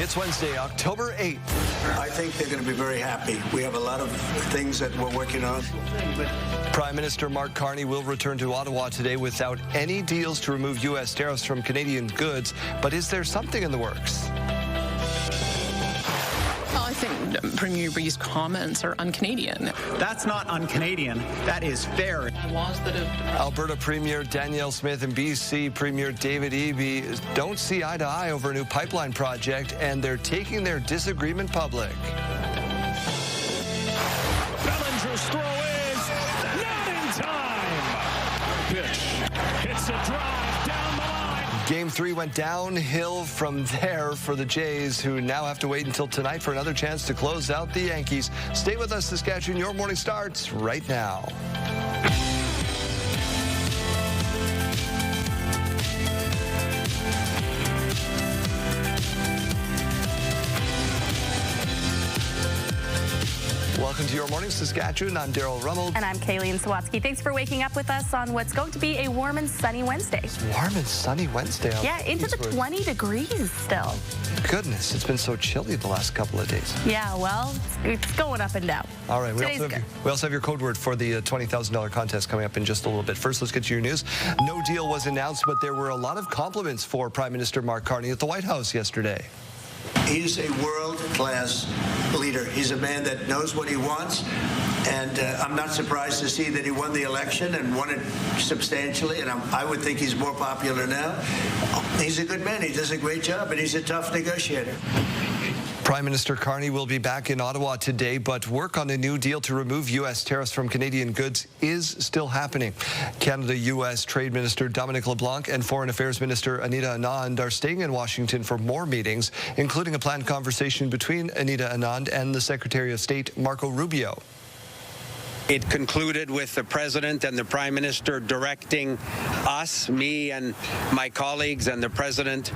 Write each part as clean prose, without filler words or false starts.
It's Wednesday, October 8th. I think they're going to be very happy. We have a lot of things that we're working on. Prime Minister Mark Carney will return to Ottawa today without any deals to remove U.S. tariffs from Canadian goods. But is there something in the works? I think Premier Bree's comments are un-Canadian. That's not un-Canadian. That is fair. Alberta Premier Danielle Smith and BC Premier David Eby don't see eye to eye over a new pipeline project, and they're taking their disagreement public. Bellinger's throw is not in time. Pitch hits a drive down the line. Game 3 went downhill from there for the Jays, who now have to wait until tonight for another chance to close out the Yankees. Stay with us, Saskatchewan. Your morning starts right now. Welcome to Your Morning Saskatchewan. I'm Daryl Rummel. And I'm Kayleen Sawatsky. Thanks for waking up with us on what's going to be a warm and sunny Wednesday. Warm and sunny Wednesday. Yeah, into the 20 degrees still. Goodness, it's been so chilly the last couple of days. Yeah, well, it's going up and down. All right, we Today's also have your code word for the $20,000 contest coming up in just a little bit. First, let's get to your news. No deal was announced, but there were a lot of compliments for Prime Minister Mark Carney at the White House yesterday. He's a world-class leader. He's a man that knows what he wants, and I'm not surprised to see that he won the election and won it substantially, and I would think he's more popular now. He's a good man. He does a great job, and he's a tough negotiator. Prime Minister Carney will be back in Ottawa today, but work on a new deal to remove U.S. tariffs from Canadian goods is still happening. Canada-U.S. Trade Minister Dominic LeBlanc and Foreign Affairs Minister Anita Anand are staying in Washington for more meetings, including a planned conversation between Anita Anand and the Secretary of State, Marco Rubio. It concluded with the President and the Prime Minister directing us, me and my colleagues, and the President,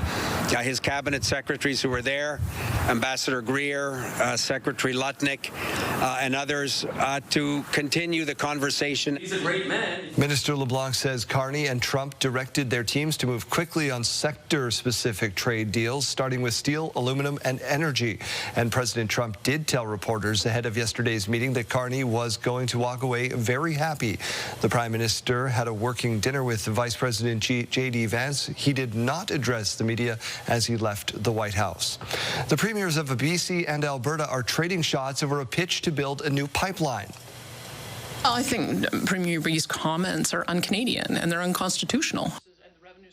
his cabinet secretaries who were there, Ambassador Greer, Secretary Lutnick, and others, to continue the conversation. He's a great man. Minister LeBlanc says Carney and Trump directed their teams to move quickly on sector-specific trade deals, starting with steel, aluminum, and energy. And President Trump did tell reporters ahead of yesterday's meeting that Carney was going to walk away very happy. The Prime Minister had a working dinner with Vice President J.D. Vance. He did not address the media as he left the White House. The premiers of BC and Alberta are trading shots over a pitch to build a new pipeline. I think Premier Bree's comments are un-Canadian and they're unconstitutional.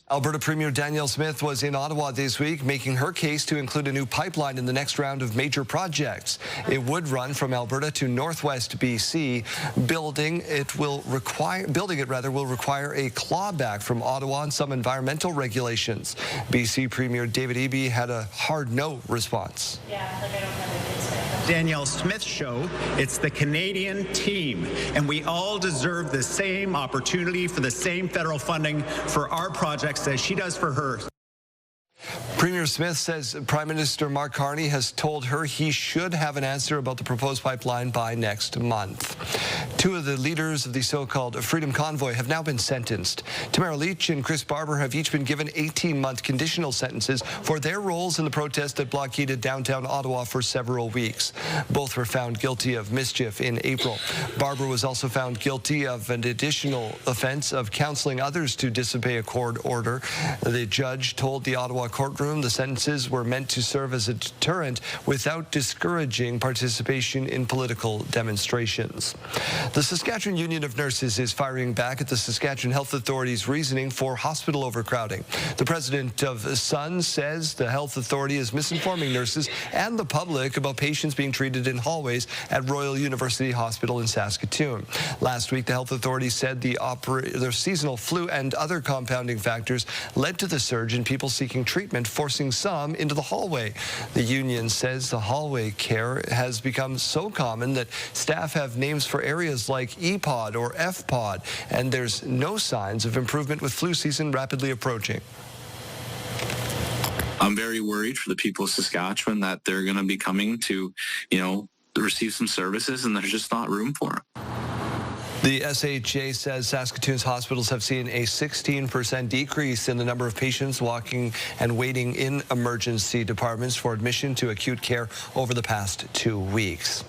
Alberta Premier Danielle Smith was in Ottawa this week, making her case to include a new pipeline in the next round of major projects. It would run from Alberta to northwest BC. Building it will require a clawback from Ottawa on some environmental regulations. BC Premier David Eby had a hard no response. Danielle Smith's show, it's the Canadian team, and we all deserve the same opportunity for the same federal funding for our projects as she does for hers. Premier Smith says Prime Minister Mark Carney has told her he should have an answer about the proposed pipeline by next month. Two of the leaders of the so-called Freedom Convoy have now been sentenced. Tamara Leach and Chris Barber have each been given 18-month conditional sentences for their roles in the protest that blockaded downtown Ottawa for several weeks. Both were found guilty of mischief in April. Barber was also found guilty of an additional offense of counseling others to disobey a court order. The judge told the Ottawa courtroom the sentences were meant to serve as a deterrent without discouraging participation in political demonstrations. The Saskatchewan Union of Nurses is firing back at the Saskatchewan Health Authority's reasoning for hospital overcrowding. The president of Sun says the health authority is misinforming nurses and the public about patients being treated in hallways at Royal University Hospital in Saskatoon. Last week, the health authority said the seasonal flu and other compounding factors led to the surge in people seeking treatment, forcing some into the hallway. The union says the hallway care has become so common that staff have names for areas like E-Pod or F-Pod, and there's no signs of improvement with flu season rapidly approaching. I'm very worried for the people of Saskatchewan that they're going to be coming to, receive some services and there's just not room for them. The SHA says Saskatoon's hospitals have seen a 16% decrease in the number of patients walking and waiting in emergency departments for admission to acute care over the past 2 weeks.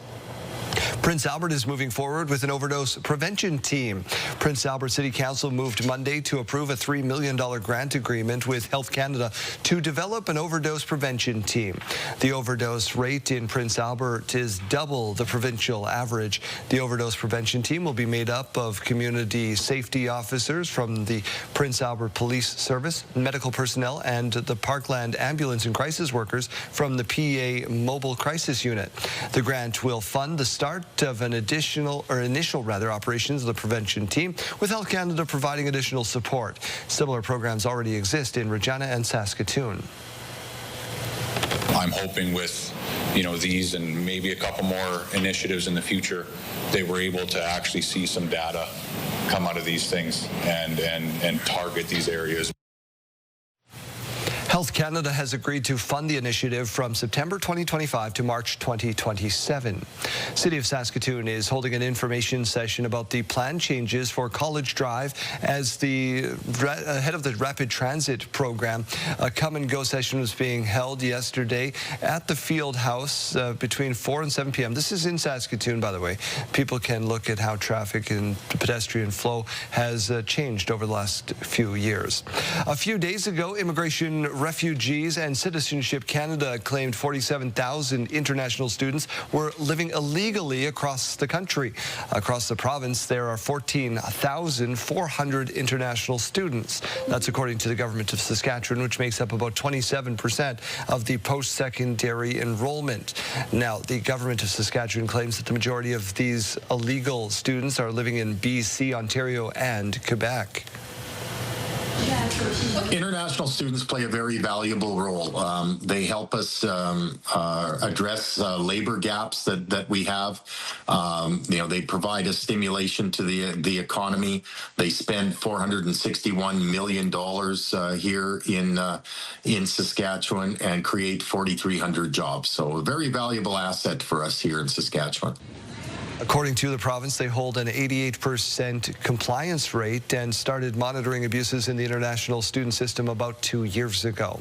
Prince Albert is moving forward with an overdose prevention team. Prince Albert City Council moved Monday to approve a $3 million grant agreement with Health Canada to develop an overdose prevention team. The overdose rate in Prince Albert is double the provincial average. The overdose prevention team will be made up of community safety officers from the Prince Albert Police Service, medical personnel, and the Parkland ambulance and crisis workers from the PEA Mobile Crisis Unit. The grant will fund the start of an initial operations of the prevention team, with Health Canada providing additional support. Similar programs already exist in Regina and Saskatoon. I'm hoping with these and maybe a couple more initiatives in the future, they were able to actually see some data come out of these things and target these areas. Health Canada has agreed to fund the initiative from September 2025 to March 2027. City of Saskatoon is holding an information session about the planned changes for College Drive as the head of the Rapid Transit program. A come-and-go session was being held yesterday at the Field House between 4 and 7 p.m. This is in Saskatoon, by the way. People can look at how traffic and pedestrian flow has changed over the last few years. A few days ago, Immigration, Refugees and Citizenship Canada claimed 47,000 international students were living illegally across the country. Across the province, there are 14,400 international students. That's according to the Government of Saskatchewan, which makes up about 27% of the post-secondary enrollment. Now, the Government of Saskatchewan claims that the majority of these illegal students are living in BC, Ontario, and Quebec. International students play a very valuable role. They help us address labor gaps that we have. They provide a stimulation to the economy. They spend $461 million here in Saskatchewan and create 4,300 jobs. So a very valuable asset for us here in Saskatchewan. According to the province, they hold an 88% compliance rate and started monitoring abuses in the international student system about 2 years ago.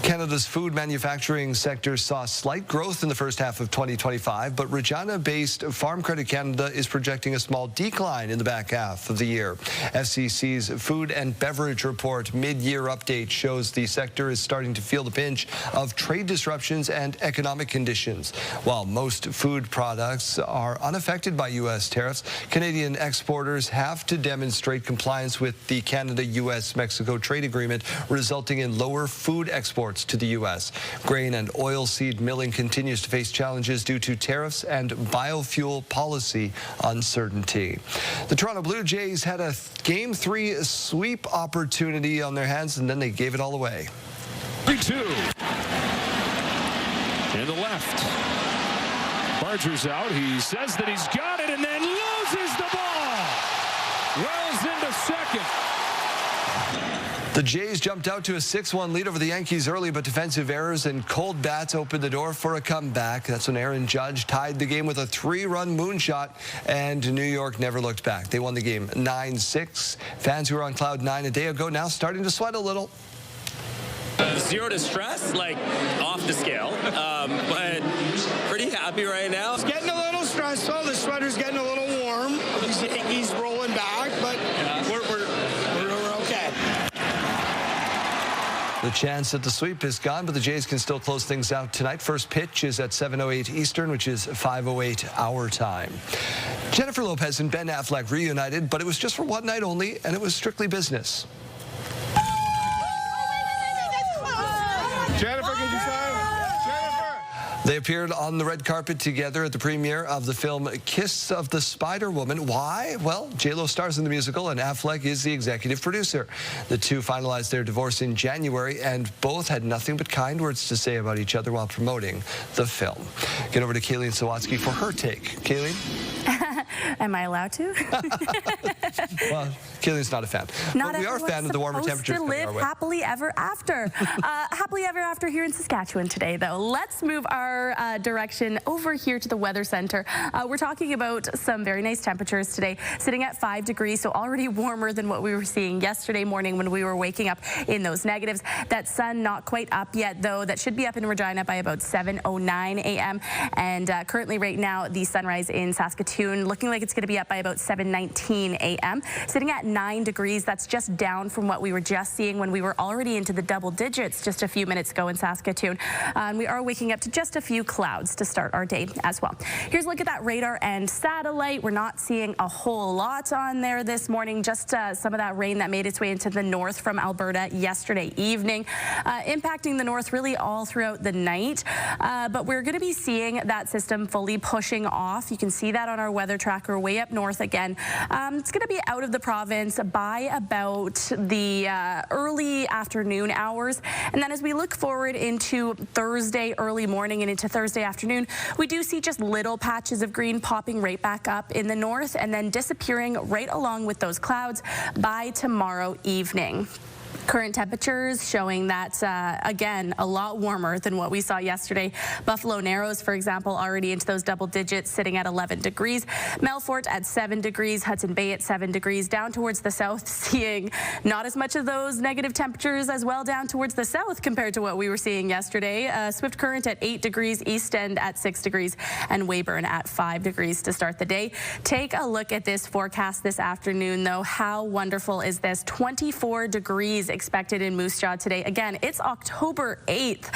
Canada's food manufacturing sector saw slight growth in the first half of 2025, but Regina-based Farm Credit Canada is projecting a small decline in the back half of the year. FCC's Food and Beverage Report mid-year update shows the sector is starting to feel the pinch of trade disruptions and economic conditions. While most food products are unaffected by U.S. tariffs, Canadian exporters have to demonstrate compliance with the Canada-U.S.-Mexico trade agreement, resulting in lower food exports to the U.S. Grain and oilseed milling continues to face challenges due to tariffs and biofuel policy uncertainty. The Toronto Blue Jays had a Game 3 sweep opportunity on their hands, and then they gave it all away. 3-2. In the left. Barger's out. He says that he's got it and then loses the ball. Wells into second. The Jays jumped out to a 6-1 lead over the Yankees early, but defensive errors and cold bats opened the door for a comeback. That's when Aaron Judge tied the game with a 3-run moonshot, and New York never looked back. They won the game 9-6. Fans who were on cloud 9 a day ago now starting to sweat a little. Zero to stress, like off the scale, but pretty happy right now. It's getting a little stressful. The sweater's getting a little warm. He's rolling back, but we're okay. The chance at the sweep is gone, but the Jays can still close things out tonight. First pitch is at 7:08 Eastern, which is 5:08 our time. Jennifer Lopez and Ben Affleck reunited, but it was just for one night only, and it was strictly business. Jennifer, can you sign? Jennifer! They appeared on the red carpet together at the premiere of the film Kiss of the Spider Woman. Why? Well, J-Lo stars in the musical, and Affleck is the executive producer. The two finalized their divorce in January, and both had nothing but kind words to say about each other while promoting the film. Get over to Kayleen Sawatsky for her take. Kayleen? Am I allowed to? Well, Keely's not a fan. Not but we are a fan of the warmer temperatures to coming our live way. happily ever after. Happily ever after here in Saskatchewan today, though. Let's move our direction over here to the Weather Center. We're talking about some very nice temperatures today, sitting at 5 degrees, so already warmer than what we were seeing yesterday morning when we were waking up in those negatives. That sun not quite up yet, though. That should be up in Regina by about 7:09 a.m. And currently right now, the sunrise in Saskatoon looking like it's going to be up by about 7:19 a.m. Sitting at 9 degrees. That's just down from what we were just seeing when we were already into the double digits just a few minutes ago in Saskatoon. We are waking up to just a few clouds to start our day as well. Here's a look at that radar and satellite. We're not seeing a whole lot on there this morning, just some of that rain that made its way into the north from Alberta yesterday evening, impacting the north really all throughout the night. But we're going to be seeing that system fully pushing off. You can see that on our weather tracker way up north again. It's going to be out of the province by about the early afternoon hours. And then as we look forward into Thursday early morning and into Thursday afternoon, we do see just little patches of green popping right back up in the north and then disappearing right along with those clouds by tomorrow evening. Current temperatures showing that, again, a lot warmer than what we saw yesterday. Buffalo Narrows, for example, already into those double digits, sitting at 11 degrees. Melfort at 7 degrees. Hudson Bay at 7 degrees. Down towards the south, seeing not as much of those negative temperatures as well down towards the south compared to what we were seeing yesterday. Swift Current at 8 degrees. East End at 6 degrees. And Weyburn at 5 degrees to start the day. Take a look at this forecast this afternoon, though. How wonderful is this? 24 degrees expected in Moose Jaw today. Again, it's October 8th.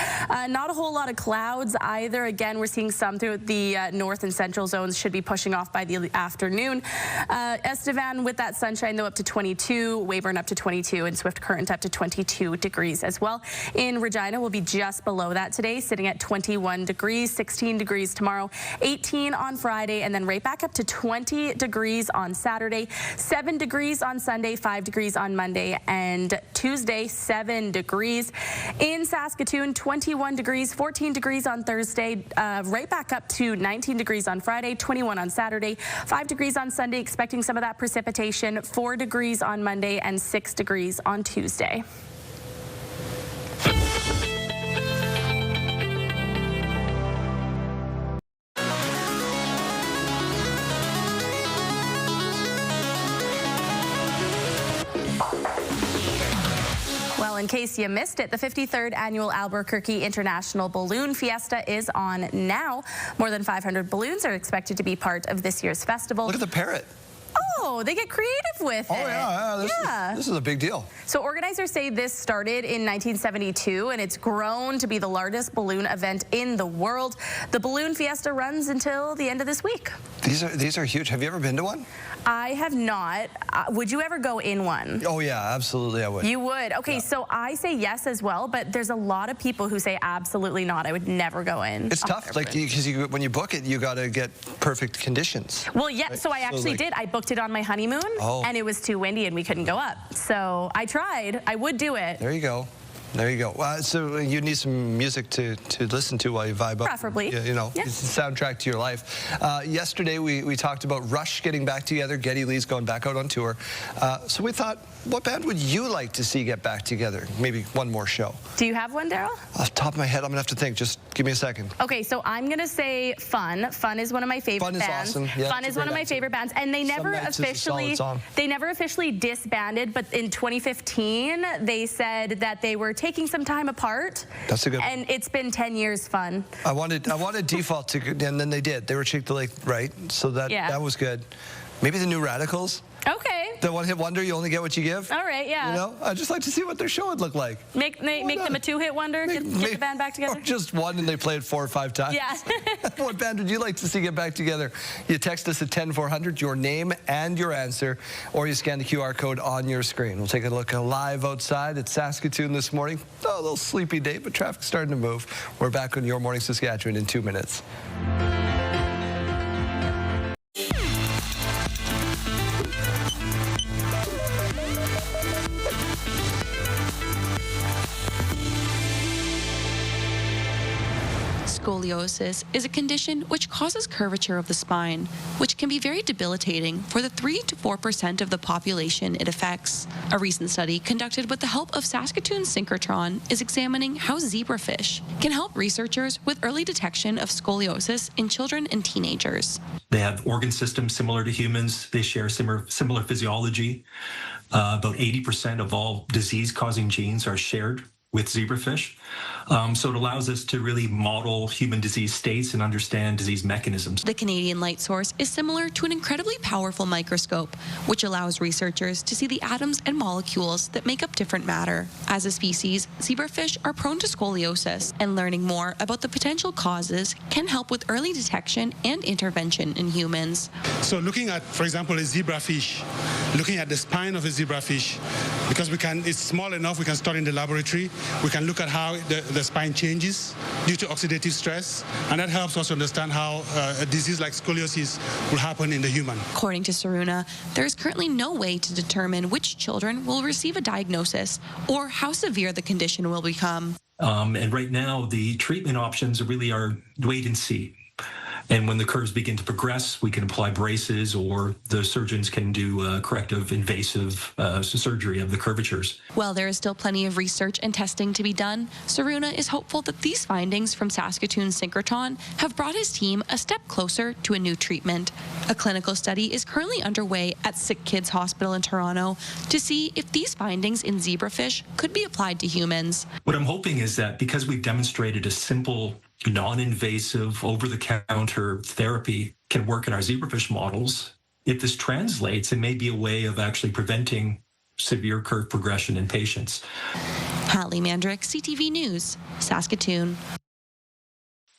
Not a whole lot of clouds either. Again, we're seeing some through the north and central zones, should be pushing off by the afternoon. Estevan with that sunshine, though, up to 22. Weyburn up to 22, and Swift Current up to 22 degrees as well. In Regina, we'll be just below that today, sitting at 21 degrees, 16 degrees tomorrow, 18 on Friday, and then right back up to 20 degrees on Saturday, 7 degrees on Sunday, 5 degrees on Monday, and Tuesday, 7 degrees. In Saskatoon, 21 degrees, 14 degrees on Thursday, right back up to 19 degrees on Friday, 21 on Saturday, 5 degrees on Sunday, expecting some of that precipitation, 4 degrees on Monday, and 6 degrees on Tuesday. Well, in case you missed it, the 53rd Annual Albuquerque International Balloon Fiesta is on now. More than 500 balloons are expected to be part of this year's festival. Look at the parrot. Oh, they get creative with it. Oh, yeah. This is a big deal. So organizers say this started in 1972, and it's grown to be the largest balloon event in the world. The Balloon Fiesta runs until the end of this week. These are huge. Have you ever been to one? I have not. Would you ever go in one? Oh, yeah, absolutely I would. You would? Okay, yeah. So I say yes as well, but there's a lot of people who say absolutely not. I would never go in. It's tough, like, because when you book it, you got to get perfect conditions. Well, yeah, right? So I actually did. I booked it on my honeymoon, and it was too windy and we couldn't go up. So I tried. I would do it. There you go. There you go. So you need some music to listen to while you vibe up. Preferably. You know, it's a soundtrack to your life. Yesterday, we talked about Rush getting back together. Geddy Lee's going back out on tour. So we thought, what band would you like to see get back together? Maybe one more show. Do you have one, Daryl? Off the top of my head, I'm going to have to think. Just give me a second. Okay, so I'm going to say Fun. Fun is one of my favorite bands. Fun is awesome. Yeah, Fun is one of my favorite bands. And they never officially disbanded, but in 2015, they said that they were taking some time apart. That's a good one. And it's been 10 years, Fun. I wanted Default to, and then they did. They were Chick-fil-A, right? So that was good. Maybe the New Radicals. Okay. The one-hit wonder, you only get what you give. All right, yeah. You know, I'd just like to see what their show would look like. Make them a two-hit wonder, get the band back together? Or just one and they play it 4 or 5 times. Yeah. What band would you like to see get back together? You text us at 10400, your name and your answer, or you scan the QR code on your screen. We'll take a look live outside at Saskatoon this morning. Oh, a little sleepy day, but traffic's starting to move. We're back on Your Morning Saskatchewan in 2 minutes. Scoliosis is a condition which causes curvature of the spine, which can be very debilitating for the 3 to 4% of the population it affects. A recent study conducted with the help of Saskatoon synchrotron is examining how zebrafish can help researchers with early detection of scoliosis in children and teenagers. They have organ systems similar to humans. They share similar physiology. About 80% of all disease-causing genes are shared with zebrafish. So it allows us to really model human disease states and understand disease mechanisms. The Canadian light source is similar to an incredibly powerful microscope, which allows researchers to see the atoms and molecules that make up different matter. As a species, zebrafish are prone to scoliosis, and learning more about the potential causes can help with early detection and intervention in humans. So looking at, for example, a zebrafish, looking at the spine of a zebrafish, because it's small enough, we can start in the laboratory. We can look at how the spine changes due to oxidative stress, and that helps us understand how a disease like scoliosis will happen in the human. According to Saruna, there is currently no way to determine which children will receive a diagnosis or how severe the condition will become. And right now, the treatment options really are wait and see. And when the curves begin to progress, we can apply braces, or the surgeons can do corrective invasive surgery of the curvatures. While there is still plenty of research and testing to be done, Saruna is hopeful that these findings from Saskatoon synchrotron have brought his team a step closer to a new treatment. A clinical study is currently underway at Sick Kids Hospital in Toronto to see if these findings in zebrafish could be applied to humans. What I'm hoping is that because we've demonstrated a simple, non-invasive, over-the-counter therapy can work in our zebrafish models, if this translates, it may be a way of actually preventing severe curve progression in patients. Hallie Mandrick, CTV News, Saskatoon.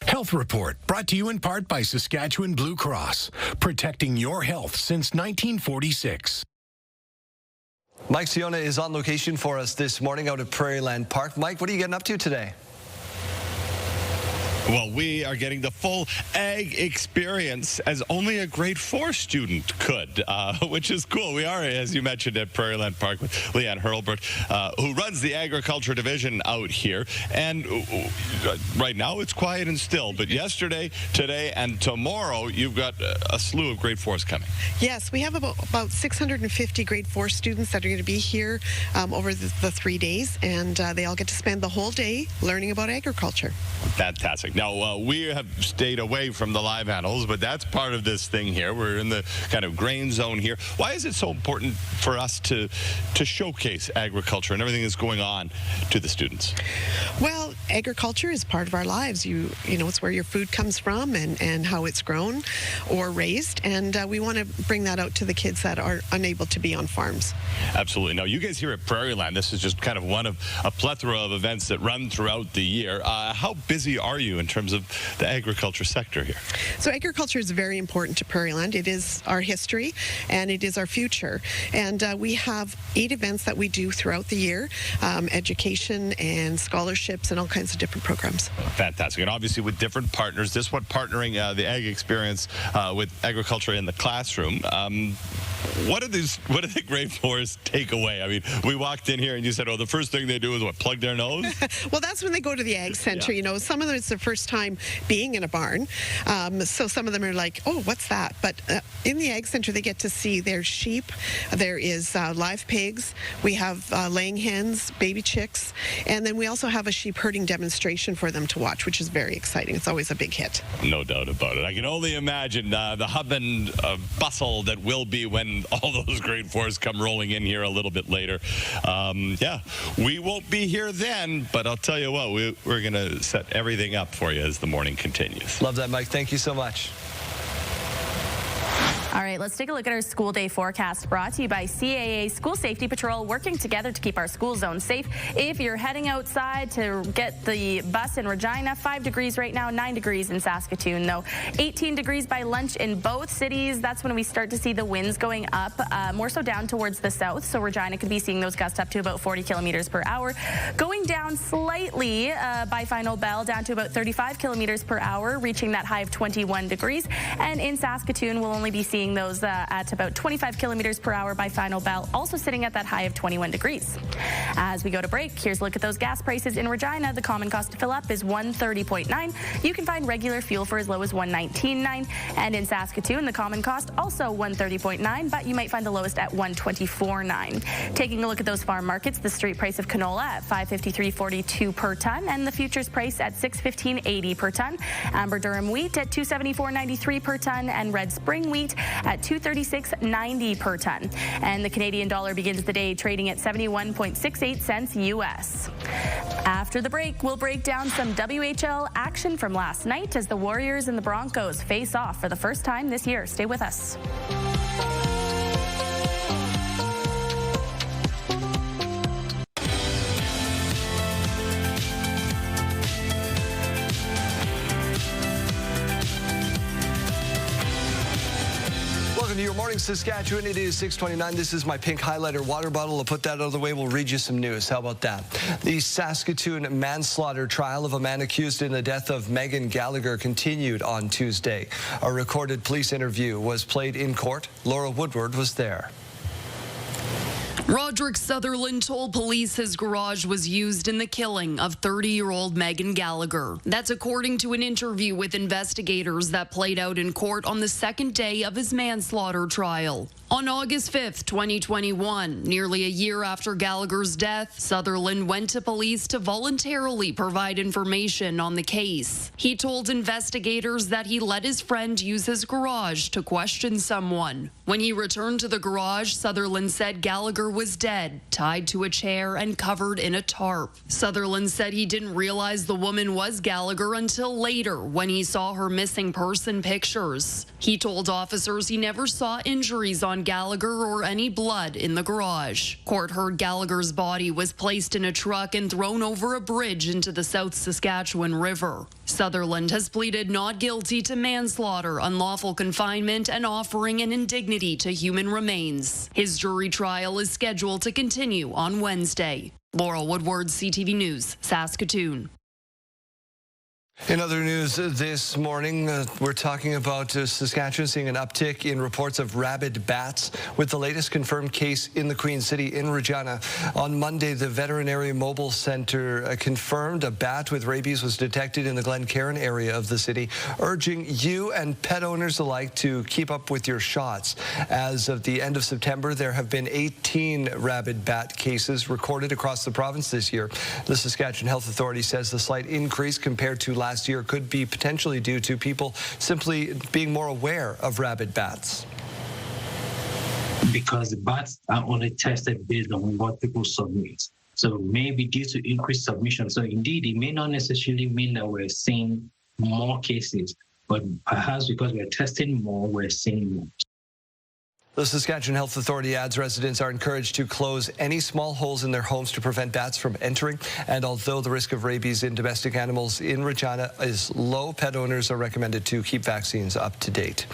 Health Report, brought to you in part by Saskatchewan Blue Cross, protecting your health since 1946. Mike Siona is on location for us this morning out at Prairieland Park. Mike, what are you getting up to today? Well, we are getting the full ag experience as only a grade 4 student could, which is cool. We are, as you mentioned, at Prairieland Park with Leanne Hurlbrook, who runs the agriculture division out here. And right now it's quiet and still. But yesterday, today, and tomorrow, you've got a slew of grade 4s coming. Yes, we have about 650 grade 4 students that are going to be here over the 3 days. And they all get to spend the whole day learning about agriculture. Fantastic. Now, we have stayed away from the live animals, but that's part of this thing here. We're in the kind of grain zone here. Why is it so important for us to showcase agriculture and everything that's going on to the students? Well, agriculture is part of our lives. You know, it's where your food comes from and how it's grown or raised, and we want to bring that out to the kids that are unable to be on farms. Absolutely. Now, you guys here at Prairieland, this is just kind of one of a plethora of events that run throughout the year. How busy are you in terms of the agriculture sector here? So agriculture is very important to Prairieland. It is our history and it is our future. And we have 8 events that we do throughout the year, education and scholarships and all kinds of different programs. Fantastic. And obviously with different partners, this one partnering the ag experience with agriculture in the classroom. What do the grade 4s take away? I mean, we walked in here and you said, oh, the first thing they do is what, plug their nose? Well, that's when they go to the ag center. Yeah. You know, some of them it's their first time being in a barn. So some of them are like, oh, what's that? But in the ag center, they get to see their sheep. There is live pigs. We have laying hens, baby chicks. And then we also have a sheep herding demonstration for them to watch, which is very exciting. It's always a big hit. No doubt about it. I can only imagine the hub and bustle that will be when all those grade 4s come rolling in here a little bit later. Yeah, we won't be here then, but I'll tell you what, we're going to set everything up for you as the morning continues. Love that, Mike. Thank you so much. All right, let's take a look at our school day forecast, brought to you by CAA School Safety Patrol, working together to keep our school zone safe. If you're heading outside to get the bus in Regina, 5 degrees right now, 9 degrees in Saskatoon, though. 18 degrees by lunch in both cities. That's when we start to see the winds going up, more so down towards the south. So Regina could be seeing those gusts up to about 40 kilometers per hour. Going down slightly by final bell, down to about 35 kilometers per hour, reaching that high of 21 degrees. And in Saskatoon, we'll only be seeing seeing those at about 25 kilometers per hour by final bell, also sitting at that high of 21 degrees. As we go to break, here's a look at those gas prices in Regina. The common cost to fill up is $130.9. You can find regular fuel for as low as $119.9. And in Saskatoon, the common cost also $130.9, but you might find the lowest at $124.9. Taking a look at those farm markets, the street price of canola at $553.42 per ton, and the futures price at $615.80 per ton. Amber Durham wheat at $274.93 per ton, and red spring wheat at $236.90 per ton. And the Canadian dollar begins the day trading at 71.68 cents US. After the break, we'll break down some WHL action from last night as the Warriors and the Broncos face off for the first time this year. Stay with us. Welcome to Your Morning Saskatchewan. It is 6:29. This is my pink highlighter water bottle. I'll put that out of the way. We'll read you some news. How about that? The Saskatoon manslaughter trial of a man accused in the death of Megan Gallagher continued on Tuesday. A recorded police interview was played in court. Laura Woodward was there. Roderick Sutherland told police his garage was used in the killing of 30-year-old Megan Gallagher. That's according to an interview with investigators that played out in court on the second day of his manslaughter trial. On August 5th, 2021, nearly a year after Gallagher's death, Sutherland went to police to voluntarily provide information on the case. He told investigators that he let his friend use his garage to question someone. When he returned to the garage, Sutherland said Gallagher was dead, tied to a chair and covered in a tarp. Sutherland said he didn't realize the woman was Gallagher until later when he saw her missing person pictures. He told officers he never saw injuries on Gallagher or any blood in the garage. Court heard Gallagher's body was placed in a truck and thrown over a bridge into the South Saskatchewan River. Sutherland has pleaded not guilty to manslaughter, unlawful confinement, and offering an indignity to human remains. His jury trial is scheduled to continue on Wednesday. Laura Woodward, CTV News, Saskatoon. In other news this morning, we're talking about Saskatchewan seeing an uptick in reports of rabid bats, with the latest confirmed case in the Queen City in Regina. On Monday, the Veterinary Mobile Centre confirmed a bat with rabies was detected in the Glencairn area of the city, urging you and pet owners alike to keep up with your shots. As of the end of September, there have been 18 rabid bat cases recorded across the province this year. The Saskatchewan Health Authority says the slight increase compared to last year could be potentially due to people simply being more aware of rabid bats. Because the bats are only tested based on what people submit. So maybe due to increased submission. So indeed, it may not necessarily mean that we're seeing more cases, but perhaps because we're testing more, we're seeing more. The Saskatchewan Health Authority adds residents are encouraged to close any small holes in their homes to prevent bats from entering. And although the risk of rabies in domestic animals in Regina is low, pet owners are recommended to keep vaccines up to date.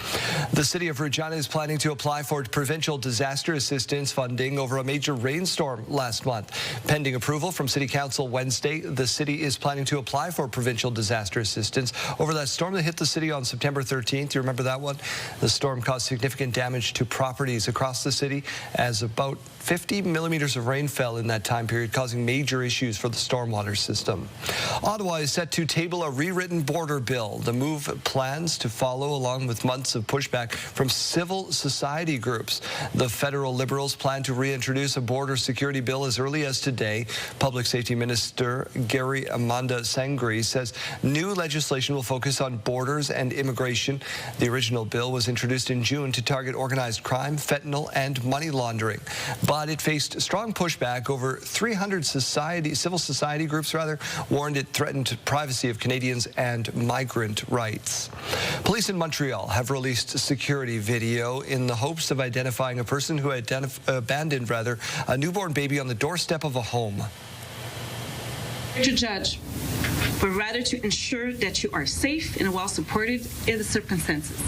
The city of Regina is planning to apply for provincial disaster assistance funding over a major rainstorm last month. Pending approval from City Council Wednesday, the city is planning to apply for provincial disaster assistance over that storm that hit the city on September 13th. You remember that one? The storm caused significant damage to properties across the city as about 50 millimeters of rain fell in that time period, causing major issues for the stormwater system. Ottawa is set to table a rewritten border bill. The move plans to follow along with months of pushback from civil society groups. The federal Liberals plan to reintroduce a border security bill as early as today. Public Safety Minister Gary Amanda Sangri says new legislation will focus on borders and immigration. The original bill was introduced in June to target organized crime, fentanyl, and money laundering. But it faced strong pushback. Over 300 civil society groups warned it threatened privacy of Canadians and migrant rights. Police in Montreal have released security video in the hopes of identifying a person who abandoned a newborn baby on the doorstep of a home. To judge, but rather to ensure that you are safe and well supported in the circumstances.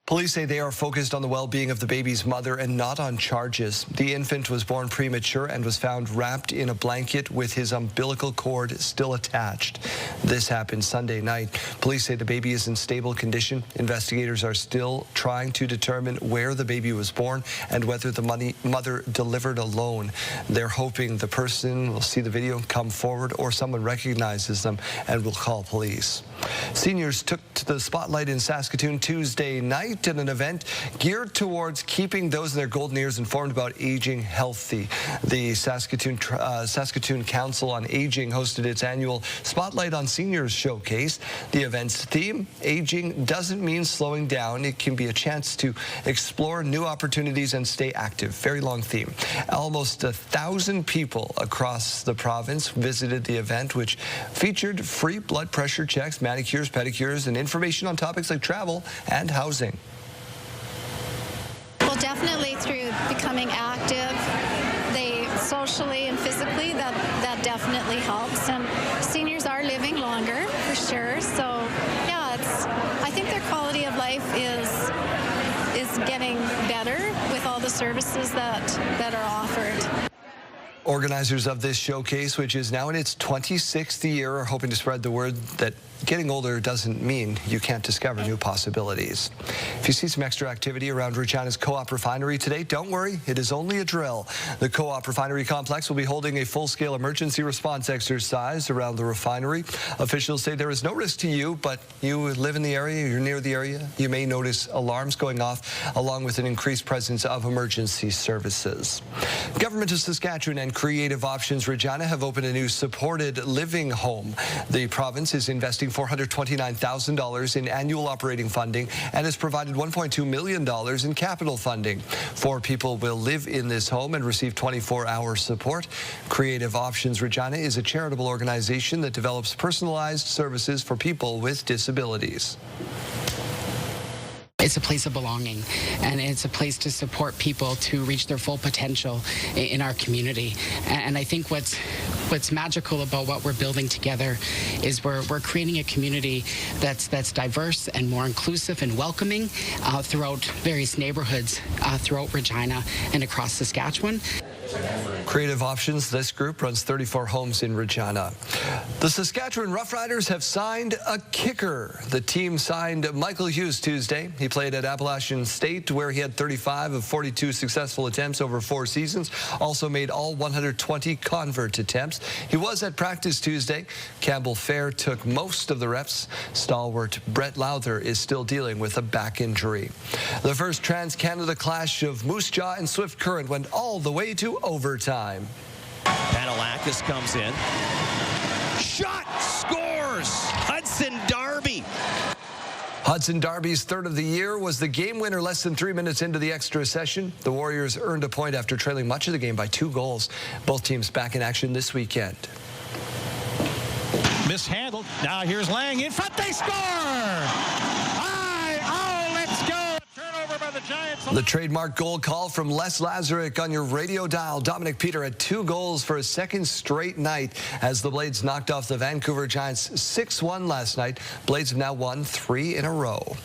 Police say they are focused on the well-being of the baby's mother and not on charges. The infant was born premature and was found wrapped in a blanket with his umbilical cord still attached. This happened Sunday night. Police say the baby is in stable condition. Investigators are still trying to determine where the baby was born and whether the mother delivered alone. They're hoping the person will see the video, come forward, or someone recognizes them and will call police. Seniors took to the spotlight in Saskatoon Tuesday night at an event geared towards keeping those in their golden years informed about aging healthy. The Saskatoon Council on Aging hosted its annual Spotlight on Seniors showcase. The event's theme, aging doesn't mean slowing down. It can be a chance to explore new opportunities and stay active. Very long theme. Almost 1,000 people across the province visited the event, which featured free blood pressure checks, manicures, pedicures, and information on topics like travel and housing. Well, definitely through becoming active, socially and physically, that definitely helps. And seniors are living longer, for sure. So, yeah, I think their quality of life is getting better with all the services that are offered. Organizers of this showcase, which is now in its 26th year, are hoping to spread the word that getting older doesn't mean you can't discover new possibilities. If you see some extra activity around Regina's Co-op Refinery today, don't worry, it is only a drill. The Co-op Refinery complex will be holding a full-scale emergency response exercise around the refinery. Officials say there is no risk to you, but you live in the area, you're near the area, you may notice alarms going off, along with an increased presence of emergency services. Government of Saskatchewan and Creative Options Regina have opened a new supported living home. The province is investing $429,000 in annual operating funding and has provided $1.2 million in capital funding. 4 people will live in this home and receive 24-hour support. Creative Options Regina is a charitable organization that develops personalized services for people with disabilities. It's a place of belonging, and it's a place to support people to reach their full potential in our community. And I think what's magical about what we're building together is we're creating a community that's diverse and more inclusive and welcoming throughout various neighborhoods throughout Regina and across Saskatchewan. Creative Options, this group runs 34 homes in Regina. The Saskatchewan Roughriders have signed a kicker. The team signed Michael Hughes Tuesday. He played at Appalachian State, where he had 35 of 42 successful attempts over 4 seasons. Also made all 120 convert attempts. He was at practice Tuesday. Campbell Fair took most of the reps. Stalwart Brett Lowther is still dealing with a back injury. The first Trans-Canada clash of Moose Jaw and Swift Current went all the way to overtime. Panalakis comes in. Shot! Scores! Hudson Darby. Hudson Darby's third of the year was the game winner less than 3 minutes into the extra session. The Warriors earned a point after trailing much of the game by 2 goals. Both teams back in action this weekend. Mishandled. Now here's Lang in front. They score! The trademark goal call from Les Lazaruk on your radio dial. Dominic Peter had 2 goals for a second straight night as the Blades knocked off the Vancouver Giants 6-1 last night. Blades have now won 3 in a row.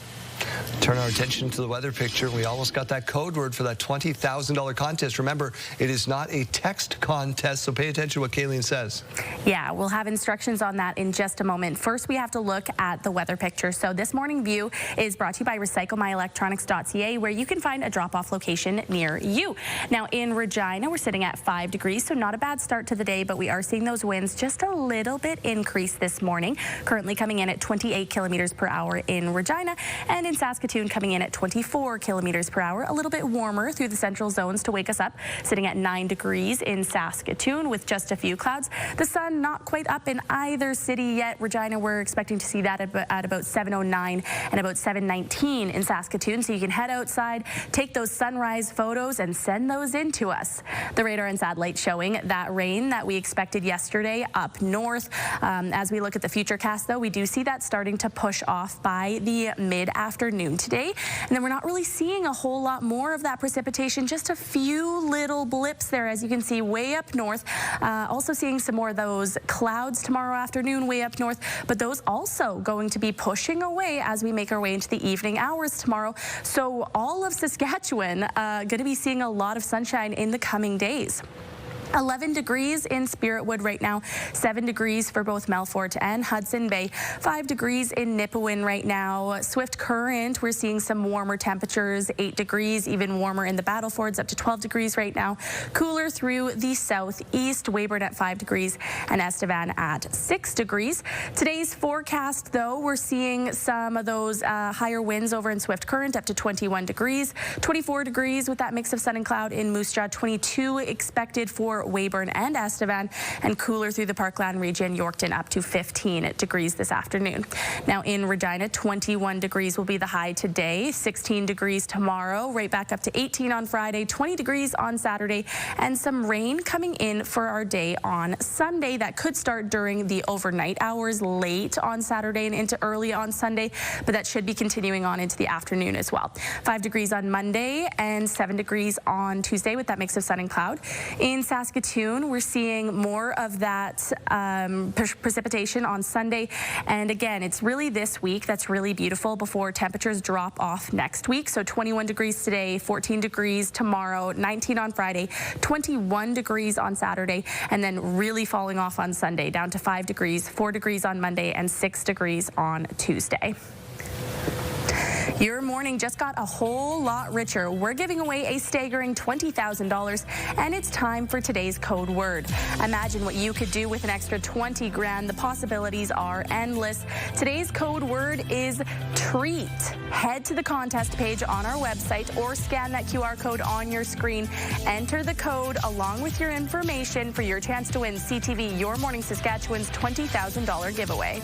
Turn our attention to the weather picture. We almost got that code word for that $20,000 contest. Remember, it is not a text contest, so pay attention to what Kayleen says. Yeah, we'll have instructions on that in just a moment. First, we have to look at the weather picture. So this morning view is brought to you by recyclemyelectronics.ca, where you can find a drop-off location near you. Now, in Regina, we're sitting at 5 degrees, so not a bad start to the day, but we are seeing those winds just a little bit increase this morning. Currently coming in at 28 kilometers per hour in Regina, and in Saskatoon coming in at 24 kilometers per hour, a little bit warmer through the central zones to wake us up, sitting at 9 degrees in Saskatoon with just a few clouds. The sun not quite up in either city yet. Regina, we're expecting to see that at about 7:09 and about 7:19 in Saskatoon, so you can head outside, take those sunrise photos and send those in to us. The radar and satellite showing that rain that we expected yesterday up north. As we look at the future cast, though, we do see that starting to push off by the mid-afternoon. afternoon today. And then we're not really seeing a whole lot more of that precipitation, just a few little blips there, as you can see, way up north. Also seeing some more of those clouds tomorrow afternoon way up north, but those also going to be pushing away as we make our way into the evening hours tomorrow. So all of Saskatchewan going to be seeing a lot of sunshine in the coming days. 11 degrees in Spiritwood right now, 7 degrees for both Melfort and Hudson Bay, 5 degrees in Nipawin right now. Swift Current, we're seeing some warmer temperatures, 8 degrees, even warmer in the Battlefords, up to 12 degrees right now. Cooler through the southeast, Weyburn at 5 degrees and Estevan at 6 degrees. Today's forecast, though, we're seeing some of those higher winds over in Swift Current, up to 21 degrees, 24 degrees with that mix of sun and cloud in Moose Jaw, 22 expected for Weyburn and Estevan, and cooler through the Parkland region, Yorkton up to 15 degrees this afternoon. Now in Regina, 21 degrees will be the high today, 16 degrees tomorrow, right back up to 18 on Friday, 20 degrees on Saturday, and some rain coming in for our day on Sunday. That could start during the overnight hours late on Saturday and into early on Sunday, but that should be continuing on into the afternoon as well. 5 degrees on Monday and 7 degrees on Tuesday with that mix of sun and cloud. In Saskatoon, we're seeing more of that precipitation on Sunday. And again, it's really this week that's really beautiful before temperatures drop off next week. So 21 degrees today, 14 degrees tomorrow, 19 on Friday, 21 degrees on Saturday, and then really falling off on Sunday down to 5 degrees, 4 degrees on Monday, and 6 degrees on Tuesday. Your morning just got a whole lot richer. We're giving away a staggering $20,000, and it's time for today's code word. Imagine what you could do with an extra 20 grand. The possibilities are endless. Today's code word is treat. Head to the contest page on our website or scan that QR code on your screen. Enter the code along with your information for your chance to win CTV Your Morning Saskatchewan's $20,000 giveaway.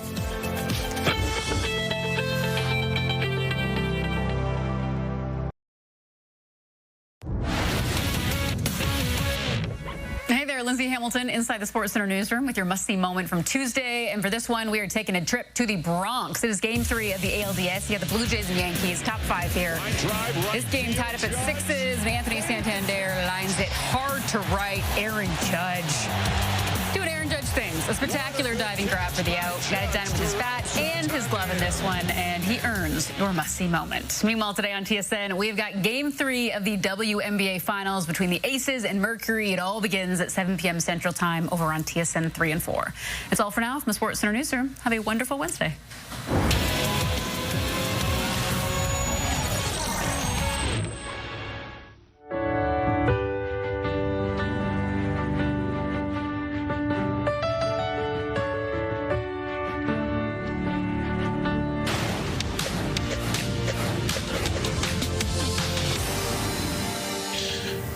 Hey there, Lindsay Hamilton inside the Sports Center newsroom with your must-see moment from Tuesday. And for this one, we are taking a trip to the Bronx. It is Game 3 of the ALDS. You got the Blue Jays and Yankees, top 5 here. This game tied up at 6s, and Anthony Santander lines it hard to right. Aaron Judge doing Aaron Judge things. A spectacular diving grab for the out. Got it done with his bat and his glove in this one, and he earns your must-see moment. Meanwhile, today on TSN, we've got Game 3 of the WNBA Finals between the Aces and Mercury. It all begins at 7 p.m. Central Time over on TSN 3 and 4. That's all for now from the Sports Center newsroom. Have a wonderful Wednesday.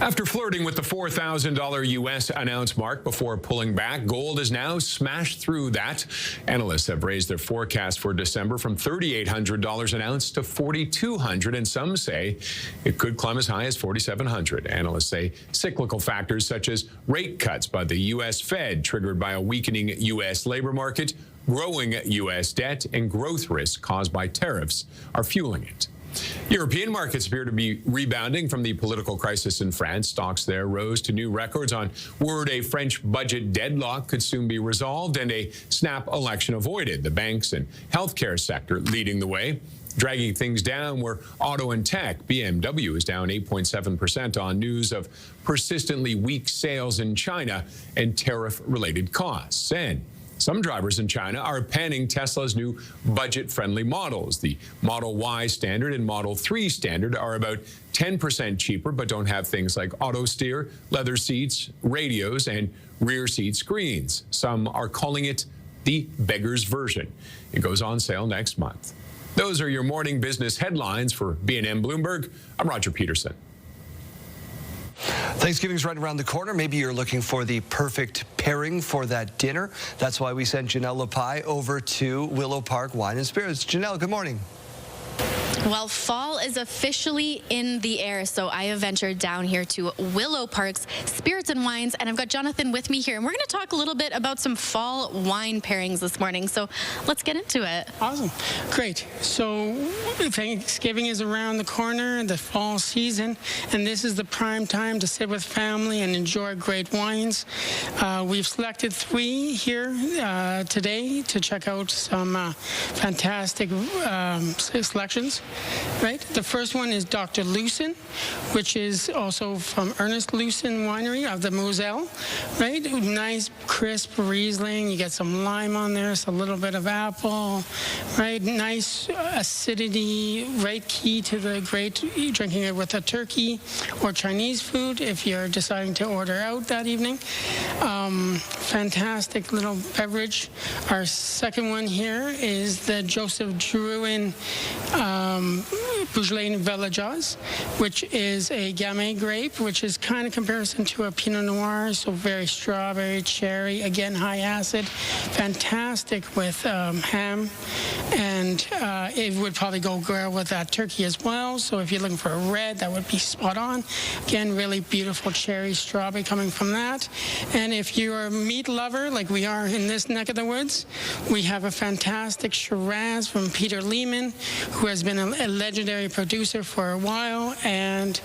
After flirting with the $4,000 U.S. ounce mark before pulling back, gold has now smashed through that. Analysts have raised their forecast for December from $3,800 an ounce to $4,200, and some say it could climb as high as $4,700. Analysts say cyclical factors such as rate cuts by the U.S. Fed, triggered by a weakening U.S. labor market, growing U.S. debt, and growth risks caused by tariffs are fueling it. European markets appear to be rebounding from the political crisis in France. Stocks there rose to new records on word a French budget deadlock could soon be resolved and a snap election avoided. The banks and healthcare sector leading the way. Dragging things down were auto and tech. BMW is down 8.7% on news of persistently weak sales in China and tariff-related costs. And some drivers in China are panning Tesla's new budget-friendly models. The Model Y Standard and Model 3 Standard are about 10% cheaper, but don't have things like auto steer, leather seats, radios, and rear seat screens. Some are calling it the beggar's version. It goes on sale next month. Those are your morning business headlines for B&M Bloomberg. I'm Roger Peterson. Thanksgiving's right around the corner. Maybe you're looking for the perfect pairing for that dinner. That's why we sent Janelle Lepai over to Willow Park Wine and Spirits. Janelle, good morning. Well, fall is officially in the air, so I have ventured down here to Willow Park's Spirits and Wines, and I've got Jonathan with me here, and we're going to talk a little bit about some fall wine pairings this morning, so let's get into it. Awesome. Great. So Thanksgiving is around the corner, the fall season, and this is the prime time to sit with family and enjoy great wines. We've selected 3 here today to check out some fantastic selections. Right. The first one is Dr. Lucen, which is also from Ernest Lucen Winery of the Moselle. Right. Nice, crisp Riesling. You get some lime on there, so a little bit of apple. Right. Nice acidity. Right. Key to the great drinking it with a turkey or Chinese food if you're deciding to order out that evening. Fantastic little beverage. Our second one here is the Joseph Drouin Beaujolais Villageoise, which is a Gamay grape, which is kind of comparison to a Pinot Noir, so very strawberry, cherry, again high acid, fantastic with ham, and it would probably go well with that turkey as well. So if you're looking for a red, that would be spot on. Again, really beautiful cherry, strawberry coming from that. And if you're a meat lover, like we are in this neck of the woods, we have a fantastic Shiraz from Peter Lehman, who has been a legendary producer for a while, and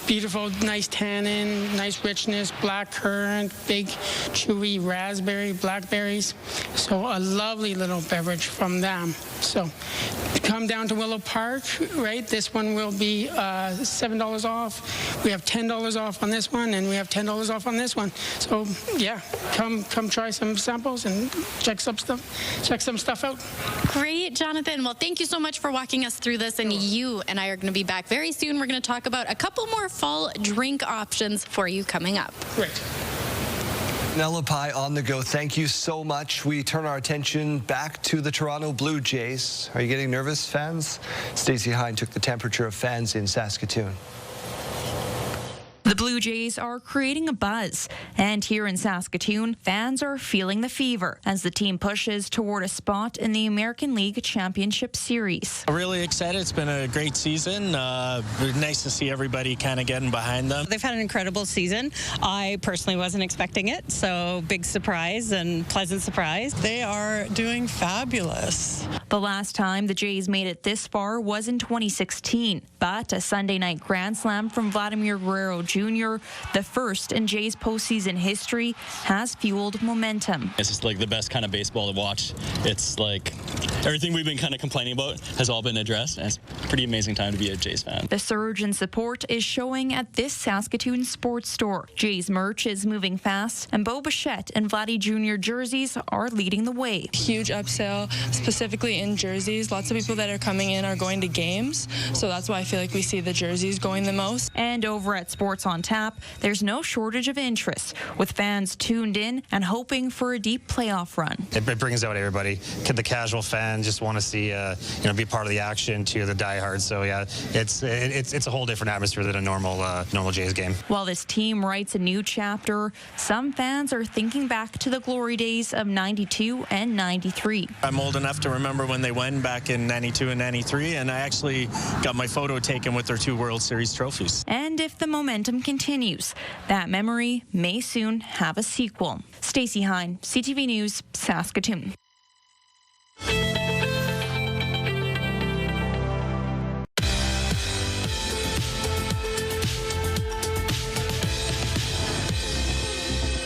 beautiful, nice tannin, nice richness, black currant, big chewy raspberry, blackberries. So a lovely little beverage from them. So come down to Willow Park, right? This one will be $7 off. We have $10 off on this one, and we have $10 off on this one. So yeah, come try some samples and check some stuff out. Great, Jonathan. Well, thank you so much for walking us through this, and you and I are going to be back very soon. We're going to talk about a couple more fall drink options for you coming up. Great. Nella Pie on the go. Thank you so much. We turn our attention back to the Toronto Blue Jays. Are you getting nervous, fans? Stacey Hine took the temperature of fans in Saskatoon. The Blue Jays are creating a buzz, and here in Saskatoon, fans are feeling the fever as the team pushes toward a spot in the American League Championship Series. Really excited. It's been a great season. Nice to see everybody kind of getting behind them. They've had an incredible season. I personally wasn't expecting it, so big surprise and pleasant surprise. They are doing fabulous. The last time the Jays made it this far was in 2016, but a Sunday night grand slam from Vladimir Guerrero Jr., the first in Jays postseason history, has fueled momentum. It's just like the best kind of baseball to watch. It's like everything we've been kind of complaining about has all been addressed, and it's a pretty amazing time to be a Jays fan. The surge in support is showing at this Saskatoon sports store. Jays merch is moving fast, and Bo Bichette and Vladdy Jr. jerseys are leading the way. Huge upsale, specifically in jerseys. Lots of people that are coming in are going to games, so that's why I feel like we see the jerseys going the most. And over at Sports on Tap, there's no shortage of interest, with fans tuned in and hoping for a deep playoff run. It brings out everybody. The casual fan just want to see, be part of the action, to the diehards. So yeah, it's a whole different atmosphere than a normal Jays game. While this team writes a new chapter, some fans are thinking back to the glory days of '92 and '93. I'm old enough to remember when they won back in '92 and '93, and I actually got my photo taken with their 2 World Series trophies. And if the momentum continues, that memory may soon have a sequel. Stacey Hine, CTV News, Saskatoon.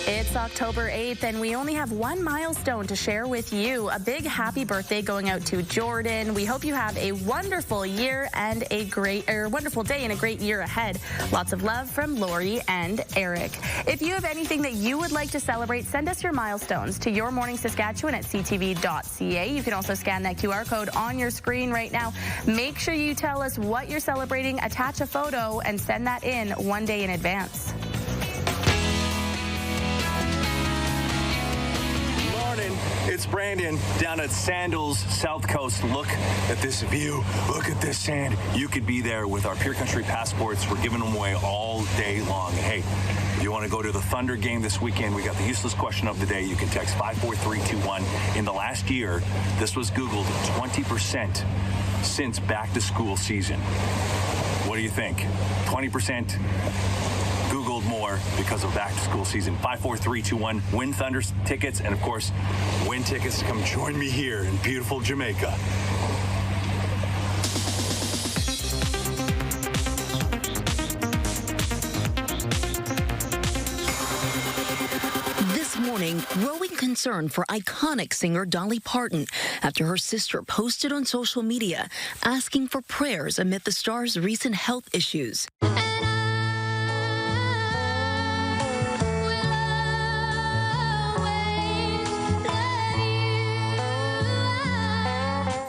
It's October 8th, and we only have one milestone to share with you. A big happy birthday going out to Jordan. We hope you have a wonderful year and a wonderful day and a great year ahead. Lots of love from Lori and Eric. If you have anything that you would like to celebrate, send us your milestones to Your Morning Saskatchewan at ctv.ca. You can also scan that QR code on your screen right now. Make sure you tell us what you're celebrating, attach a photo, and send that in one day in advance. It's Brandon down at Sandals South Coast. Look at this view. Look at this sand. You could be there with our Pure Country passports. We're giving them away all day long. Hey, if you want to go to the Thunder game this weekend, we got the useless question of the day. You can text 54321. In the last year, this was Googled 20% since back-to-school season. What do you think? 20% Googled more because of back-to-school season. 54321, win Thunder tickets, and of course, win tickets to come join me here in beautiful Jamaica. Growing concern for iconic singer Dolly Parton after her sister posted on social media asking for prayers amid the star's recent health issues.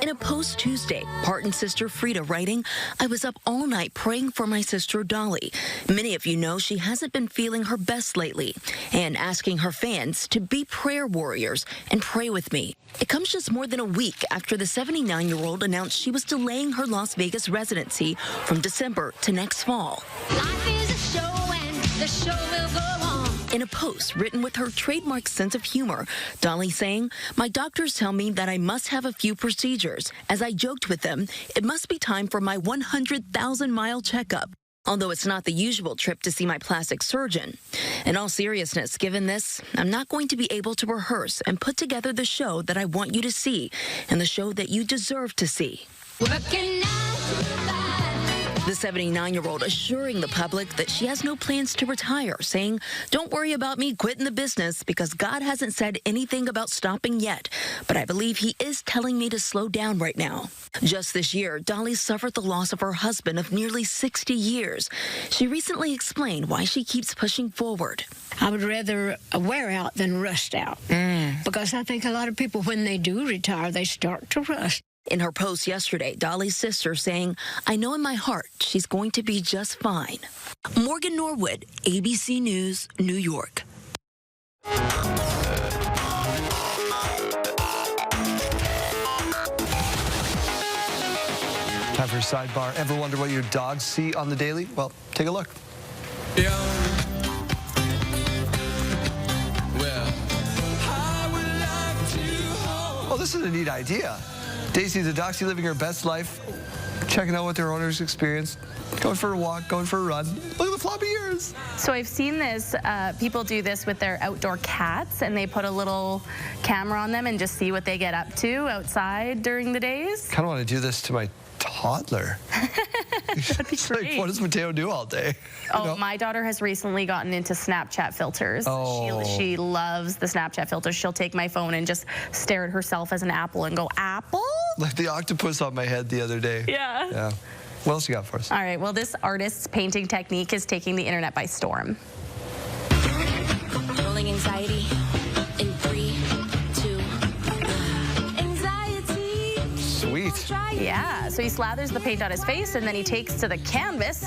In a post Tuesday, Parton's sister Frida writing, "I was up all night praying for my sister Dolly. Many of you know she hasn't been feeling her best lately," and asking her fans to be prayer warriors and pray with me. It comes just more than a week after the 79-year-old announced she was delaying her Las Vegas residency from December to next fall. Life is a show and the show will go on. In a post written with her trademark sense of humor, Dolly saying, "My doctors tell me that I must have a few procedures. As I joked with them, it must be time for my 100,000-mile checkup. Although it's not the usual trip to see my plastic surgeon. In all seriousness, given this, I'm not going to be able to rehearse and put together the show that I want you to see and the show that you deserve to see." Working out to five. The 79-year-old assuring the public that she has no plans to retire, saying, "Don't worry about me quitting the business because God hasn't said anything about stopping yet, but I believe he is telling me to slow down right now." Just this year, Dolly suffered the loss of her husband of nearly 60 years. She recently explained why she keeps pushing forward. I would rather wear out than rust out because I think a lot of people, when they do retire, they start to rust. In her post yesterday, Dolly's sister saying, "I know in my heart she's going to be just fine." Morgan Norwood, ABC News, New York. Time for a sidebar. Ever wonder what your dogs see on the daily? Well, take a look. Yeah. Well, this is a neat idea. Daisy the Doxy living her best life, checking out what their owners experienced, going for a walk, going for a run. Look at the floppy ears. So I've seen this, people do this with their outdoor cats, and they put a little camera on them and just see what they get up to outside during the days. Kind of want to do this to my toddler. That'd be great. Like, what does Mateo do all day? Oh, you know? My daughter has recently gotten into Snapchat filters. Oh. She loves the Snapchat filters. She'll take my phone and just stare at herself as an apple and go, "Apple?" Like the octopus on my head the other day. Yeah. Yeah. What else you got for us? All right. Well, this artist's painting technique is taking the internet by storm. Rolling anxiety in 3, 2, anxiety. Sweet. Yeah, so he slathers the paint on his face and then he takes to the canvas,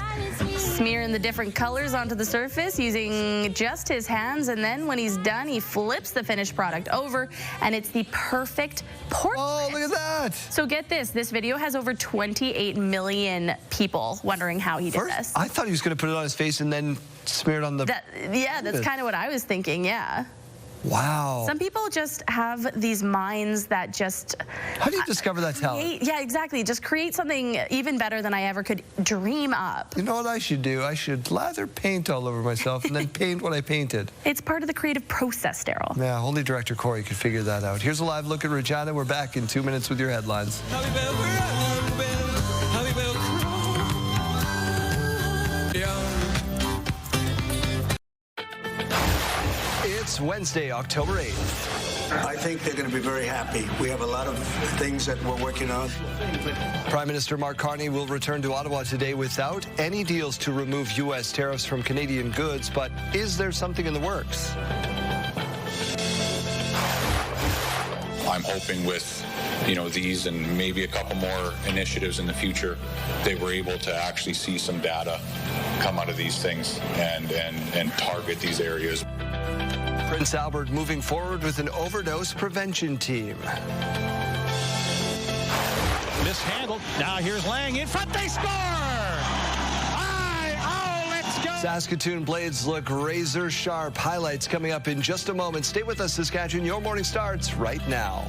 smearing the different colors onto the surface using just his hands, and then when he's done, he flips the finished product over and it's the perfect portrait. Oh, look at that. So get this video has over 28 million people wondering how he did this. I thought he was going to put it on his face and then smear it on the... Yeah, that's kind of what I was thinking, yeah. Wow. Some people just have these minds that just... How do you discover that talent? Yeah, exactly. Just create something even better than I ever could dream up. You know what I should do? I should lather paint all over myself and then paint what I painted. It's part of the creative process, Daryl. Yeah, only director Corey could figure that out. Here's a live look at Regina. We're back in 2 minutes with your headlines. It's Wednesday, October 8th. I think they're going to be very happy. We have a lot of things that we're working on. Prime Minister Mark Carney will return to Ottawa today without any deals to remove U.S. tariffs from Canadian goods, but is there something in the works? I'm hoping with, these and maybe a couple more initiatives in the future, they were able to actually see some data come out of these things and target these areas. Prince Albert moving forward with an overdose prevention team. Mishandled. Now here's Lang in front. They score! Let's go! Saskatoon Blades look razor sharp. Highlights coming up in just a moment. Stay with us, Saskatchewan. Your morning starts right now.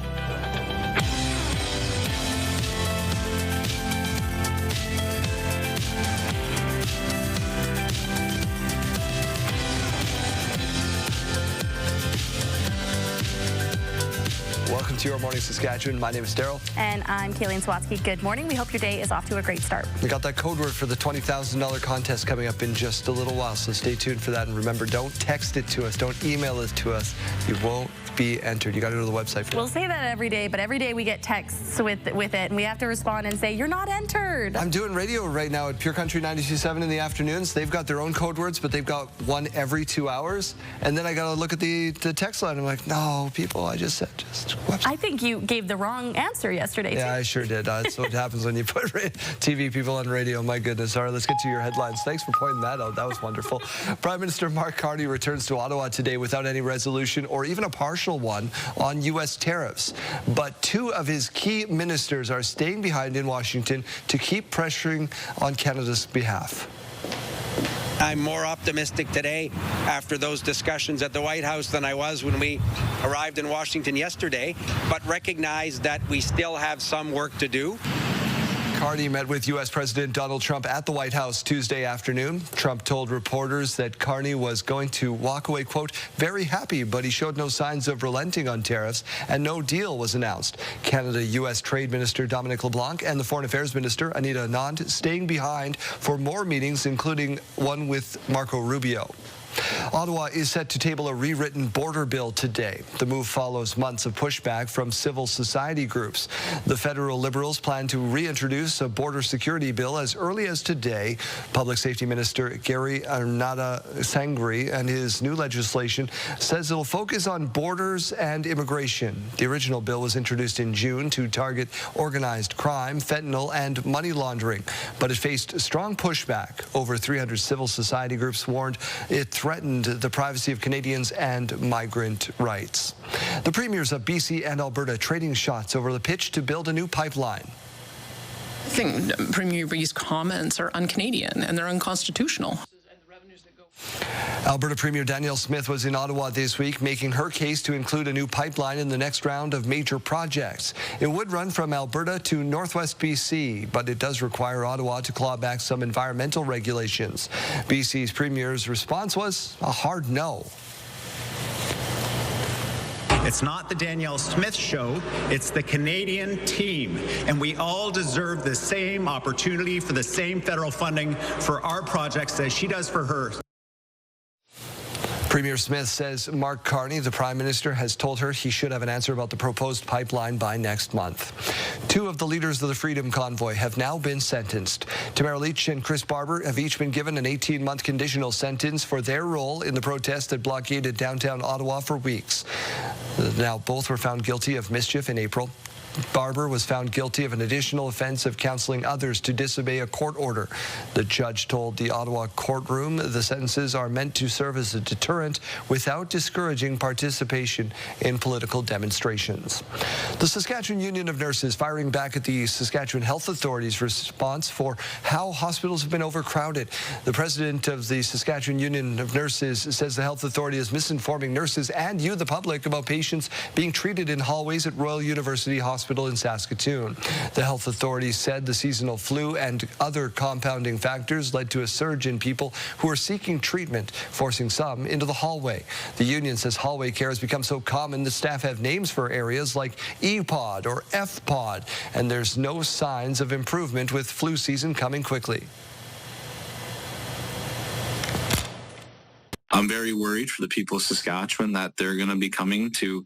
Welcome to Your Morning Saskatchewan. My name is Daryl. And I'm Kayleen Swatsky. Good morning. We hope your day is off to a great start. We got that code word for the $20,000 contest coming up in just a little while, so stay tuned for that. And remember, don't text it to us. Don't email it to us. You won't be entered. You got to go to the website for that. We'll say that every day, but every day we get texts with it, and we have to respond and say, you're not entered. I'm doing radio right now at Pure Country 92.7 in the afternoons. They've got their own code words, but they've got one every 2 hours. And then I got to look at the text line. I'm like, no, people, I just said, whoops. I think you gave the wrong answer yesterday, Yeah, too. I sure did. That's what happens when you put TV people on radio. My goodness. All right, let's get to your headlines. Thanks for pointing that out. That was wonderful. Prime Minister Mark Carney returns to Ottawa today without any resolution or even a partial one on U.S. tariffs. But two of his key ministers are staying behind in Washington to keep pressuring on Canada's behalf. I'm more optimistic today after those discussions at the White House than I was when we arrived in Washington yesterday, but recognize that we still have some work to do. Carney met with U.S. President Donald Trump at the White House Tuesday afternoon. Trump told reporters that Carney was going to walk away, quote, very happy, but he showed no signs of relenting on tariffs, and no deal was announced. Canada-U.S. Trade Minister Dominic LeBlanc and the Foreign Affairs Minister Anita Anand staying behind for more meetings, including one with Marco Rubio. Ottawa is set to table a rewritten border bill today. The move follows months of pushback from civil society groups. The federal Liberals plan to reintroduce a border security bill as early as today. Public Safety Minister Gary Arnada-Sangri and his new legislation says it'll focus on borders and immigration. The original bill was introduced in June to target organized crime, fentanyl, and money laundering, but it faced strong pushback. Over 300 civil society groups warned it threatened the privacy of Canadians and migrant rights. The premiers of BC and Alberta trading shots over the pitch to build a new pipeline. I think Premier Bree's comments are un-Canadian and they're unconstitutional. Alberta Premier Danielle Smith was in Ottawa this week making her case to include a new pipeline in the next round of major projects. It would run from Alberta to northwest BC, but it does require Ottawa to claw back some environmental regulations. BC's Premier's response was a hard no. It's not the Danielle Smith show, it's the Canadian team. And we all deserve the same opportunity for the same federal funding for our projects as she does for hers. Premier Smith says Mark Carney, the Prime Minister, has told her he should have an answer about the proposed pipeline by next month. Two of the leaders of the Freedom Convoy have now been sentenced. Tamara Leach and Chris Barber have each been given an 18-month conditional sentence for their role in the protest that blockaded downtown Ottawa for weeks. Now, both were found guilty of mischief in April. Barber was found guilty of an additional offense of counseling others to disobey a court order. The judge told the Ottawa courtroom the sentences are meant to serve as a deterrent without discouraging participation in political demonstrations. The Saskatchewan Union of Nurses firing back at the Saskatchewan Health Authority's response for how hospitals have been overcrowded. The president of the Saskatchewan Union of Nurses says the Health Authority is misinforming nurses and you, the public, about patients being treated in hallways at Royal University Hospital in Saskatoon. The health authorities said the seasonal flu and other compounding factors led to a surge in people who are seeking treatment, forcing some into the hallway. The union says hallway care has become so common that staff have names for areas like E-pod or F-pod, and there's no signs of improvement with flu season coming quickly. I'm very worried for the people of Saskatchewan that they're going to be coming to,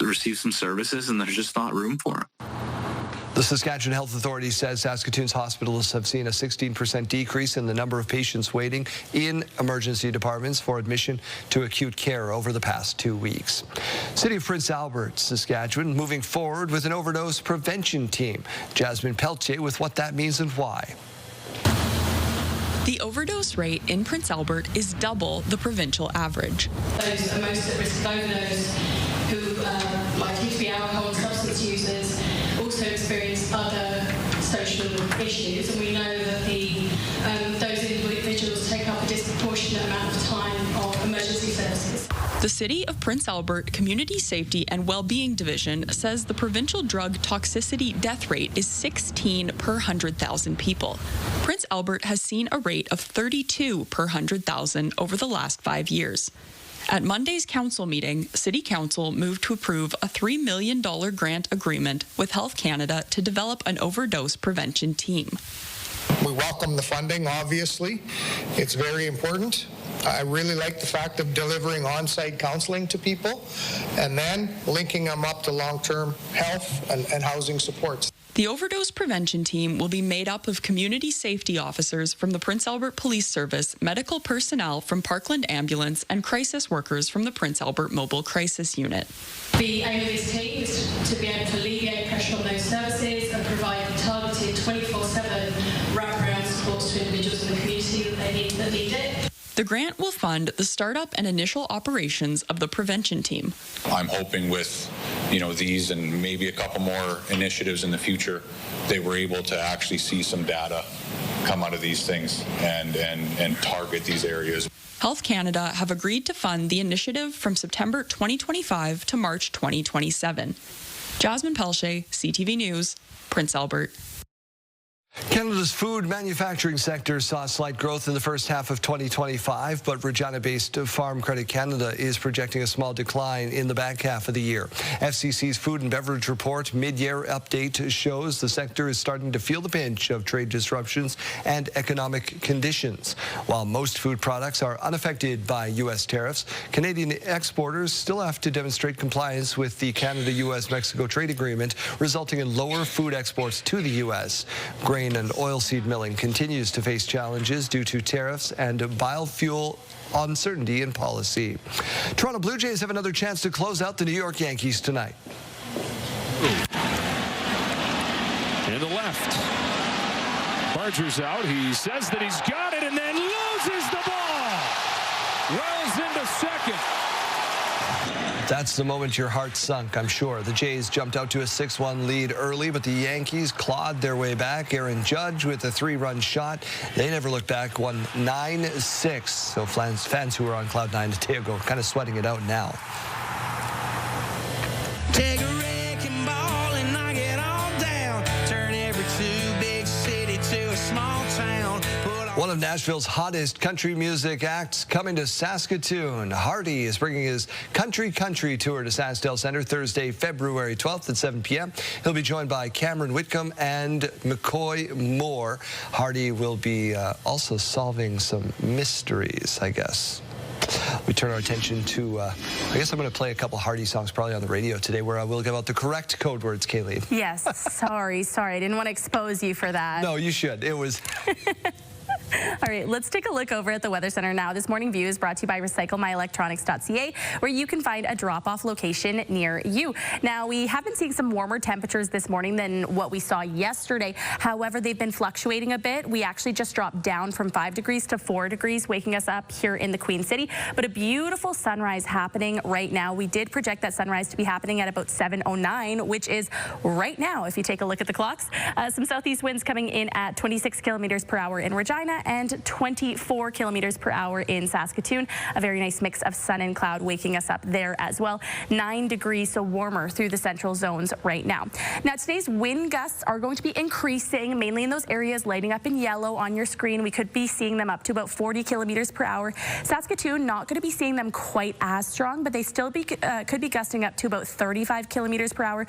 receive some services, and there's just not room for them. The Saskatchewan Health Authority says Saskatoon's hospitals have seen a 16% decrease in the number of patients waiting in emergency departments for admission to acute care over the past 2 weeks. City of Prince Albert, Saskatchewan, moving forward with an overdose prevention team. Jasmine Peltier with what that means and why. The overdose rate in Prince Albert is double the provincial average. Those are most at risk of overdose who likely to be alcohol and substance users also experience other social issues, and we know that those individuals take up a disproportionate amount of time of emergency services. The City of Prince Albert Community Safety and Wellbeing Division says the provincial drug toxicity death rate is 16 per 100,000 people. Prince Albert has seen a rate of 32 per 100,000 over the last 5 years. At Monday's council meeting, City Council moved to approve a $3 million grant agreement with Health Canada to develop an overdose prevention team. We welcome the funding, obviously. It's very important. I really like the fact of delivering on-site counseling to people and then linking them up to long-term health and housing supports. The overdose prevention team will be made up of community safety officers from the Prince Albert Police Service, medical personnel from Parkland Ambulance, and crisis workers from the Prince Albert Mobile Crisis Unit. The aim of this team is to be able to alleviate pressure on those services and provide targeted 24/7 wraparound support to individuals in the community that need it. The grant will fund the startup and initial operations of the prevention team. I'm hoping with, these and maybe a couple more initiatives in the future, they were able to actually see some data come out of these things and target these areas. Health Canada have agreed to fund the initiative from September 2025 to March 2027. Jasmine Pelche, CTV News, Prince Albert. Canada's food manufacturing sector saw slight growth in the first half of 2025, but Regina-based Farm Credit Canada is projecting a small decline in the back half of the year. FCC's Food and Beverage Report mid-year update shows the sector is starting to feel the pinch of trade disruptions and economic conditions. While most food products are unaffected by U.S. tariffs, Canadian exporters still have to demonstrate compliance with the Canada-U.S.-Mexico trade agreement, resulting in lower food exports to the U.S. Grain and oilseed milling continues to face challenges due to tariffs and biofuel uncertainty in policy. Toronto Blue Jays have another chance to close out the New York Yankees tonight. In the left. Barger's out. He says that he's got it and then loses the ball. Wells into second. That's the moment your heart sunk, I'm sure. The Jays jumped out to a 6-1 lead early, but the Yankees clawed their way back. Aaron Judge with a 3-run shot. They never looked back, won 9-6. So fans who were on cloud nine today are kind of sweating it out now. Take a wrecking ball and knock it all down. Turn every too big city to a small town. One of Nashville's hottest country music acts coming to Saskatoon. Hardy is bringing his Country tour to SaskTel Centre Thursday, February 12th at 7 p.m. He'll be joined by Cameron Whitcomb and McCoy Moore. Hardy will be also solving some mysteries, I guess. We turn our attention to, I guess I'm going to play a couple Hardy songs probably on the radio today where I will give out the correct code words, Kayleen. Yes, sorry. I didn't want to expose you for that. No, you should. It was... All right, let's take a look over at the Weather Center now. This morning view is brought to you by recyclemyelectronics.ca, where you can find a drop-off location near you. Now, we have been seeing some warmer temperatures this morning than what we saw yesterday. However, they've been fluctuating a bit. We actually just dropped down from 5 degrees to 4 degrees, waking us up here in the Queen City. But a beautiful sunrise happening right now. We did project that sunrise to be happening at about 7:09, which is right now, if you take a look at the clocks. Some southeast winds coming in at 26 kilometers per hour in Regina and 24 kilometers per hour in Saskatoon. A very nice mix of sun and cloud waking us up there as well. 9 degrees, so warmer through the central zones right now. Now, today's wind gusts are going to be increasing, mainly in those areas lighting up in yellow on your screen. We could be seeing them up to about 40 kilometers per hour. Saskatoon, not going to be seeing them quite as strong, but they still could be gusting up to about 35 kilometers per hour,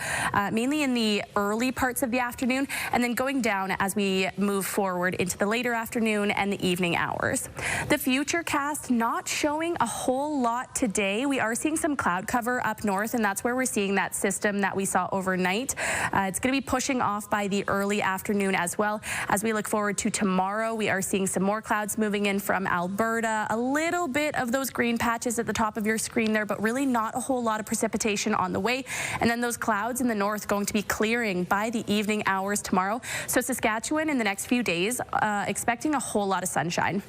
mainly in the early parts of the afternoon, and then going down as we move forward into the later afternoon and the evening hours. The futurecast not showing a whole lot today. We are seeing some cloud cover up north, and that's where we're seeing that system that we saw overnight. It's going to be pushing off by the early afternoon as well. As we look forward to tomorrow, we are seeing some more clouds moving in from Alberta. A little bit of those green patches at the top of your screen there, but really not a whole lot of precipitation on the way. And then those clouds in the north going to be clearing by the evening hours tomorrow. So Saskatchewan in the next few days, expecting a whole lot of sunshine.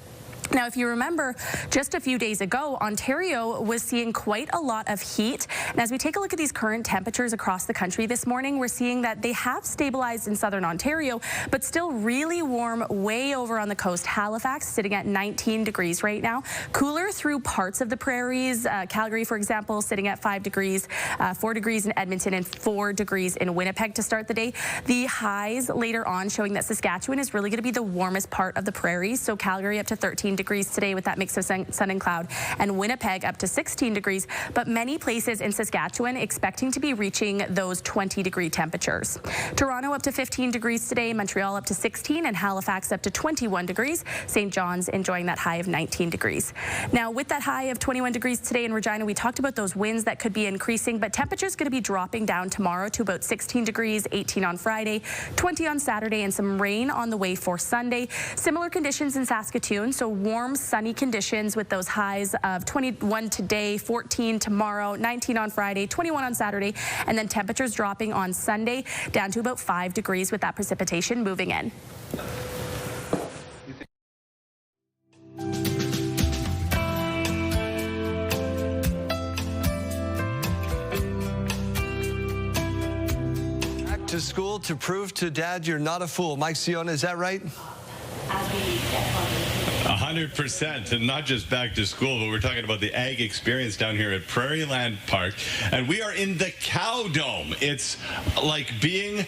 Now, if you remember, just a few days ago, Ontario was seeing quite a lot of heat. And as we take a look at these current temperatures across the country this morning, we're seeing that they have stabilized in southern Ontario, but still really warm way over on the coast. Halifax sitting at 19 degrees right now. Cooler through parts of the prairies. Calgary, for example, sitting at 5 degrees, 4 degrees in Edmonton, and 4 degrees in Winnipeg to start the day. The highs later on showing that Saskatchewan is really going to be the warmest part of the prairies. So Calgary up to 13 degrees today with that mix of sun and cloud, and Winnipeg up to 16 degrees, but many places in Saskatchewan expecting to be reaching those 20-degree temperatures. Toronto up to 15 degrees today, Montreal up to 16, and Halifax up to 21 degrees. St. John's enjoying that high of 19 degrees. Now, with that high of 21 degrees today in Regina, we talked about those winds that could be increasing, but temperatures going to be dropping down tomorrow to about 16 degrees, 18 on Friday, 20 on Saturday, and some rain on the way for Sunday. Similar conditions in Saskatoon, so warm, sunny conditions with those highs of 21 today, 14 tomorrow, 19 on Friday, 21 on Saturday, and then temperatures dropping on Sunday down to about 5 degrees with that precipitation moving in. Back to school to prove to Dad you're not a fool. Mike Siona, is that right? 100%, and not just back to school, but we're talking about the ag experience down here at Prairieland Park, and we are in the Cow Dome. It's like being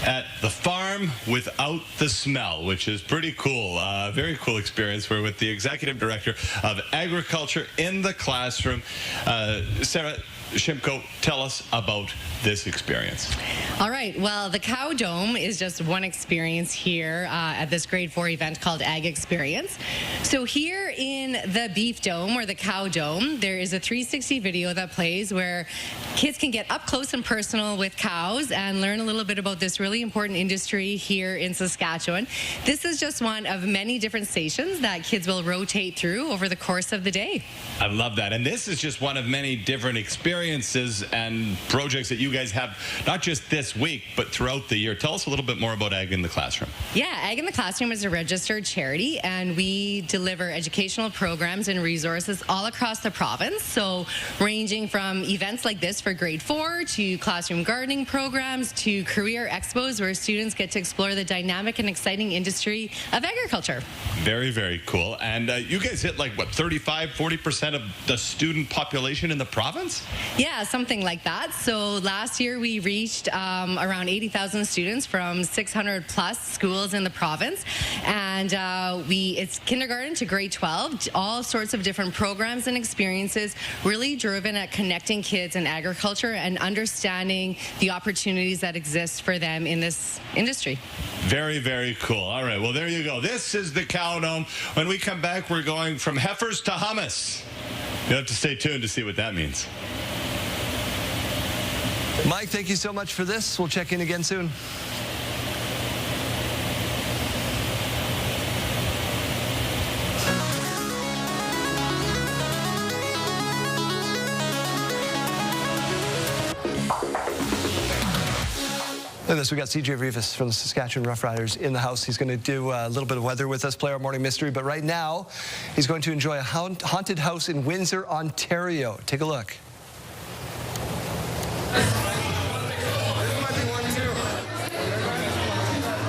at the farm without the smell, which is pretty cool. Very cool experience. We're with the Executive Director of Agriculture in the classroom. Sarah Shimko, tell us about this experience. All right. Well, the Cow Dome is just one experience here at this grade 4 event called Ag Experience. So here in the Beef Dome or the Cow Dome, there is a 360 video that plays where kids can get up close and personal with cows and learn a little bit about this really important industry here in Saskatchewan. This is just one of many different stations that kids will rotate through over the course of the day. I love that. And this is just one of many different experiences and projects that you guys have, not just this week, but throughout the year. Tell us a little bit more about Ag in the Classroom. Yeah, Ag in the Classroom is a registered charity, and we deliver educational programs and resources all across the province. So ranging from events like this for grade 4 to classroom gardening programs to career expos where students get to explore the dynamic and exciting industry of agriculture. Very, very cool. And you guys hit like, what, 35-40% of the student population in the province? Yeah, something like that. So last year we reached around 80,000 students from 600 plus schools in the province, and it's kindergarten to grade 12, all sorts of different programs and experiences really driven at connecting kids in agriculture and understanding the opportunities that exist for them in this industry. Very, very cool. All right, well, there you go. This is the Cow Dome. When we come back, we're going from heifers to hummus. You'll have to stay tuned to see what that means. Mike, thank you so much for this. We'll check in again soon. Look at this, we got CJ Rivas from the Saskatchewan Roughriders in the house. He's going to do a little bit of weather with us, play our morning mystery, but right now he's going to enjoy a haunted house in Windsor, Ontario. Take a look.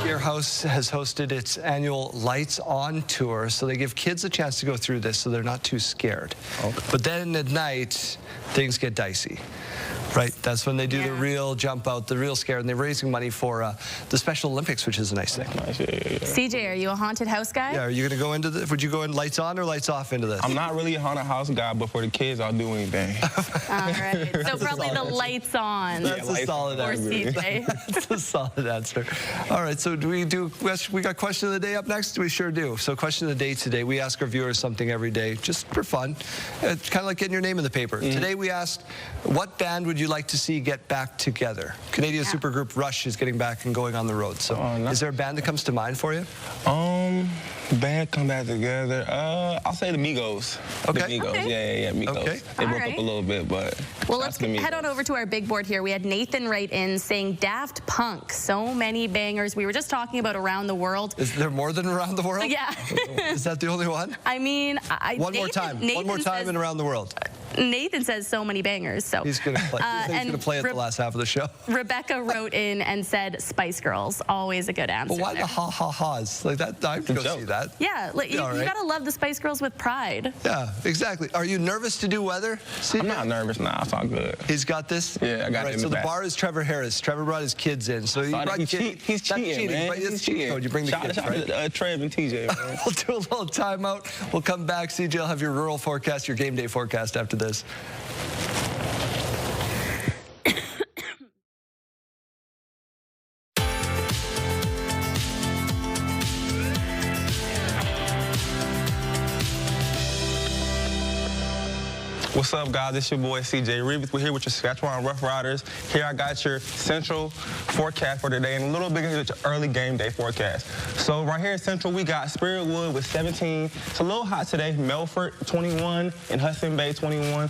Your house has hosted its annual Lights On tour, so they give kids a chance to go through this so they're not too scared. Okay. But then at night, things get dicey. Right, that's when they do the real jump out, the real scare, and they're raising money for the Special Olympics, which is a nice thing. CJ, are you a haunted house guy? Yeah, are you going to go into the, would you go in lights on or lights off into this? I'm not really a haunted house guy, but for the kids, I'll do anything. All right, so probably the lights on. That's a solid answer. CJ. That's a solid answer. All right, so we got question of the day up next? We sure do. So question of the day today, we ask our viewers something every day, just for fun. It's kind of like getting your name in the paper. Today we asked, what band would you like to see get back together? Canadian supergroup Rush is getting back and going on the road. So is there a band that comes to mind for you? Band come back together. I'll say the Migos. Okay. The Migos. Yeah, Migos. Okay. They broke up a little bit, but well, let's head on over to our big board here. We had Nathan write in saying Daft Punk. So many bangers. We were just talking about Around the World. Is there more than Around the World? Yeah. Is that the only one? I mean, One more time and Around the World. Nathan says so many bangers. So he's going to play. He's going to play at the last half of the show. Rebecca wrote in and said Spice Girls. Always a good answer. Well, why the ha-ha-has? Like that, I can go see that. Yeah, like, you right. got to love the Spice Girls with pride. Yeah, exactly. Are you nervous to do weather? I'm not nervous. Nah, it's all good. He's got this? Yeah, I got it in so the the bar is Trevor Harris. Trevor brought his kids in. So he's cheating, man. Right? It's cheating code. You bring the kids, right? Trev and TJ, man. We'll do a little timeout. We'll come back. CJ will have your rural forecast, your game day forecast after this. What's up, guys? It's your boy, CJ Rabid. We're here with your Saskatchewan Rough Riders. Here I got your central forecast for today and a little bit of your early game day forecast. So right here in Central, we got Spiritwood with 17. It's a little hot today. Melfort, 21, and Hudson Bay, 21.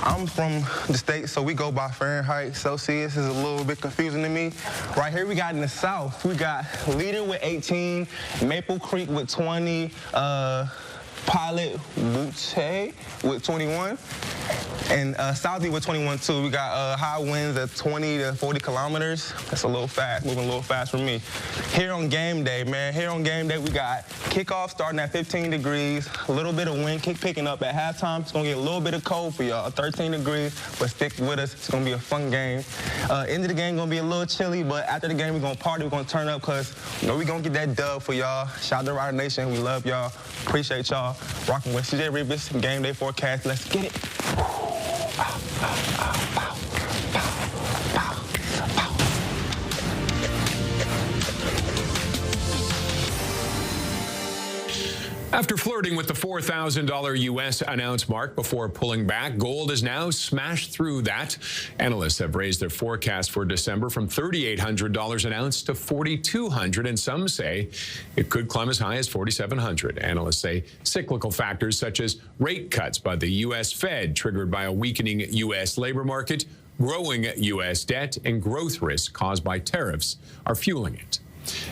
I'm from the States, so we go by Fahrenheit. Celsius is a little bit confusing to me. Right here we got in the South, we got Leader with 18, Maple Creek with 20, Pilot Butte with 21, and Southie with 21 too. We got high winds at 20 to 40 kilometers. That's a little fast, moving a little fast for me. Here on game day, man, here on game day we got kickoff starting at 15 degrees, a little bit of wind picking up at halftime. It's gonna get a little bit of cold for y'all, 13 degrees, but stick with us. It's gonna be a fun game. End of the game gonna be a little chilly, but after the game we're gonna party, we're gonna turn up because you know we're gonna get that dub for y'all. Shout out to Rider Nation, we love y'all, appreciate y'all. Rocking with CJ Rabid, game day forecast. Let's get it. After flirting with the $4,000 U.S. ounce mark before pulling back, gold has now smashed through that. Analysts have raised their forecast for December from $3,800 an ounce to $4,200, and some say it could climb as high as $4,700. Analysts say cyclical factors such as rate cuts by the U.S. Fed, triggered by a weakening U.S. labor market, growing U.S. debt, and growth risks caused by tariffs are fueling it.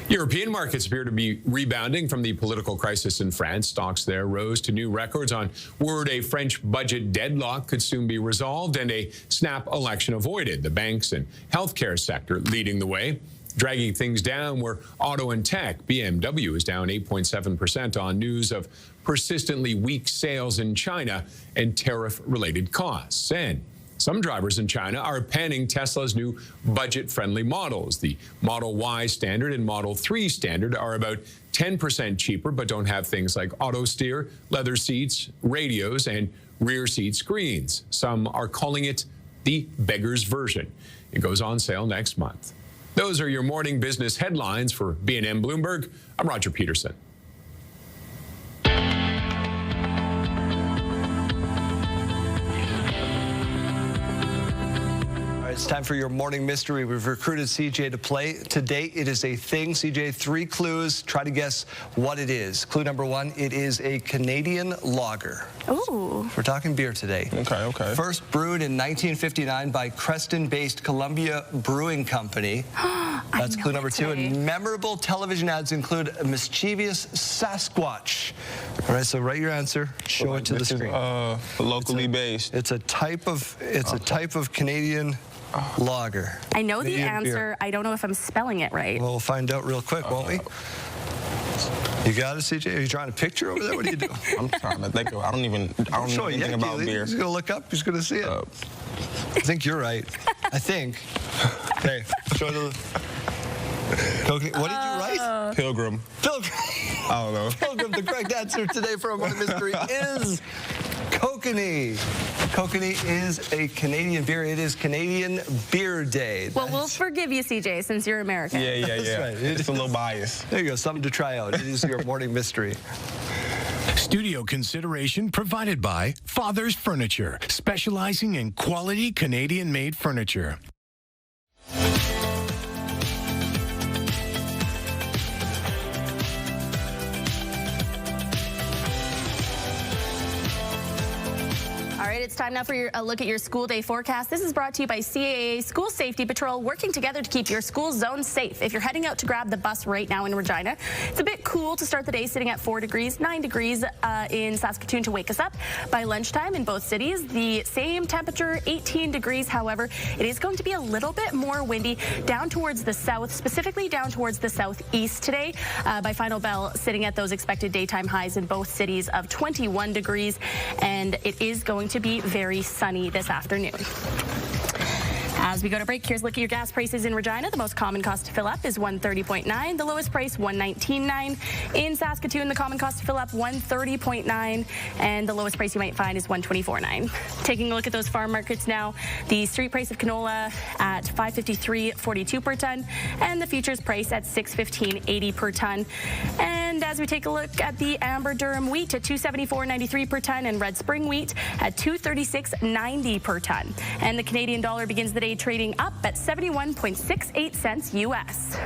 European markets appear to be rebounding from the political crisis in France. Stocks there rose to new records on word a French budget deadlock could soon be resolved and a snap election avoided. The banks and healthcare sector leading the way. Dragging things down were auto and tech. BMW is down 8.7% on news of persistently weak sales in China and tariff-related costs. And some drivers in China are panning Tesla's new budget-friendly models. The Model Y Standard and Model 3 Standard are about 10% cheaper, but don't have things like auto steer, leather seats, radios, and rear seat screens. Some are calling it the beggar's version. It goes on sale next month. Those are your morning business headlines for B&M Bloomberg. I'm Roger Peterson. It's time for your morning mystery. We've recruited CJ to play. Today, it is a thing. CJ, 3 clues. Try to guess what it is. Clue number 1, it is a Canadian lager. Ooh. We're talking beer today. Okay. First brewed in 1959 by Creston-based Columbia Brewing Company. That's clue number 2. And memorable television ads include a mischievous Sasquatch. All right, so write your answer. Show it to the screen. Locally based. It's a type of Canadian lager. I know the Canadian answer. beer. I don't know if I'm spelling it right. Well, we'll find out real quick, won't we? You got it, CJ? Are you drawing a picture over there? What are you doing? I'm trying to think of. I don't know anything about beer. He's gonna look up. He's gonna see it. I think you're right. I think. Okay. Show the. What did you write? Pilgrim. Pilgrim. I don't know. Pilgrim. The correct answer today for our morning mystery is Kokanee. Kokanee is a Canadian beer. It is Canadian Beer Day. Well, we'll forgive you, CJ, since you're American. Yeah. That's right. It's a little biased. There you go. Something to try out. It is your morning mystery. Studio consideration provided by Father's Furniture, specializing in quality Canadian-made furniture. All right, it's time now for a look at your school day forecast. This is brought to you by CAA School Safety Patrol, working together to keep your school zone safe. If you're heading out to grab the bus right now in Regina, it's a bit cool to start the day sitting at 4 degrees, 9 degrees in Saskatoon to wake us up. By lunchtime in both cities, the same temperature, 18 degrees. However, it is going to be a little bit more windy down towards the south, specifically down towards the southeast today. By final bell, sitting at those expected daytime highs in both cities of 21 degrees, and it is going to be very sunny this afternoon. As we go to break, here's a look at your gas prices in Regina. The most common cost to fill up is $130.9. The lowest price, $119.9. In Saskatoon, the common cost to fill up, $130.9. And the lowest price you might find is $124.9. Taking a look at those farm markets now, the street price of canola at $553.42 per ton, and the futures price at $615.80 per ton. And as we take a look at the amber durum wheat at $274.93 per ton, and red spring wheat at $236.90 per ton. And the Canadian dollar begins the day trading up at 71.68 cents U.S.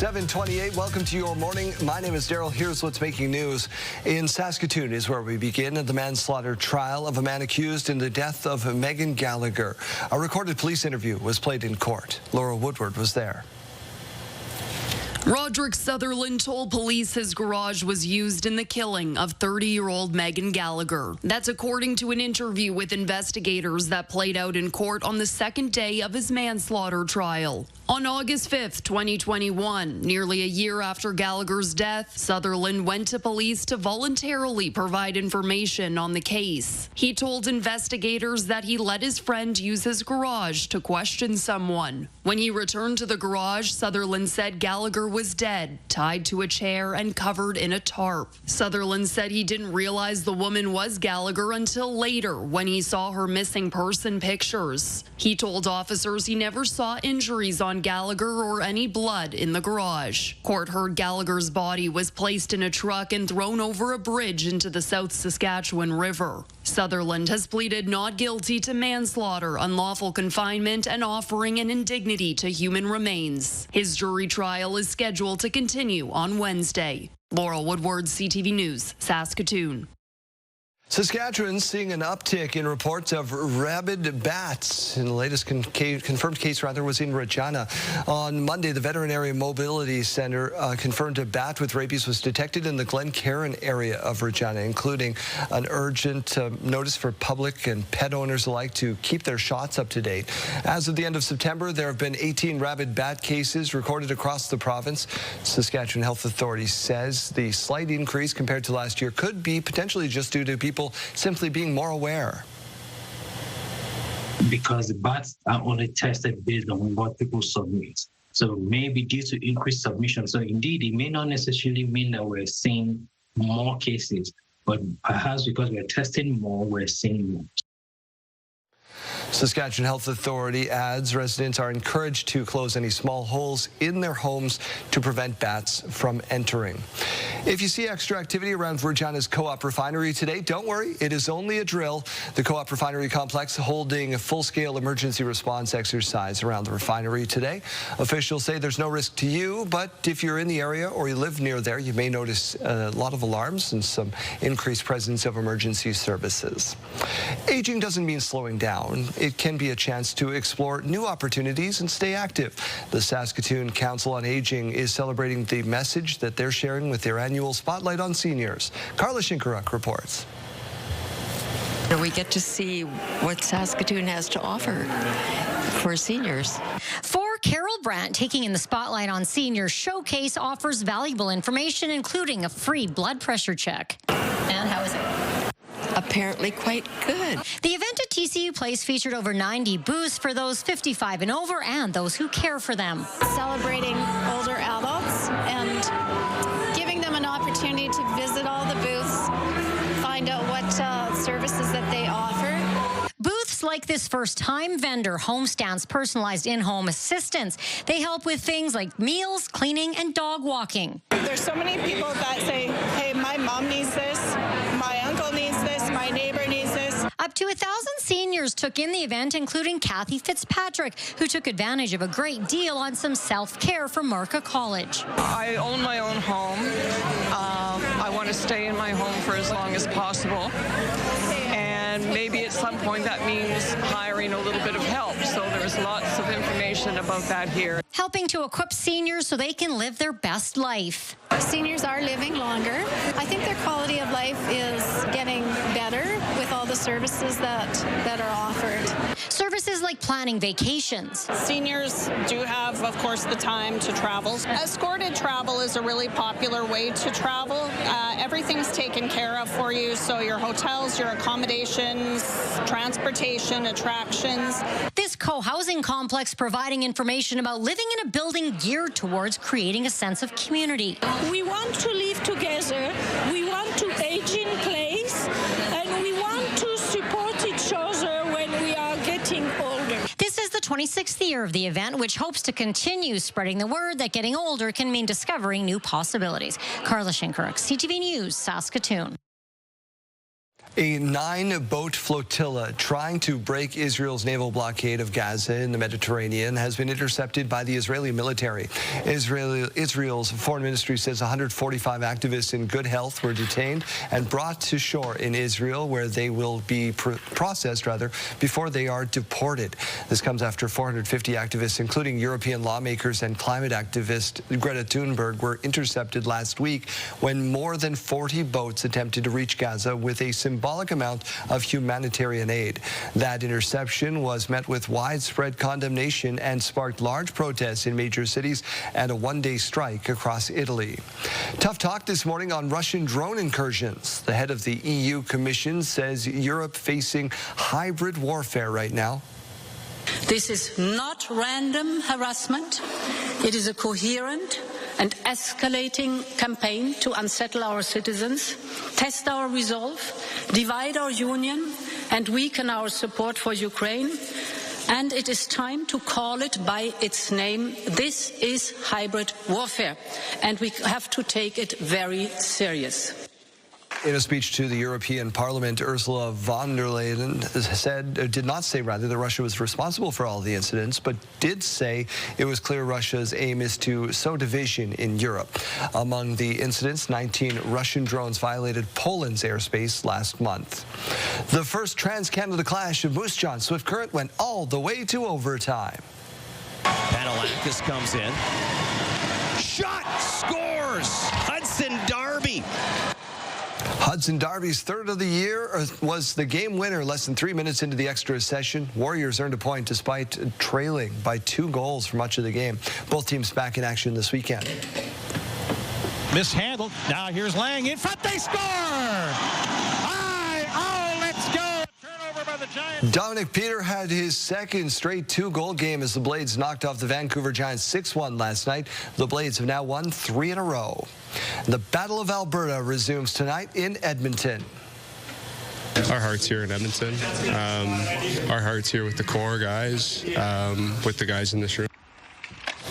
7:28. Welcome to your morning. My name is Daryl. Here's what's making news. In Saskatoon is where we begin at the manslaughter trial of a man accused in the death of Megan Gallagher. A recorded police interview was played in court. Laura Woodward was there. Roderick Sutherland told police his garage was used in the killing of 30-year-old Megan Gallagher. That's according to an interview with investigators that played out in court on the second day of his manslaughter trial. On August 5th, 2021, nearly a year after Gallagher's death, Sutherland went to police to voluntarily provide information on the case. He told investigators that he let his friend use his garage to question someone. When he returned to the garage, Sutherland said Gallagher was dead, tied to a chair and covered in a tarp. Sutherland said he didn't realize the woman was Gallagher until later when he saw her missing person pictures. He told officers he never saw injuries on Gallagher or any blood in the garage. Court heard Gallagher's body was placed in a truck and thrown over a bridge into the South Saskatchewan River. Sutherland has pleaded not guilty to manslaughter, unlawful confinement, and offering an indignity to human remains. His jury trial is scheduled to continue on Wednesday. Laura Woodward, CTV News, Saskatoon. Saskatchewan's seeing an uptick in reports of rabid bats. And the latest confirmed case was in Regina. On Monday, the Veterinary Mobility Center confirmed a bat with rabies was detected in the Glencairn area of Regina, including an urgent notice for public and pet owners alike to keep their shots up to date. As of the end of September, there have been 18 rabid bat cases recorded across the province. Saskatchewan Health Authority says the slight increase compared to last year could be potentially just due to people simply being more aware. Because the bats are only tested based on what people submit. So maybe due to increased submission. So indeed, it may not necessarily mean that we're seeing more cases, but perhaps because we're testing more, we're seeing more. Saskatchewan Health Authority adds residents are encouraged to close any small holes in their homes to prevent bats from entering. If you see extra activity around Regina's Co-op Refinery today, don't worry, it is only a drill. The Co-op Refinery complex holding a full-scale emergency response exercise around the refinery today. Officials say there's no risk to you, but if you're in the area or you live near there, you may notice a lot of alarms and some increased presence of emergency services. Aging doesn't mean slowing down. It can be a chance to explore new opportunities and stay active. The Saskatoon Council on Aging is celebrating the message that they're sharing with their annual Spotlight on Seniors. Carla Shinkaruk reports. We get to see what Saskatoon has to offer for seniors. For Carol Brandt, taking in the Spotlight on Seniors Showcase offers valuable information, including a free blood pressure check. And how is it? Apparently quite good. The event at TCU Place featured over 90 booths for those 55 and over and those who care for them. Celebrating older adults and giving them an opportunity to visit all the booths, find out what services that they offer. Booths Groups like this first-time vendor, Homestand's personalized in-home assistance. They help with things like meals, cleaning, and dog walking. There's so many people that say, hey, my mom needs this, my uncle needs this, my neighbor needs this. Up to 1,000 seniors took in the event, including Kathy Fitzpatrick, who took advantage of a great deal on some self-care from Marka College. I own my own home. I want to stay in my home for as long as possible. And maybe at some point that means hiring a little bit of help. So there's lots of information about that here. Helping to equip seniors so they can live their best life. Seniors are living longer. I think their quality of life is getting better with all the services that are offered. Services like planning vacations. Seniors do have, of course, the time to travel. Escorted travel is a really popular way to travel. Everything's taken care of for you, so your hotels, your accommodations, transportation, attractions. This co-housing complex providing information about living in a building geared towards creating a sense of community. We want to live together, we want to age in place, and we want to support each other when we are getting older. This is the 26th year of the event, which hopes to continue spreading the word that getting older can mean discovering new possibilities. Carla Shinkaruk, CTV News, Saskatoon. A 9-boat flotilla trying to break Israel's naval blockade of Gaza in the Mediterranean has been intercepted by the Israeli military. Israel's foreign ministry says 145 activists in good health were detained and brought to shore in Israel, where they will be processed before they are deported. This comes after 450 activists, including European lawmakers and climate activist Greta Thunberg, were intercepted last week when more than 40 boats attempted to reach Gaza with a symbolic amount of humanitarian aid. That interception was met with widespread condemnation and sparked large protests in major cities and a one-day strike across Italy. Tough talk this morning on Russian drone incursions. The head of the EU Commission says Europe facing hybrid warfare right now. This is not random harassment. It is a coherent and escalating campaign to unsettle our citizens, test our resolve, divide our union, and weaken our support for Ukraine. And it is time to call it by its name. This is hybrid warfare, and we have to take it very serious. In a speech to the European Parliament, Ursula von der Leyen did not say that Russia was responsible for all the incidents, but did say it was clear Russia's aim is to sow division in Europe. Among the incidents, 19 Russian drones violated Poland's airspace last month. The first Trans-Canada clash of Moose Jaw and Swift Current went all the way to overtime. Panalakis comes in. Shot! Scores! Hudson Darby. Hudson Darby's third of the year was the game winner less than 3 minutes into the extra session. Warriors earned a point despite trailing by 2 goals for much of the game. Both teams back in action this weekend. Mishandled. Now here's Lang in front. They score! Let's go! Turnover by the Giants. Dominic Peter had his second straight 2-goal game as the Blades knocked off the Vancouver Giants 6-1 last night. The Blades have now won 3 in a row. The Battle of Alberta resumes tonight in Edmonton. Our heart's here in Edmonton. Our heart's here with the core guys, with the guys in this room.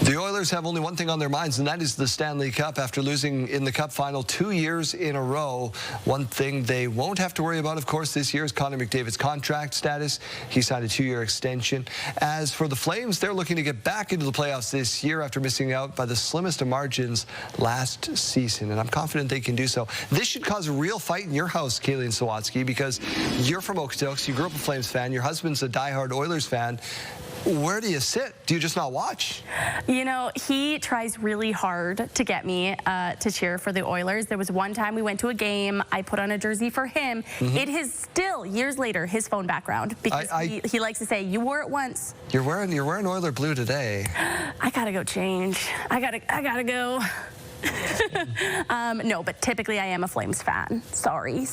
The Oilers have only one thing on their minds, and that is the Stanley Cup. After losing in the Cup final 2 years in a row, one thing they won't have to worry about, of course, this year is Connor McDavid's contract status. He signed a 2-year extension. As for the Flames, they're looking to get back into the playoffs this year after missing out by the slimmest of margins last season, and I'm confident they can do so. This should cause a real fight in your house, Kayleen Sawatsky, because you're from Okotoks, you grew up a Flames fan, your husband's a diehard Oilers fan. Where do you sit? Do you just not watch? You know, he tries really hard to get me to cheer for the Oilers. There was one time we went to a game. I put on a jersey for him. It is still, years later, his phone background because he likes to say, you wore it once. You're wearing Oiler blue today. I gotta go change. I gotta go. No, but typically I am a Flames fan. Sorry.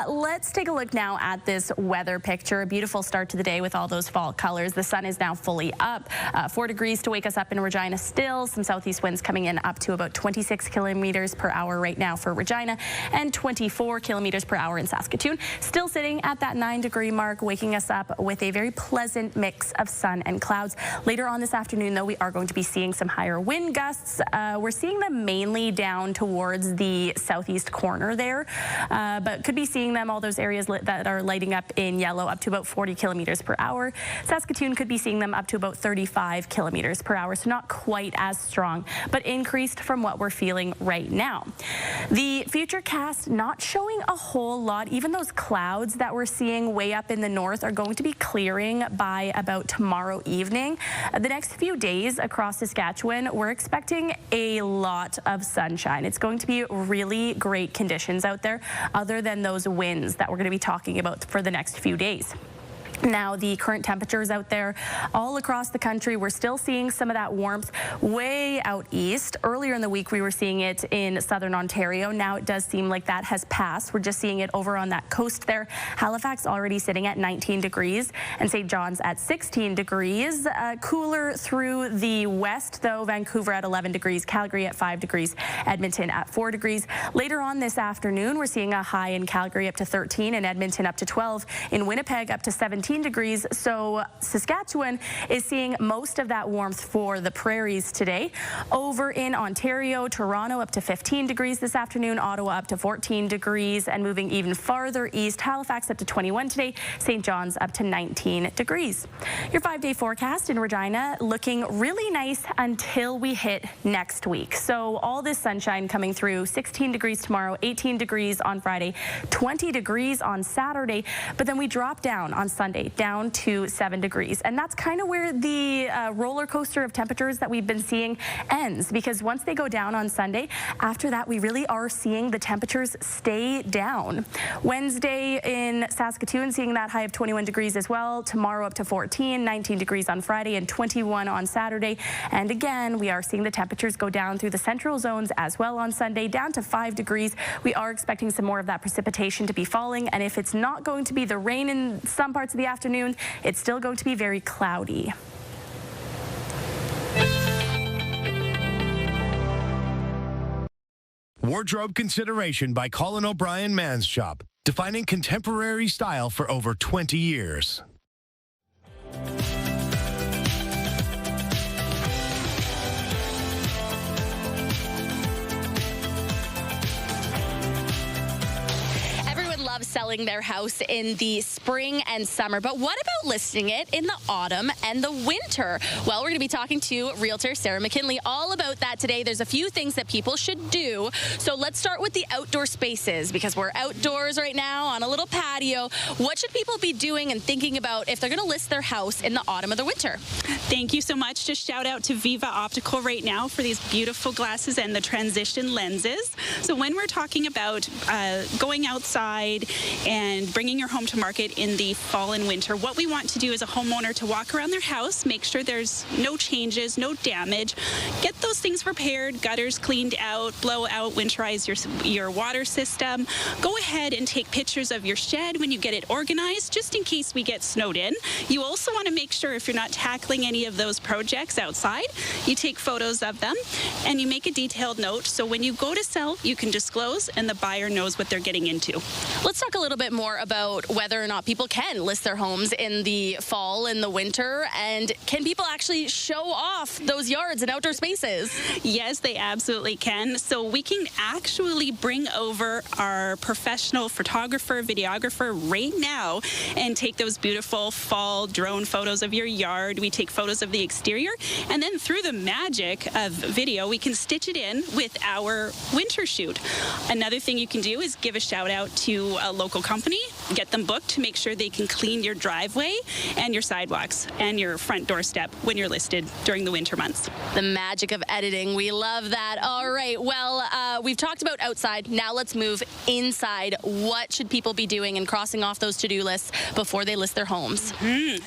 Let's take a look now at this weather picture. A beautiful start to the day with all those fall colors. The sun is now fully up. 4 degrees to wake us up in Regina still. Some southeast winds coming in up to about 26 kilometers per hour right now for Regina and 24 kilometers per hour in Saskatoon. Still sitting at that 9-degree mark, waking us up with a very pleasant mix of sun and clouds. Later on this afternoon, though, we are going to be seeing some higher wind gusts. We're seeing them mainly down towards the southeast corner there, but could be seeing them, all those areas that are lighting up in yellow, up to about 40 kilometers per hour. Saskatoon could be seeing them up to about 35 kilometers per hour, so not quite as strong, but increased from what we're feeling right now. The futurecast not showing a whole lot. Even those clouds that we're seeing way up in the north are going to be clearing by about tomorrow evening. The next few days across Saskatchewan, we're expecting a lot of sunshine. It's going to be really great conditions out there, other than those winds that we're going to be talking about for the next few days. Now, the current temperatures out there all across the country, we're still seeing some of that warmth way out east. Earlier in the week, we were seeing it in southern Ontario. Now it does seem like that has passed. We're just seeing it over on that coast there. Halifax already sitting at 19 degrees and St. John's at 16 degrees. Cooler through the west, though. Vancouver at 11 degrees, Calgary at 5 degrees, Edmonton at 4 degrees. Later on this afternoon, we're seeing a high in Calgary up to 13 and Edmonton up to 12. In Winnipeg up to 17 degrees. So Saskatchewan is seeing most of that warmth for the prairies today. Over in Ontario, Toronto up to 15 degrees this afternoon, Ottawa up to 14 degrees, and moving even farther east, Halifax up to 21 today, St. John's up to 19 degrees. Your 5-day forecast in Regina looking really nice until we hit next week. So all this sunshine coming through, 16 degrees tomorrow, 18 degrees on Friday, 20 degrees on Saturday, but then we drop down on Sunday down to 7 degrees. And that's kind of where the roller coaster of temperatures that we've been seeing ends, because once they go down on Sunday, after that, we really are seeing the temperatures stay down. Wednesday in Saskatoon, seeing that high of 21 degrees as well. Tomorrow up to 14, 19 degrees on Friday, and 21 on Saturday. And again, we are seeing the temperatures go down through the central zones as well on Sunday, down to 5 degrees. We are expecting some more of that precipitation to be falling. And if it's not going to be the rain in some parts of the afternoon, it's still going to be very cloudy. Wardrobe consideration by Colin O'Brien Man's Shop, defining contemporary style for over 20 years. Selling their house in the spring and summer, but what about listing it in the autumn and the winter? Well, we're going to be talking to realtor Sarah McKinley all about that today. There's a few things that people should do. So let's start with the outdoor spaces, because we're outdoors right now on a little patio. What should people be doing and thinking about if they're going to list their house in the autumn or the winter? Thank you so much. Just shout out to Viva Optical right now for these beautiful glasses and the transition lenses. So when we're talking about going outside and bringing your home to market in the fall and winter, what we want to do as a homeowner to walk around their house, make sure there's no changes, no damage, get those things repaired, gutters cleaned out, blow out, winterize your water system. Go ahead and take pictures of your shed when you get it organized, just in case we get snowed in. You also want to make sure, if you're not tackling any of those projects outside, you take photos of them and you make a detailed note, so when you go to sell, you can disclose and the buyer knows what they're getting into. Let's talk a little bit more about whether or not people can list their homes in the fall and the winter, and can people actually show off those yards and outdoor spaces? Yes, they absolutely can. So we can actually bring over our professional photographer, videographer right now and take those beautiful fall drone photos of your yard. We take photos of the exterior, and then through the magic of video, we can stitch it in with our winter shoot. Another thing you can do is give a shout out to a local company, get them booked to make sure they can clean your driveway and your sidewalks and your front doorstep when you're listed during the winter months. The magic of editing. We love that. All right. Well, we've talked about outside. Now let's move inside. What should people be doing and crossing off those to-do lists before they list their homes?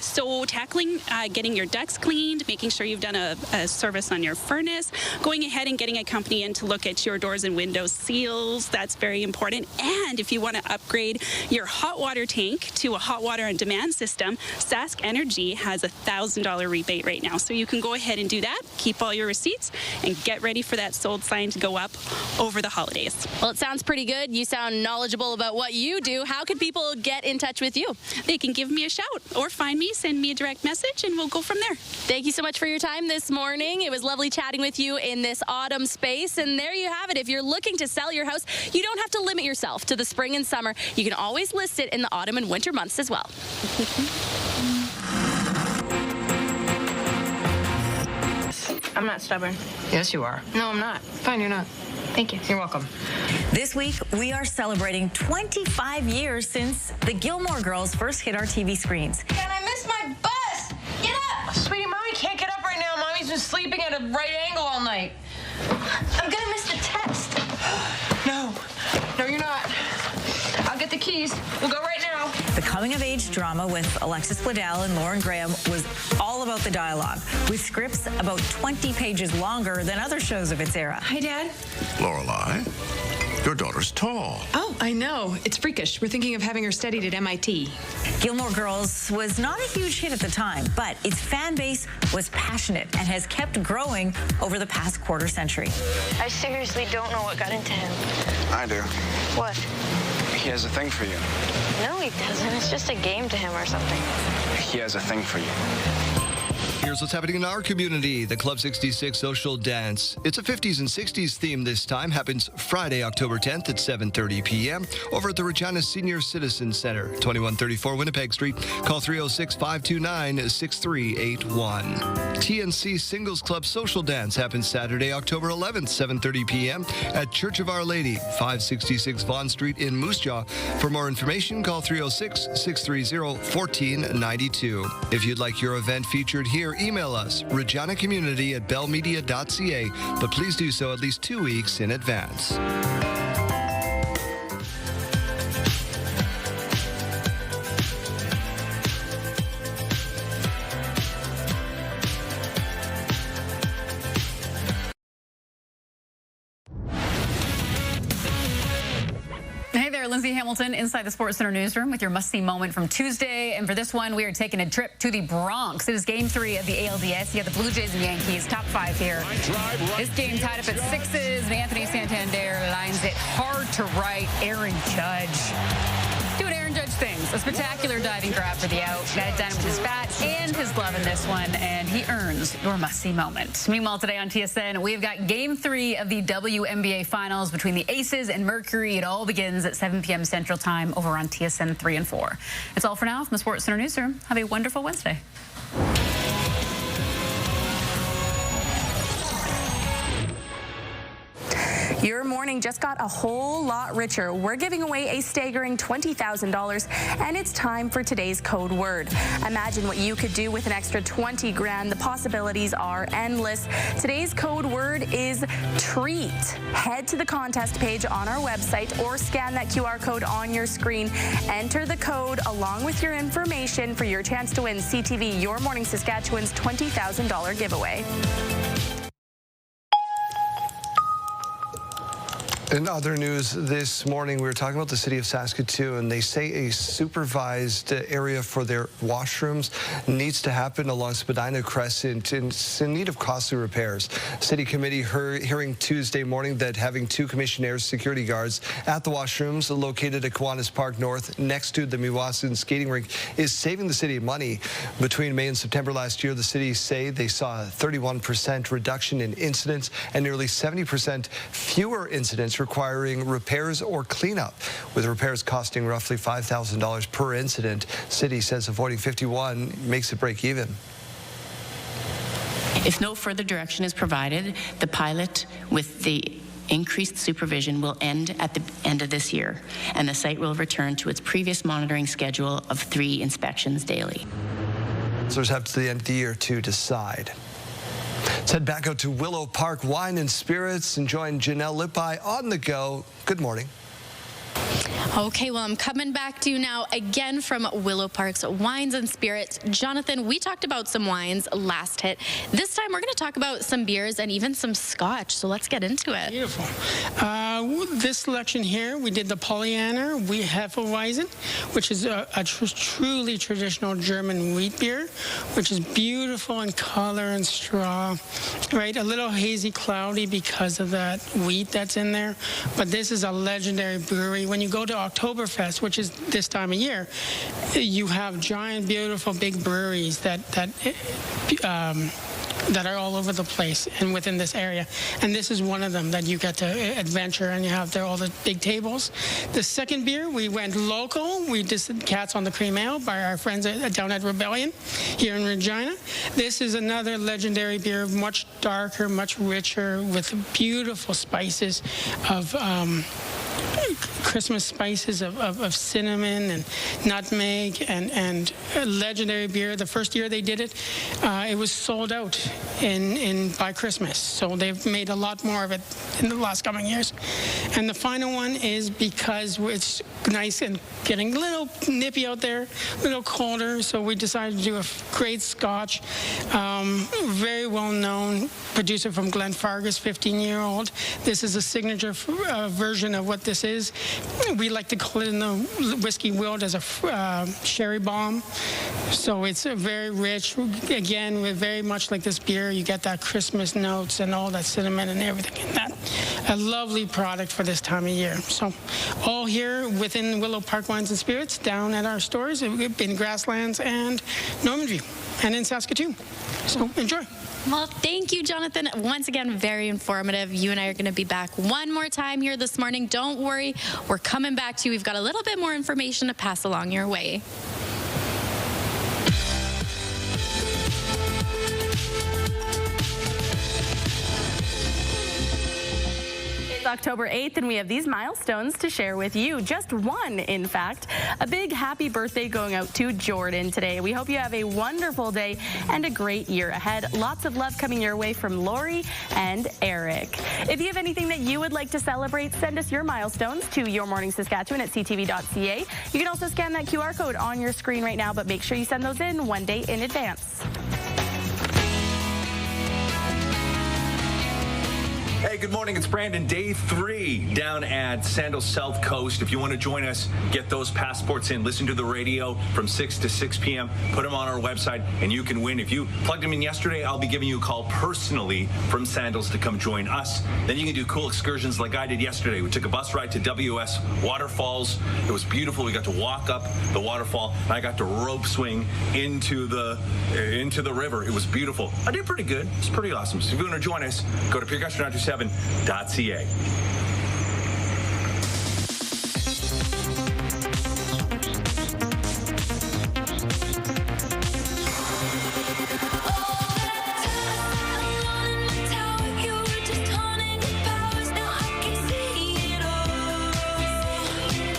So tackling getting your ducts cleaned, making sure you've done a service on your furnace, going ahead and getting a company in to look at your doors and windows seals. That's very important. And if you want to upgrade your hot water tank to a hot water on demand system, Sask Energy has a $1,000 rebate right now. So you can go ahead and do that, keep all your receipts, and get ready for that sold sign to go up over the holidays. Well, it sounds pretty good. You sound knowledgeable about what you do. How can people get in touch with you? They can give me a shout or find me, send me a direct message, and we'll go from there. Thank you so much for your time this morning. It was lovely chatting with you in this autumn space. And there you have it. If you're looking to sell your house, you don't have to limit yourself to the spring and summer. You can always list it in the autumn and winter months as well. I'm not stubborn. Yes, you are. No, I'm not. Fine, you're not. Thank you. You're welcome. This week, we are celebrating 25 years since the Gilmore Girls first hit our TV screens. And I missed my bus! Get up! Sweetie, Mommy can't get up right now. Mommy's been sleeping at a right angle all night. I'm gonna miss the test. No. No, you're not. I'll get the keys. We'll go right now. The coming-of-age drama with Alexis Bledel and Lauren Graham was all about the dialogue, with scripts about 20 pages longer than other shows of its era. Hi, Dad. Lorelai, your daughter's tall. Oh, I know. It's freakish. We're thinking of having her studied at MIT. Gilmore Girls was not a huge hit at the time, but its fan base was passionate and has kept growing over the past quarter century. I seriously don't know what got into him. I do. What? He has a thing for you. No, he doesn't. It's just a game to him or something. He has a thing for you. Here's what's happening in our community. The Club 66 Social Dance. It's a 50s and 60s theme this time. Happens Friday, October 10th at 7:30 p.m. over at the Regina Senior Citizen Center, 2134 Winnipeg Street. Call 306-529-6381. TNC Singles Club Social Dance happens Saturday, October 11th, 7:30 p.m. at Church of Our Lady, 566 Vaughan Street in Moose Jaw. For more information, call 306-630-1492. If you'd like your event featured here, email us, reginacommunity@bellmedia.ca, but please do so at least 2 weeks in advance. Lindsay Hamilton inside the Sports Center newsroom with your must-see moment from Tuesday. And for this one, we are taking a trip to the Bronx. It is Game 3 of the ALDS. You got the Blue Jays and Yankees, top 5 here. This game tied up at 6s, and Anthony Santander lines it hard to right. Aaron Judge doing Aaron Judge things. A spectacular diving grab for the out. Got it done with his bat and his glove in this one, and he earns your must-see moment. Meanwhile, today on TSN, we've got Game 3 of the WNBA Finals between the Aces and Mercury. It all begins at 7 p.m. Central Time over on TSN 3 and 4. It's all for now from the Sports Center newsroom. Have a wonderful Wednesday. Your morning just got a whole lot richer. We're giving away a staggering $20,000, and it's time for today's code word. Imagine what you could do with an extra 20 grand. The possibilities are endless. Today's code word is treat. Head to the contest page on our website or scan that QR code on your screen. Enter the code along with your information for your chance to win CTV Your Morning Saskatchewan's $20,000 giveaway. In other news this morning, we were talking about the city of Saskatoon. They say a supervised area for their washrooms needs to happen along Spadina Crescent, and it's in need of costly repairs. City committee hearing Tuesday morning that having 2 commissionaires security guards at the washrooms located at Kiwanis Park North next to the Meewasin skating rink is saving the city money. Between May and September last year, the city say they saw a 31% reduction in incidents and nearly 70% fewer incidents requiring repairs or cleanup, with repairs costing roughly $5,000 per incident. City says avoiding 51 makes it break even. If no further direction is provided, the pilot with the Increased supervision will end at the end of this year, and the site will return to its previous monitoring schedule of 3 inspections daily. So have to the end of the year to decide. Let's head back out to Willow Park Wine and Spirits and join Janelle Lippi on the go. Good morning. Okay, well, I'm coming back to you now again from Willow Park's Wines and Spirits. Jonathan, we talked about some wines last hit. This time we're going to talk about some beers and even some scotch, so let's get into it. Beautiful. This selection here, we did the Pollyanna Hefeweizen, which is a truly traditional German wheat beer, which is beautiful in color and straw, right? A little hazy, cloudy because of that wheat that's in there, but this is a legendary brewery. When you go to Oktoberfest, which is this time of year, you have giant, beautiful, big breweries that are all over the place and within this area. And this is one of them that you get to adventure, and you have there all the big tables. The second beer, we went local. We did Cats on the Cream Ale by our friends down at Rebellion here in Regina. This is another legendary beer, much darker, much richer, with beautiful spices of Christmas spices of cinnamon and nutmeg, and a legendary beer. The first year they did it, it was sold out by Christmas. So they've made a lot more of it in the last coming years. And the final one is, because it's nice and getting a little nippy out there, a little colder, so we decided to do a great scotch. Very well known producer from Glenfargus, 15-year-old. This is a signature version of what this is. We like to call it in the whiskey world as a sherry bomb. So it's very rich. Again, we're very much like this beer. You get that Christmas notes and all that cinnamon and everything in that. A lovely product for this time of year. So all here within Willow Park Wines and Spirits, down at our stores in Grasslands and Normanview and in Saskatoon. So enjoy. Well, thank you, Jonathan. Once again, very informative. You and I are going to be back one more time here this morning. Don't worry. We're coming back to you. We've got a little bit more information to pass along your way. It's October 8th, and we have these milestones to share with you. Just one, in fact. A big happy birthday going out to Jordan today. We hope you have a wonderful day and a great year ahead. Lots of love coming your way from Lori and Eric. If you have anything that you would like to celebrate, send us your milestones to Your Morning Saskatchewan at ctv.ca. You can also scan that QR code on your screen right now, but make sure you send those in one day in advance. Hey, good morning. It's Brandon. Day 3 down at Sandals South Coast. If you want to join us, get those passports in. Listen to the radio from 6 to 6 p.m. Put them on our website, and you can win. If you plugged them in yesterday, I'll be giving you a call personally from Sandals to come join us. Then you can do cool excursions like I did yesterday. We took a bus ride to WS Waterfalls. It was beautiful. We got to walk up the waterfall, and I got to rope swing into the river. It was beautiful. I did pretty good. It's pretty awesome. So if you want to join us, go to PureGush927.ca.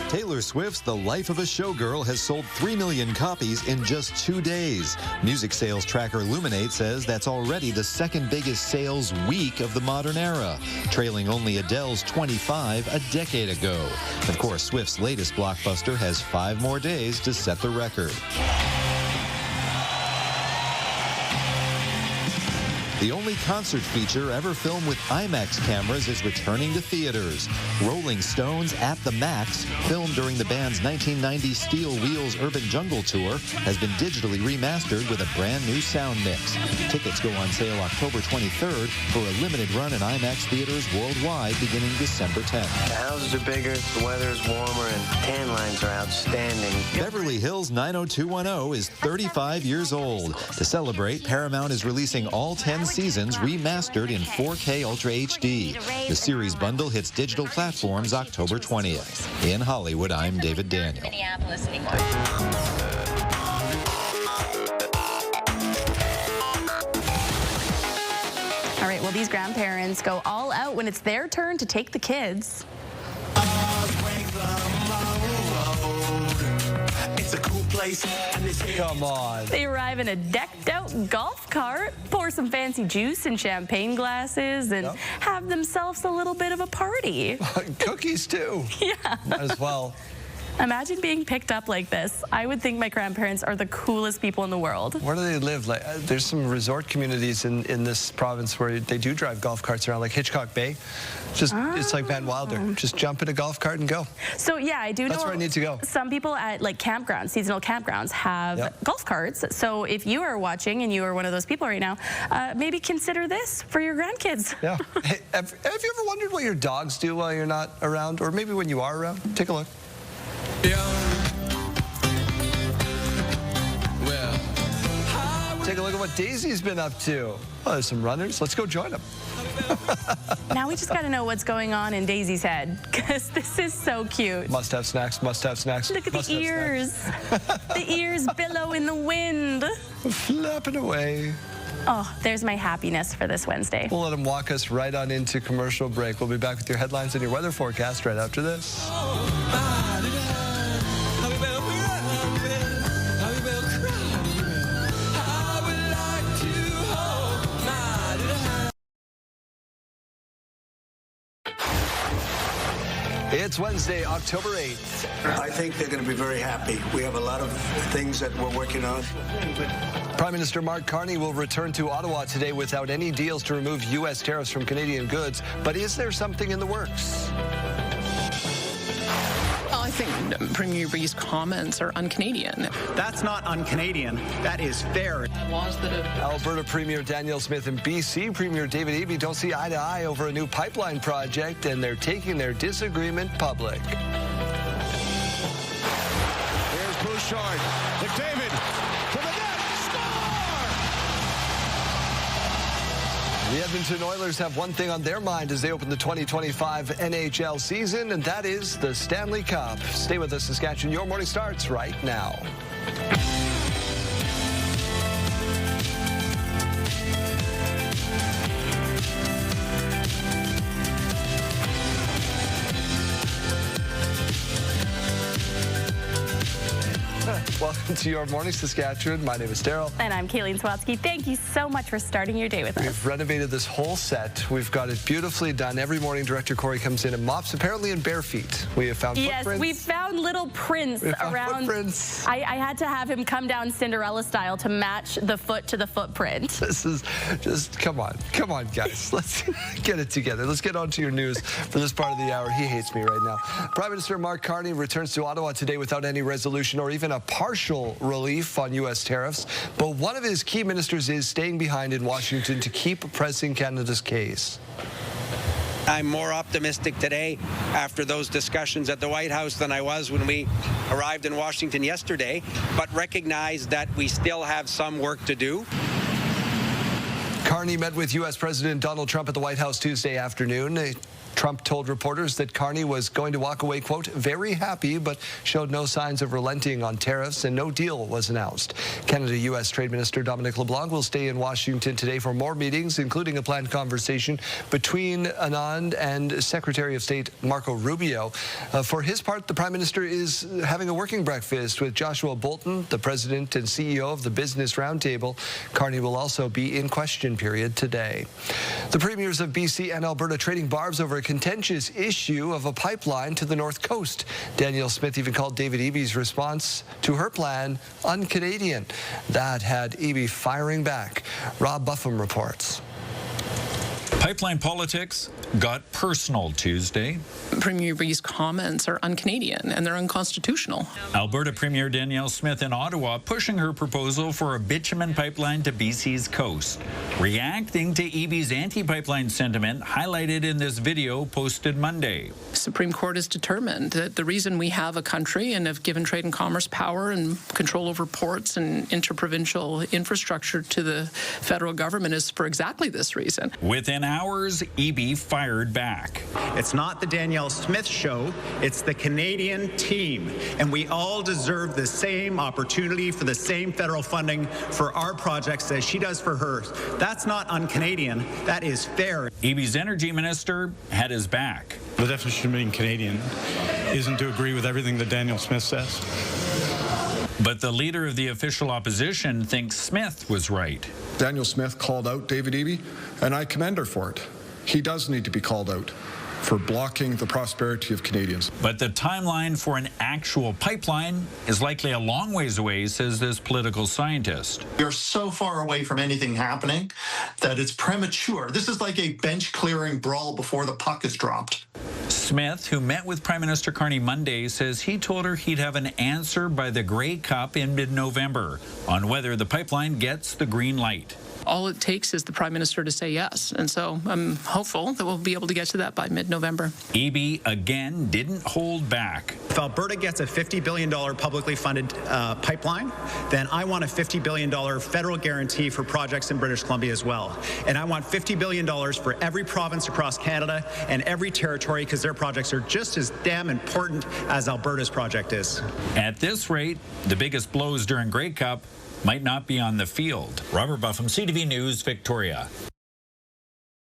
Taylor Swift's The Life of a Showgirl has sold 3 million copies in just 2 days. Music sales tracker Luminate says that's already the second biggest sales week of the modern era, trailing only Adele's 25 a decade ago. Of course, Swift's latest blockbuster has 5 more days to set the record. The only concert feature ever filmed with IMAX cameras is returning to theaters. Rolling Stones at the Max, filmed during the band's 1990 Steel Wheels Urban Jungle Tour, has been digitally remastered with a brand new sound mix. Tickets go on sale October 23rd for a limited run in IMAX theaters worldwide beginning December 10th. The houses are bigger, the weather is warmer, and tan lines are outstanding. Beverly Hills 90210 is 35 years old. To celebrate, Paramount is releasing all 10 seasons remastered in 4K Ultra HD. The series bundle hits digital platforms October 20th. In Hollywood, I'm David Daniel. Minneapolis anymore. All right, well, Well, these grandparents go all out when it's their turn to take the kids. It's a cool place. Come on. They arrive in a decked-out golf cart, pour some fancy juice in champagne glasses, and have themselves a little bit of a party. Cookies, too. Yeah. Might as well. Imagine being picked up like this. I would think my grandparents are the coolest people in the world. Where do they live? Like, there's some resort communities in this province where they do drive golf carts around, like Hitchcock Bay. It's like Van Wilder. Just jump in a golf cart and go. So yeah, I do know. That's where I need to go. Some people at like campgrounds, seasonal campgrounds, have golf carts. So if you are watching and you are one of those people right now, maybe consider this for your grandkids. Yeah. Hey, have you ever wondered what your dogs do while you're not around, or maybe when you are around? Take a look. Take a look at what Daisy's been up to. Oh, there's some runners. Let's go join them. Now we just got to know what's going on in Daisy's head, because this is so cute. Must have snacks, must have snacks. Look at the ears. The ears billow in the wind. Flapping away. Oh, there's my happiness for this Wednesday. We'll let him walk us right on into commercial break. We'll be back with your headlines and your weather forecast right after this. It's Wednesday, October 8th. I think they're going to be very happy. We have a lot of things that we're working on. Prime Minister Mark Carney will return to Ottawa today without any deals to remove U.S. tariffs from Canadian goods. But is there something in the works? I think Premier Ree's comments are un-Canadian. That's not un-Canadian. That is fair. Laws that have... Alberta Premier Danielle Smith and BC Premier David Eby don't see eye to eye over a new pipeline project, and they're taking their disagreement public. Here's Bouchard. McDavid to the net. The Edmonton Oilers have one thing on their mind as they open the 2025 NHL season, and that is the Stanley Cup. Stay with us, Saskatchewan. Your morning starts right now. Welcome to Your Morning Saskatchewan. My name is Daryl. And I'm Kayleen Swatsky. Thank you so much for starting your day with us. We've renovated this whole set. We've got it beautifully done. Every morning, Director Corey comes in and mops, apparently in bare feet. We have found footprints. Yes, we found little prints around. Footprints. I had to have him come down Cinderella style to match the foot to the footprint. This is just, come on, guys. Let's get it together. Let's get on to your news for this part of the hour. He hates me right now. Prime Minister Mark Carney returns to Ottawa today without any resolution or even a partial relief on U.S. tariffs. But one of his key ministers is staying behind in Washington to keep pressing Canada's case. I'm more optimistic today after those discussions at the White House than I was when we arrived in Washington yesterday, but recognize that we still have some work to do. Carney met with U.S. President Donald Trump at the White House Tuesday afternoon. Trump told reporters that Carney was going to walk away, quote, very happy, but showed no signs of relenting on tariffs, and no deal was announced. Canada-U.S. Trade Minister Dominic LeBlanc will stay in Washington today for more meetings, including a planned conversation between Anand and Secretary of State Marco Rubio. For his part, the Prime Minister is having a working breakfast with Joshua Bolton, the President and CEO of the Business Roundtable. Carney will also be in question period today. The Premiers of BC and Alberta trading barbs over a contentious issue of a pipeline to the North Coast. Danielle Smith even called David Eby's response to her plan un-Canadian. That had Eby firing back. Rob Buffum reports. Pipeline politics got personal Tuesday. Premier Ree's comments are un-Canadian and they're unconstitutional. Alberta Premier Danielle Smith in Ottawa pushing her proposal for a bitumen pipeline to BC's coast, reacting to Eby's anti-pipeline sentiment highlighted in this video posted Monday. Supreme Court is determined that the reason we have a country and have given trade and commerce power and control over ports and interprovincial infrastructure to the federal government is for exactly this reason. Within hours, EB fired back. It's not the Danielle Smith show, it's the Canadian team. And we all deserve the same opportunity for the same federal funding for our projects as she does for hers. That's not un-Canadian, that is fair. EB's energy minister had his back. The definition of being Canadian isn't to agree with everything that Danielle Smith says. But the leader of the official opposition thinks Smith was right. Danielle Smith called out David Eby, and I commend her for it. He does need to be called out for blocking the prosperity of Canadians. But the timeline for an actual pipeline is likely a long ways away, says this political scientist. We are so far away from anything happening that it's premature. This is like a bench-clearing brawl before the puck is dropped. Smith, who met with Prime Minister Carney Monday, says he told her he'd have an answer by the Grey Cup in mid-November on whether the pipeline gets the green light. All it takes is the Prime Minister to say yes. And so I'm hopeful that we'll be able to get to that by mid-November. EB again didn't hold back. If Alberta gets a $50 billion publicly funded pipeline, then I want a $50 billion federal guarantee for projects in British Columbia as well. And I want $50 billion for every province across Canada and every territory, because their projects are just as damn important as Alberta's project is. At this rate, the biggest blows during Grey Cup might not be on the field. Robert Buffum, CTV News, Victoria.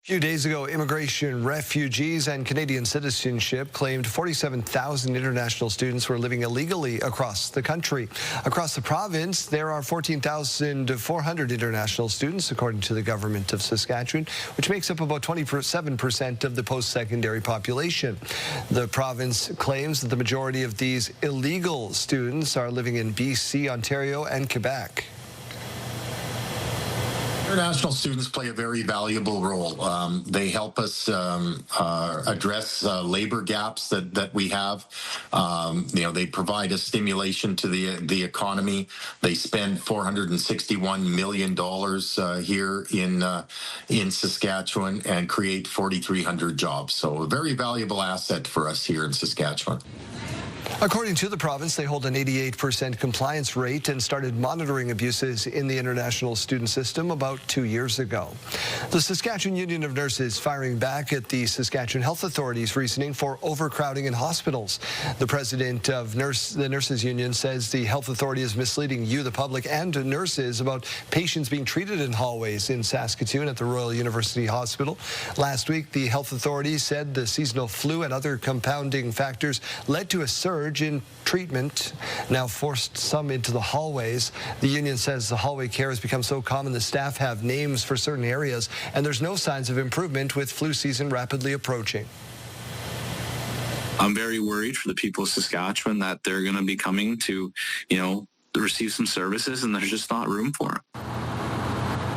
A few days ago, immigration, refugees, and Canadian citizenship claimed 47,000 international students were living illegally across the country. Across the province, there are 14,400 international students, according to the government of Saskatchewan, which makes up about 27% of the post-secondary population. The province claims that the majority of these illegal students are living in BC, Ontario, and Quebec. International students play a very valuable role. They help us address labor gaps that we have. They provide a stimulation to the economy. They spend $461 million here in Saskatchewan and create 4,300 jobs. So a very valuable asset for us here in Saskatchewan. According to the province, they hold an 88% compliance rate and started monitoring abuses in the international student system about 2 years ago. The Saskatchewan Union of Nurses firing back at the Saskatchewan Health Authority's reasoning for overcrowding in hospitals. The president of the Nurses Union says the Health Authority is misleading you, the public, and nurses about patients being treated in hallways in Saskatoon at the Royal University Hospital. Last week, the Health Authority said the seasonal flu and other compounding factors led to a surge in treatment, now forced some into the hallways. The union says the hallway care has become so common the staff have names for certain areas, and there's no signs of improvement with flu season rapidly approaching. I'm very worried for the people of Saskatchewan that they're going to be coming to, receive some services, and there's just not room for them.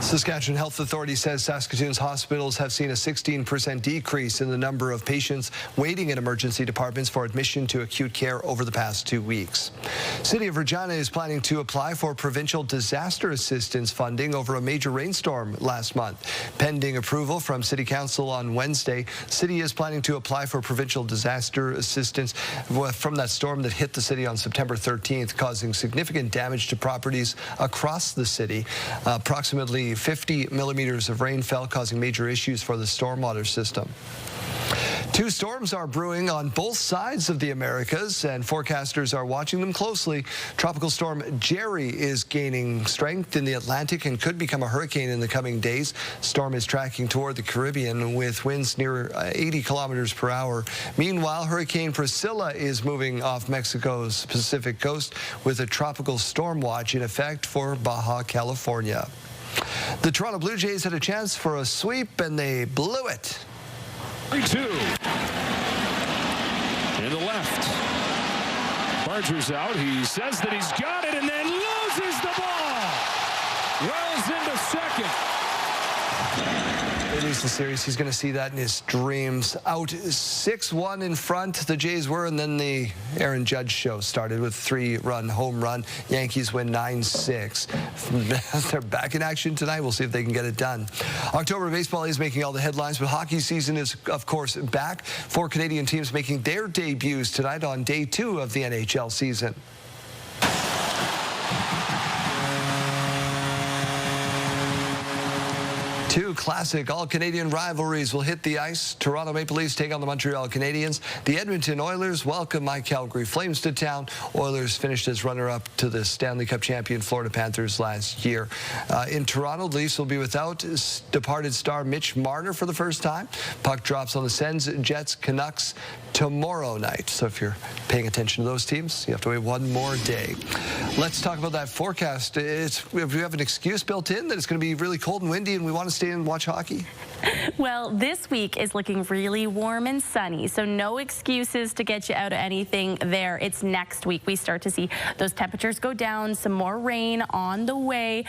Saskatchewan Health Authority says Saskatoon's hospitals have seen a 16% decrease in the number of patients waiting in emergency departments for admission to acute care over the past 2 weeks. City of Regina is planning to apply for provincial disaster assistance funding over a major rainstorm last month. Pending approval from City Council on Wednesday, City is planning to apply for provincial disaster assistance from that storm that hit the city on September 13th, causing significant damage to properties across the city. Approximately 50 millimeters of rain fell, causing major issues for the stormwater system. Two storms are brewing on both sides of the Americas, and forecasters are watching them closely. Tropical storm Jerry is gaining strength in the Atlantic and could become a hurricane in the coming days. Storm is tracking toward the Caribbean with winds near 80 kilometers per hour. Meanwhile, Hurricane Priscilla is moving off Mexico's Pacific coast with a tropical storm watch in effect for Baja California. The Toronto Blue Jays had a chance for a sweep, and they blew it. 3-2. In the left. Barger's out. He says that he's got it and then loses the ball. Wells into second. They lose the series. He's going to see that in his dreams. Out 6-1 in front, the Jays were, and then the Aaron Judge show started with a 3-run home run. Yankees win 9-6. They're back in action tonight. We'll see if they can get it done. October baseball is making all the headlines, but hockey season is, of course, back. 4 Canadian teams making their debuts tonight on day 2 of the NHL season. Two classic all-Canadian rivalries will hit the ice. Toronto Maple Leafs take on the Montreal Canadiens. The Edmonton Oilers welcome my Calgary Flames to town. Oilers finished as runner-up to the Stanley Cup champion Florida Panthers last year. In Toronto, the Leafs will be without departed star Mitch Marner for the first time. Puck drops on the Sens, Jets, Canucks tomorrow night. So if you're paying attention to those teams, you have to wait one more day. Let's talk about that forecast. If we have an excuse built in that it's going to be really cold and windy and we want to stay and watch hockey? Well, this week is looking really warm and sunny, so no excuses to get you out of anything there. It's next week we start to see those temperatures go down, some more rain on the way,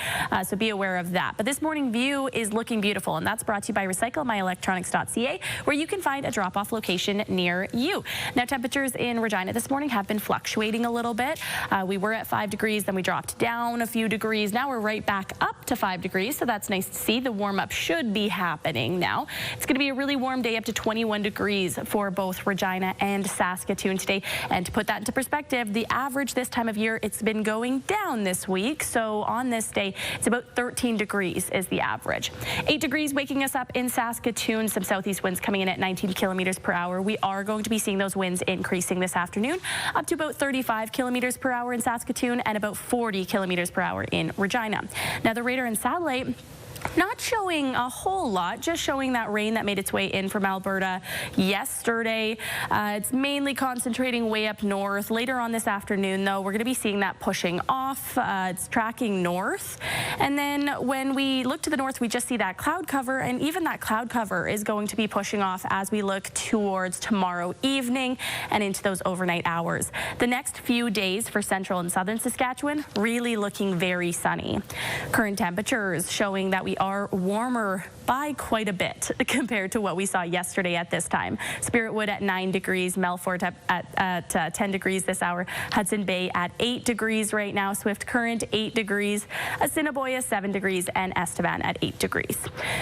so be aware of that. But this morning view is looking beautiful, and that's brought to you by recyclemyelectronics.ca, where you can find a drop-off location near you. Now, temperatures in Regina this morning have been fluctuating a little bit. We were at 5 degrees, then we dropped down a few degrees. Now we're right back up to 5 degrees, so that's nice to see. The warm-up should be happening now. It's going to be a really warm day, up to 21 degrees for both Regina and Saskatoon today. And to put that into perspective, the average this time of year, it's been going down this week. So on this day, it's about 13 degrees is the average. 8 degrees waking us up in Saskatoon. Some southeast winds coming in at 19 kilometers per hour. We are going to be seeing those winds increasing this afternoon, up to about 35 kilometers per hour in Saskatoon and about 40 kilometers per hour in Regina. Now, the radar and satellite not showing a whole lot, just showing that rain that made its way in from Alberta yesterday. It's mainly concentrating way up north. Later on this afternoon, though, we're going to be seeing that pushing off. It's tracking north. And then when we look to the north, we just see that cloud cover, and even that cloud cover is going to be pushing off as we look towards tomorrow evening and into those overnight hours. The next few days for central and southern Saskatchewan, really looking very sunny. Current temperatures showing that we are warmer by quite a bit compared to what we saw yesterday at this time. Spiritwood at 9 degrees, Melfort at 10 degrees this hour, Hudson Bay at 8 degrees right now, Swift Current 8 degrees, Assiniboia 7 degrees, and Estevan at 8 degrees.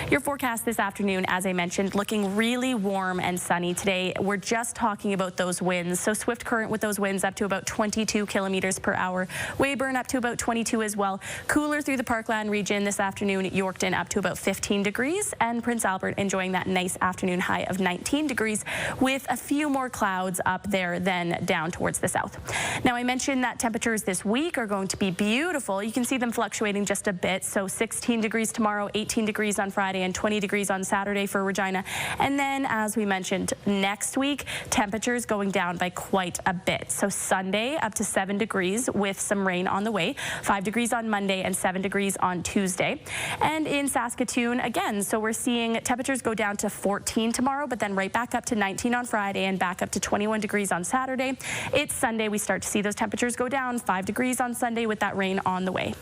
Your forecast this afternoon, as I mentioned, looking really warm and sunny today. We're just talking about those winds. So Swift Current with those winds up to about 22 kilometers per hour. Weyburn up to about 22 as well. Cooler through the Parkland region this afternoon. Yorkton up to about 15 degrees, and Prince Albert enjoying that nice afternoon high of 19 degrees with a few more clouds up there than down towards the south. Now, I mentioned that temperatures this week are going to be beautiful. You can see them fluctuating just a bit. So 16 degrees tomorrow, 18 degrees on Friday, and 20 degrees on Saturday for Regina. And then, as we mentioned, next week, temperatures going down by quite a bit. So Sunday up to 7 degrees with some rain on the way, 5 degrees on Monday and 7 degrees on Tuesday. And in Saskatoon, again, so we're seeing temperatures go down to 14 tomorrow, but then right back up to 19 on Friday and back up to 21 degrees on Saturday. It's Sunday, we start to see those temperatures go down, 5 degrees on Sunday with that rain on the way.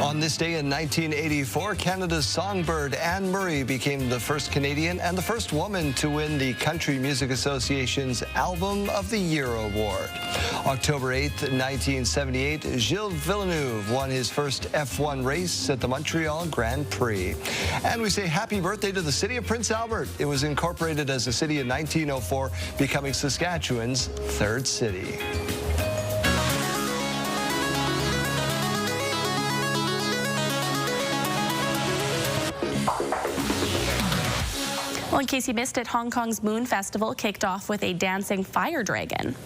On this day in 1984, Canada's songbird Anne Murray became the first Canadian and the first woman to win the Country Music Association's Album of the Year award. October 8th, 1978, Gilles Villeneuve won his first F1 race at the Montreal Grand Prix. And we say happy birthday to the city of Prince Albert. It was incorporated as a city in 1904, becoming Saskatchewan's third city. Well, in case you missed it, Hong Kong's Moon Festival kicked off with a dancing fire dragon.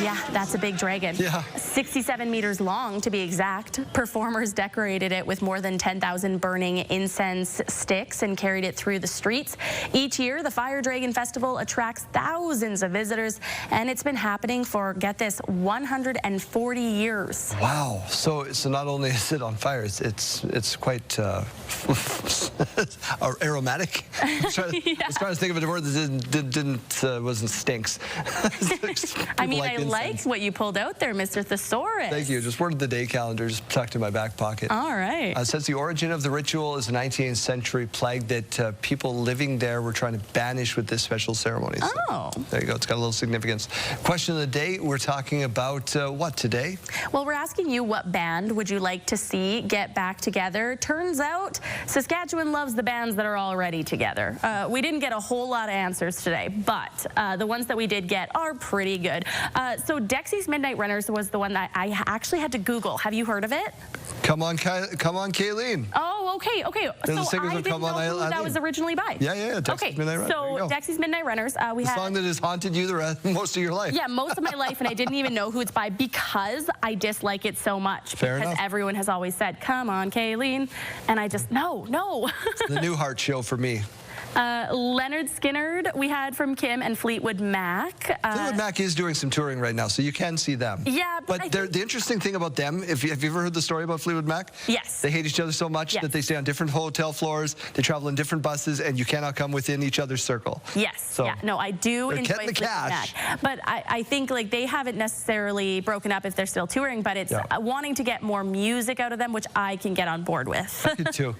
Yeah, that's a big dragon. Yeah. 67 meters long, to be exact. Performers decorated it with more than 10,000 burning incense sticks and carried it through the streets. Each year, the Fire Dragon Festival attracts thousands of visitors, and it's been happening for, get this, 140 years. Wow. So not only is it on fire, it's quite aromatic. I was trying to think of a word that wasn't stinks. I mean, I like what you pulled out there, Mr. Thesaurus. Thank you. Just word of the day calendar, just tucked in my back pocket. All right. It says the origin of the ritual is a 19th century plague that people living there were trying to banish with this special ceremony. So Oh. there you go. It's got a little significance. Question of the day, we're talking about what today? Well, we're asking you, what band would you like to see get back together? Turns out Saskatchewan loves the bands that are already together. We didn't get a whole lot of answers today, but the ones that we did get are pretty good. So Dexy's Midnight Runners was the one that I actually had to Google. Have you heard of it? Come on, Kayleen. Oh, okay. They're the So singers I of didn't Come know On, who that Eileen. was originally by. Yeah, Dexy's Midnight Runners. There you So go. Dexy's Midnight Runners. We The had song that has haunted you most of your life. Yeah, most of my life, and I didn't even know who it's by because I dislike it so much. Fair because enough. everyone has always said, "Come on, Kayleen," and I just no. It's the New Heart show for me. Leonard Skinnard we had from Kim and Fleetwood Mac. Fleetwood Mac is doing some touring right now, so you can see them. Yeah, but the interesting thing about them, have you ever heard the story about Fleetwood Mac? Yes. They hate each other so much that they stay on different hotel floors, they travel in different buses, and you cannot come within each other's circle. Yes. So yeah. No, I do they're enjoy getting the Fleetwood cash. Mac. But I think like they haven't necessarily broken up if they're still touring, but it's wanting to get more music out of them, which I can get on board with. I could too.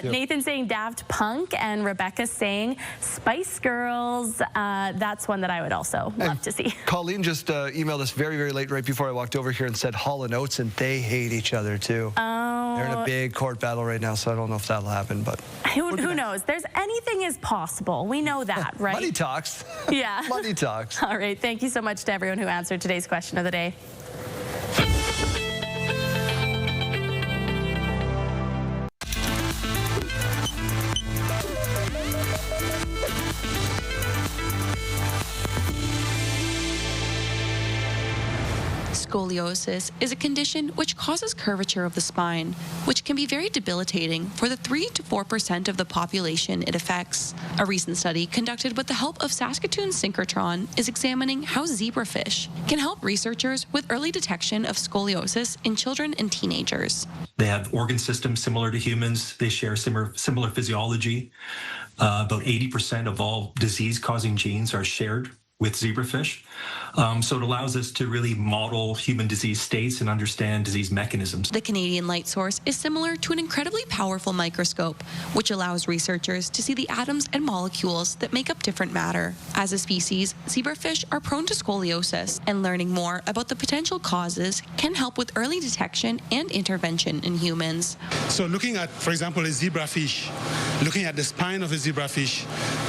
Nathan saying Daft Punk and Rebecca saying Spice Girls. That's one that I would also love to see. Colleen just emailed us very, very late right before I walked over here and said Hall & Oates, and they hate each other too. Oh. They're in a big court battle right now, so I don't know if that'll happen. But who knows? There's anything is possible. We know that, right? Money talks. Yeah. Money talks. All right. Thank you so much to everyone who answered today's question of the day. Scoliosis is a condition which causes curvature of the spine, which can be very debilitating for the 3 to 4% of the population it affects. A recent study conducted with the help of Saskatoon synchrotron is examining how zebrafish can help researchers with early detection of scoliosis in children and teenagers. They have organ systems similar to humans. They share similar physiology. About 80% of all disease-causing genes are shared with zebrafish. So it allows us to really model human disease states and understand disease mechanisms. The Canadian light source is similar to an incredibly powerful microscope, which allows researchers to see the atoms and molecules that make up different matter. As a species, zebrafish are prone to scoliosis, and learning more about the potential causes can help with early detection and intervention in humans. So looking at, for example, a zebrafish, looking at the spine of a zebrafish,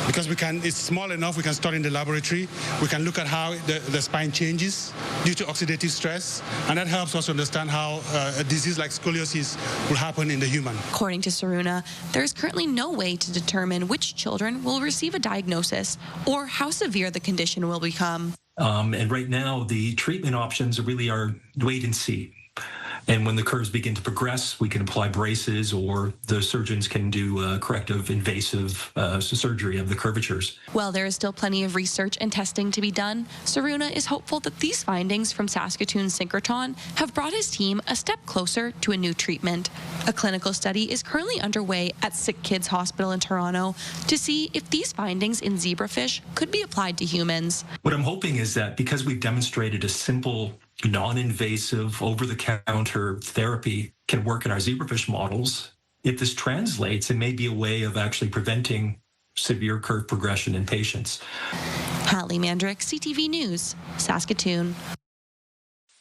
because it's small enough, we can start in the laboratory. We can look at how the spine changes due to oxidative stress, and that helps us understand how a disease like scoliosis will happen in the human. According to Saruna, there is currently no way to determine which children will receive a diagnosis or how severe the condition will become. And right now, the treatment options really are wait and see. And when the curves begin to progress, we can apply braces, or the surgeons can do corrective invasive surgery of the curvatures. While there is still plenty of research and testing to be done, Saruna is hopeful that these findings from Saskatoon synchrotron have brought his team a step closer to a new treatment. A clinical study is currently underway at Sick Kids Hospital in Toronto to see if these findings in zebrafish could be applied to humans. What I'm hoping is that because we've demonstrated a simple, non-invasive, over-the-counter therapy can work in our zebrafish models, if this translates, it may be a way of actually preventing severe curve progression in patients. Hallie Mandrick, CTV News, Saskatoon.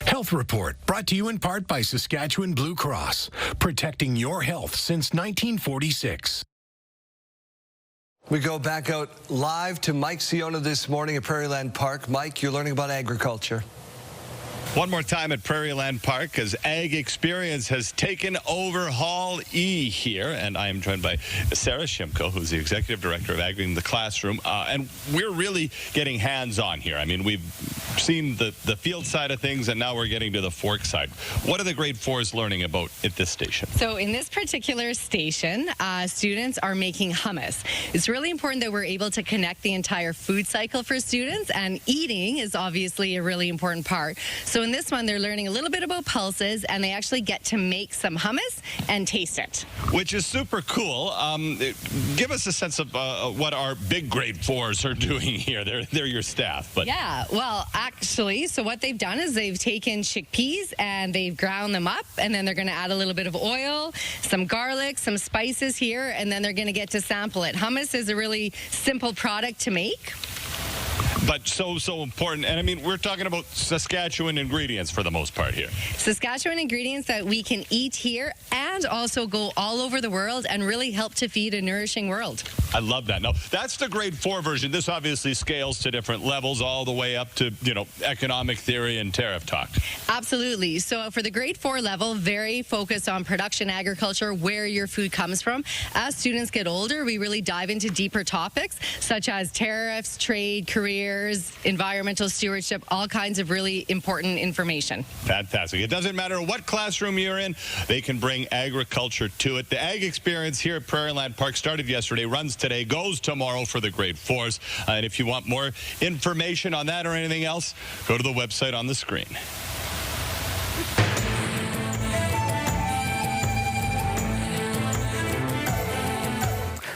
Health Report, brought to you in part by Saskatchewan Blue Cross, protecting your health since 1946. We go back out live to Mike Siona this morning at Prairieland Park. Mike, you're learning about agriculture. One more time at Prairieland Park as Ag Experience has taken over Hall E here. And I am joined by Sarah Shimko, who's the Executive Director of Ag in the Classroom. And we're really getting hands-on here. I mean, we've seen the field side of things, and now we're getting to the fork side. What are the grade 4s learning about at this station? So in this particular station, students are making hummus. It's really important that we're able to connect the entire food cycle for students, and eating is obviously a really important part. So in this one, they're learning a little bit about pulses, and they actually get to make some hummus and taste it. Which is super cool. Give us a sense of what our big grade 4s are doing here. They're your staff. But yeah, well, Actually, so what they've done is they've taken chickpeas and they've ground them up, and then they're going to add a little bit of oil, some garlic, some spices here, and then they're going to get to sample it. Hummus is a really simple product to make. But so important. And I mean, we're talking about Saskatchewan ingredients for the most part here. Saskatchewan ingredients that we can eat here and also go all over the world and really help to feed a nourishing world. I love that. Now, that's the grade 4 version. This obviously scales to different levels all the way up to, economic theory and tariff talk. Absolutely. So for the grade 4 level, very focused on production agriculture, where your food comes from. As students get older, we really dive into deeper topics such as tariffs, trade, careers, environmental stewardship, all kinds of really important information. Fantastic. It doesn't matter what classroom you're in, they can bring agriculture to it. The Ag Experience here at Prairieland Park started yesterday, runs today, goes tomorrow for the grade 4s. And if you want more information on that or anything else, go to the website on the screen.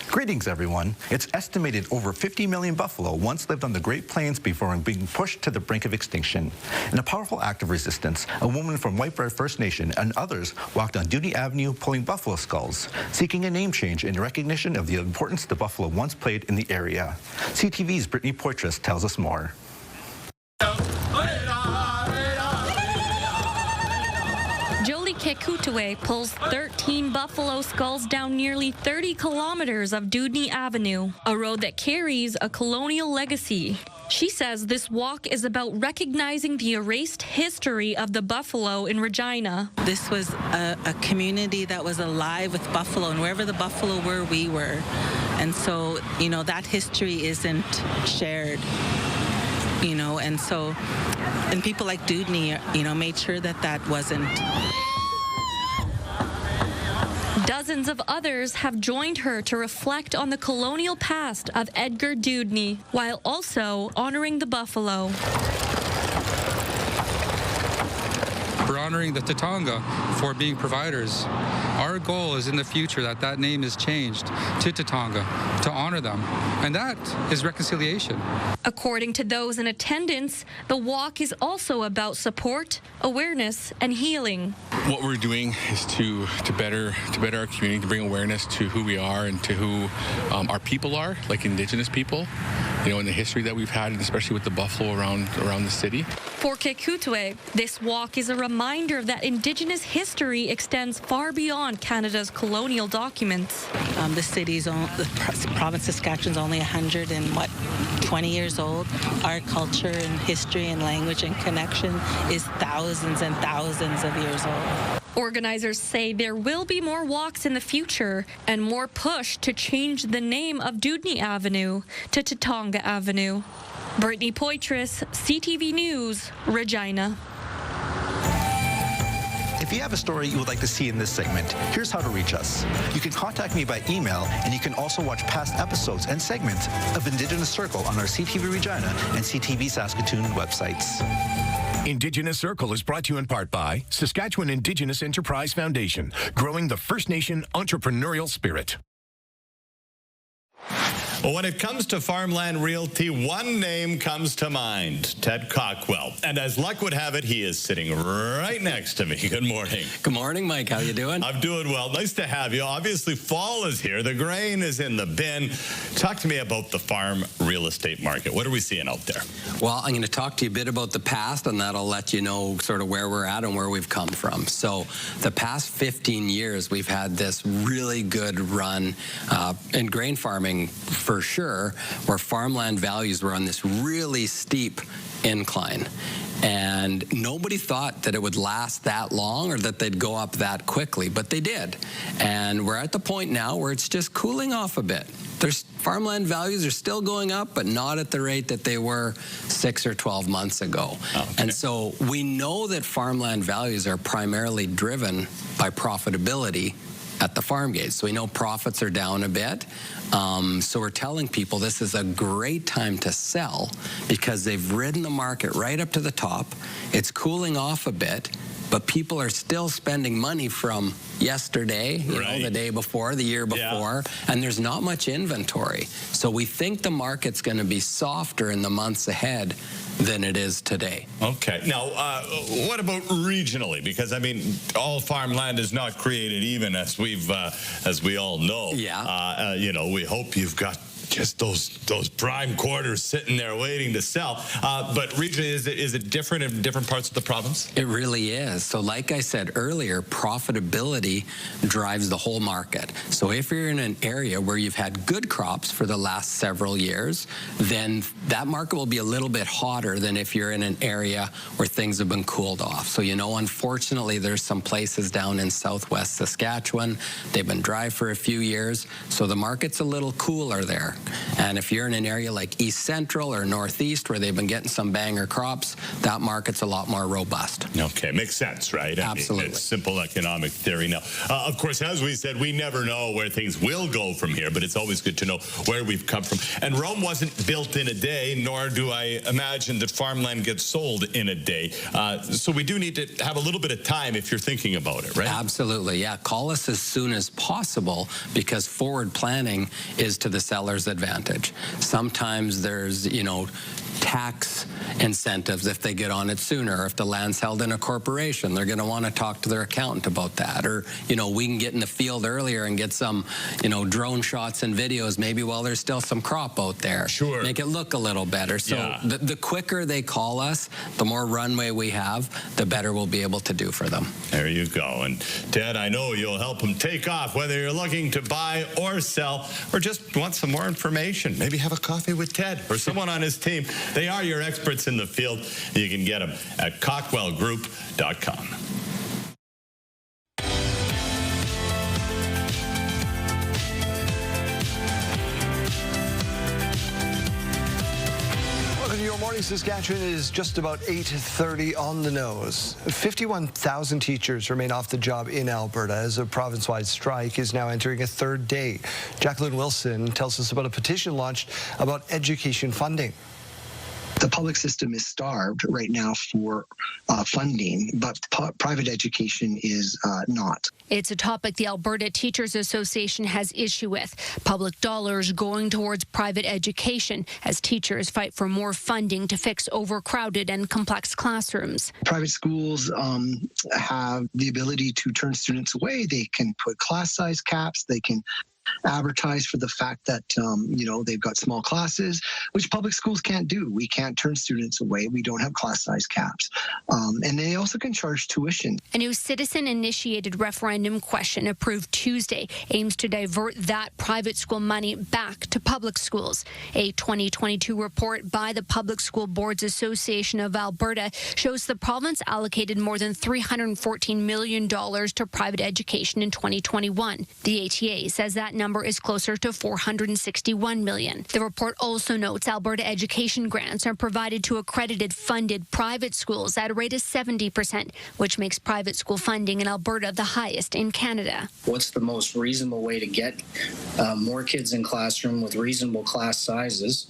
Greetings, everyone. It's estimated over 50 million buffalo once lived on the Great Plains before being pushed to the brink of extinction. In a powerful act of resistance, a woman from White Bear First Nation and others walked on Dudney Avenue pulling buffalo skulls, seeking a name change in recognition of the importance the buffalo once played in the area. CTV's Brittany Poitras tells us more. Kekutue pulls 13 buffalo skulls down nearly 30 kilometers of Dudney Avenue, a road that carries a colonial legacy. She says this walk is about recognizing the erased history of the buffalo in Regina. This was a community that was alive with buffalo, and wherever the buffalo were, we were. And so, that history isn't shared. And people like Dudney, made sure that wasn't. Dozens of others have joined her to reflect on the colonial past of Edgar Dudney, while also honoring the buffalo. We're honoring the Tatanga for being providers. Our goal is in the future that name is changed to Tatanga, to honor them, and that is reconciliation. According to those in attendance, the walk is also about support, awareness, and healing. What we're doing is to better our community, to bring awareness to who we are and to who our people are, like Indigenous people, and the history that we've had, and especially with the buffalo around the city. For Kekutue, this walk is a reminder that Indigenous history extends far beyond Canada's colonial documents. The province of Saskatchewan is only 20 years old. Our culture and history and language and connection is thousands and thousands of years old. Organizers say there will be more walks in the future and more push to change the name of Dudney Avenue to Tatanga Avenue. Brittany Poitras, CTV News, Regina. If you have a story you would like to see in this segment, here's how to reach us. You can contact me by email, and you can also watch past episodes and segments of Indigenous Circle on our CTV Regina and CTV Saskatoon websites. Indigenous Circle is brought to you in part by Saskatchewan Indigenous Enterprise Foundation, growing the First Nation entrepreneurial spirit. Well, when it comes to farmland realty, one name comes to mind, Ted Cockwell. And as luck would have it, he is sitting right next to me. Good morning. Good morning, Mike. How you doing? I'm doing well. Nice to have you. Obviously, fall is here. The grain is in the bin. Talk to me about the farm real estate market. What are we seeing out there? Well, I'm going to talk to you a bit about the past, and that'll let you know sort of where we're at and where we've come from. So the past 15 years, we've had this really good run in grain farming, for sure, where farmland values were on this really steep incline. And nobody thought that it would last that long or that they'd go up that quickly, but they did. And we're at the point now where it's just cooling off a bit. There's farmland values are still going up, but not at the rate that they were 6 or 12 months ago. Okay. And so we know that farmland values are primarily driven by profitability at the farm gate. So we know profits are down a bit. So we're telling people this is a great time to sell because they've ridden the market right up to the top. It's cooling off a bit. but people are still spending money from yesterday, you know, the day before, the year before, and there's not much inventory. So we think the market's going to be softer in the months ahead than it is today. Okay. Now, what about regionally? Because, I mean, all farmland is not created even, as we all know. Yeah. You know, we hope you've got just those prime quarters sitting there waiting to sell. But regionally, is it different in different parts of the province? It really is. So like I said earlier, profitability drives the whole market. So if you're in an area where you've had good crops for the last several years, then that market will be a little bit hotter than if you're in an area where things have been cooled off. So, you know, unfortunately, there's some places down in southwest Saskatchewan. They've been dry for a few years, so the market's a little cooler there. And if you're in an area like East Central or Northeast where they've been getting some banger crops, that market's a lot more robust. Okay, makes sense, right? Absolutely. I mean, it's simple economic theory. Now, of course, as we said, we never know where things will go from here, but it's always good to know where we've come from. And Rome wasn't built in a day, nor do I imagine that farmland gets sold in a day. So we do need to have a little bit of time if you're thinking about it, right? Absolutely, yeah. Call us as soon as possible because forward planning is to the seller's advantage. Sometimes there's, you know, tax incentives if they get on it sooner. If the land's held in a corporation, they're going to want to talk to their accountant about that. Or, you know, we can get in the field earlier and get some, you know, drone shots and videos maybe while there's still some crop out there. Sure. Make it look a little better. So the quicker they call us, the more runway we have, the better we'll be able to do for them. There you go. And Ted, I know you'll help them take off, whether you're looking to buy or sell or just want some more information. Maybe have a coffee with Ted or someone on his team. They are your experts in the field. You can get them at cockwellgroup.com. Your Morning Saskatchewan is just about 8:30 on the nose. 51,000 teachers remain off the job in Alberta as a province-wide strike is now entering a third day. Jacqueline Wilson tells us about a petition launched about education funding. The public system is starved right now for funding, but private education is not. It's a topic the Alberta Teachers Association has issue with. Public dollars going towards private education as teachers fight for more funding to fix overcrowded and complex classrooms. Private schools have the ability to turn students away. They can put class size caps. They can advertise for the fact that, you know, they've got small classes, which public schools can't do. We can't turn students away. We don't have class size caps. And they also can charge tuition. A new citizen-initiated referendum question approved Tuesday aims to divert that private school money back to public schools. A 2022 report by the Public School Boards Association of Alberta shows the province allocated more than $314 million to private education in 2021. The ATA says that number is closer to $461 million. The report also notes Alberta education grants are provided to accredited funded private schools at a rate of 70%, which makes private school funding in Alberta the highest in Canada. What's the most reasonable way to get more kids in classroom with reasonable class sizes?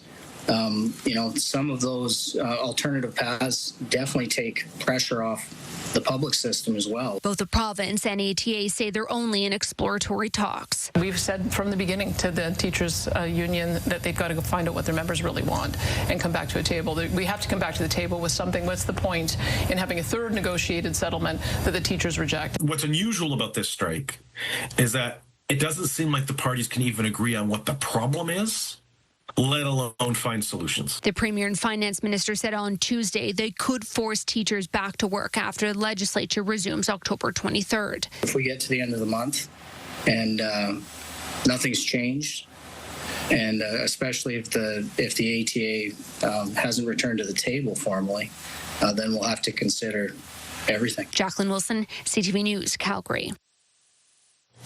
You know, some of those alternative paths definitely take pressure off the public system as well. Both the province and ATA say they're only in exploratory talks. We've said from the beginning to the teachers union that they've got to go find out what their members really want and come back to a table. We have to come back to the table with something. What's the point in having a third negotiated settlement that the teachers reject? What's unusual about this strike is that it doesn't seem like the parties can even agree on what the problem is, let alone find solutions. The Premier and Finance Minister said on Tuesday they could force teachers back to work after the legislature resumes October 23rd. If we get to the end of the month and nothing's changed, and especially if the ATA hasn't returned to the table formally, then we'll have to consider everything. Jacqueline Wilson, CTV News, Calgary.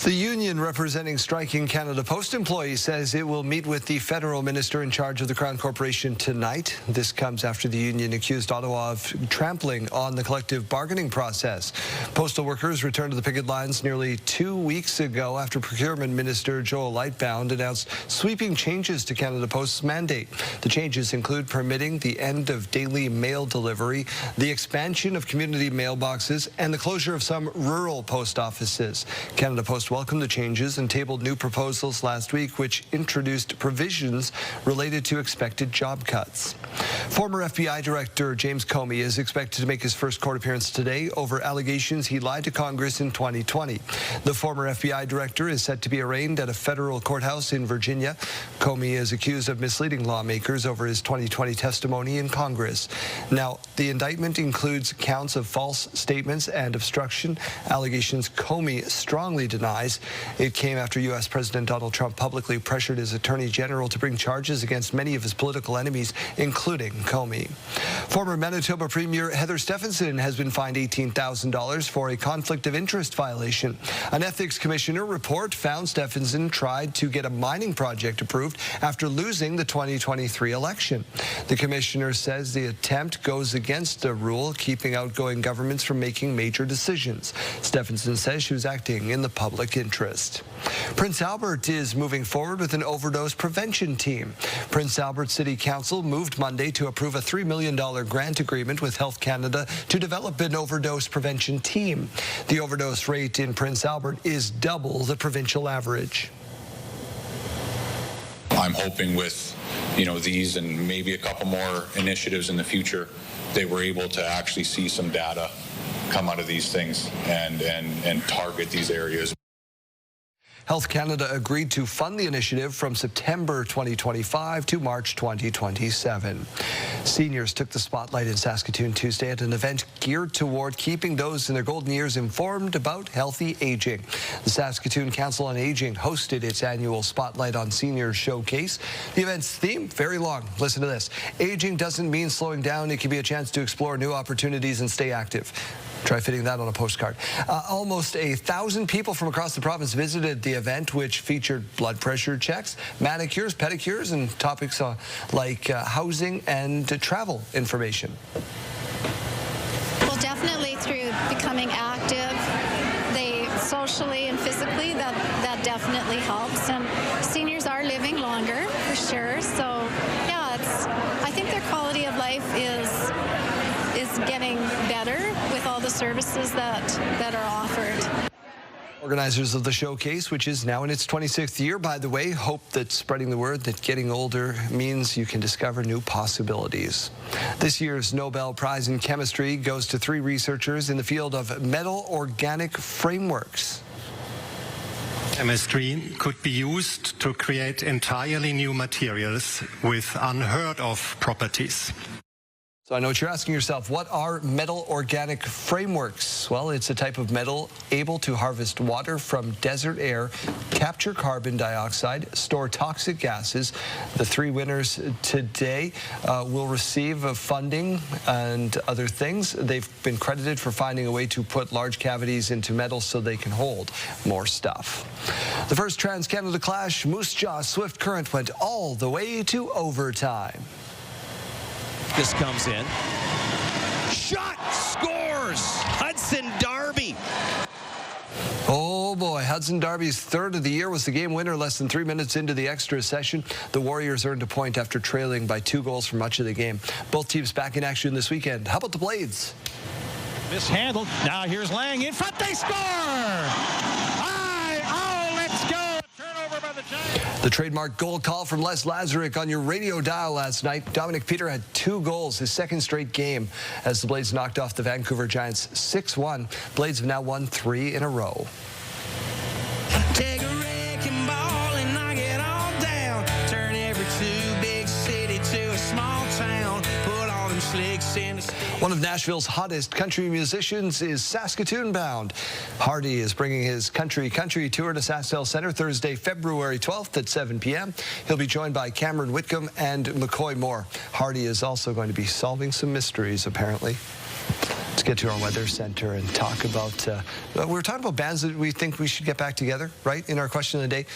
The union representing striking Canada Post employees says it will meet with the federal minister in charge of the Crown Corporation tonight. This comes after the union accused Ottawa of trampling on the collective bargaining process. Postal workers returned to the picket lines nearly 2 weeks ago after Procurement Minister Joel Lightbound announced sweeping changes to Canada Post's mandate. The changes include permitting the end of daily mail delivery, the expansion of community mailboxes, and the closure of some rural post offices. Canada Post welcomed the changes and tabled new proposals last week, which introduced provisions related to expected job cuts. Former FBI Director James Comey is expected to make his first court appearance today over allegations he lied to Congress in 2020. The former FBI Director is set to be arraigned at a federal courthouse in Virginia. Comey is accused of misleading lawmakers over his 2020 testimony in Congress. Now, the indictment includes counts of false statements and obstruction, allegations Comey strongly denies. It came after U.S. President Donald Trump publicly pressured his Attorney General to bring charges against many of his political enemies, including Comey. Former Manitoba Premier Heather Stefanson has been fined $18,000 for a conflict of interest violation. An ethics commissioner report found Stefanson tried to get a mining project approved after losing the 2023 election. The commissioner says the attempt goes against the rule, keeping outgoing governments from making major decisions. Stefanson says she was acting in the public interest. Prince Albert is moving forward with an overdose prevention team. Prince Albert City Council moved Monday to approve a $3 million grant agreement with Health Canada to develop an overdose prevention team. The overdose rate in Prince Albert is double the provincial average. I'm hoping with, these and maybe a couple more initiatives in the future, they were able to actually see some data come out of these things and target these areas. Health Canada agreed to fund the initiative from September 2025 to March 2027. Seniors took the spotlight in Saskatoon Tuesday at an event geared toward keeping those in their golden years informed about healthy aging. The Saskatoon Council on Aging hosted its annual Spotlight on Seniors showcase. The event's theme, very long. Listen to this. Aging doesn't mean slowing down. It can be a chance to explore new opportunities and stay active. Try fitting that on a postcard. Almost 1,000 people from across the province visited the event, which featured blood pressure checks, manicures, pedicures, and topics like housing and travel information. Well, definitely through becoming active, socially and physically, that definitely helps. And seniors are living longer, for sure. So, yeah, I think their quality of life is getting better with all the services that are offered. Organizers of the showcase, which is now in its 26th year, by the way, hope that spreading the word that getting older means you can discover new possibilities. This year's Nobel Prize in Chemistry goes to 3 researchers in the field of metal organic frameworks. Chemistry could be used to create entirely new materials with unheard of properties. So I know what you're asking yourself, what are metal organic frameworks? Well, it's a type of metal able to harvest water from desert air, capture carbon dioxide, store toxic gases. The 3 winners today will receive funding and other things. They've been credited for finding a way to put large cavities into metal so they can hold more stuff. The first Trans-Canada Clash, Moose Jaw Swift Current, went all the way to overtime. This comes in. Shot! Scores! Hudson Darby. Oh boy, Hudson Darby's 3rd of the year was the game winner less than 3 minutes into the extra session. The Warriors earned a point after trailing by 2 goals for much of the game. Both teams back in action this weekend. How about the Blades? Mishandled. Now here's Lang in front. They score! Let's go! Turnover by the Giants. The trademark goal call from Les Lazaruk on your radio dial last night. Dominic Peter had 2 goals, his 2nd straight game, as the Blades knocked off the Vancouver Giants 6-1. Blades have now won 3 in a row. Take a wrecking ball and knock it all down. Turn every too big city to a small town. Put all them slicks in the... One of Nashville's hottest country musicians is Saskatoon bound. Hardy is bringing his country tour to SaskTel Centre Thursday, February 12th at 7 p.m. He'll be joined by Cameron Whitcomb and McCoy Moore. Hardy is also going to be solving some mysteries, apparently. It's get to our weather center and talk about, we were talking about bands that we think we should get back together, right, in our question of the day.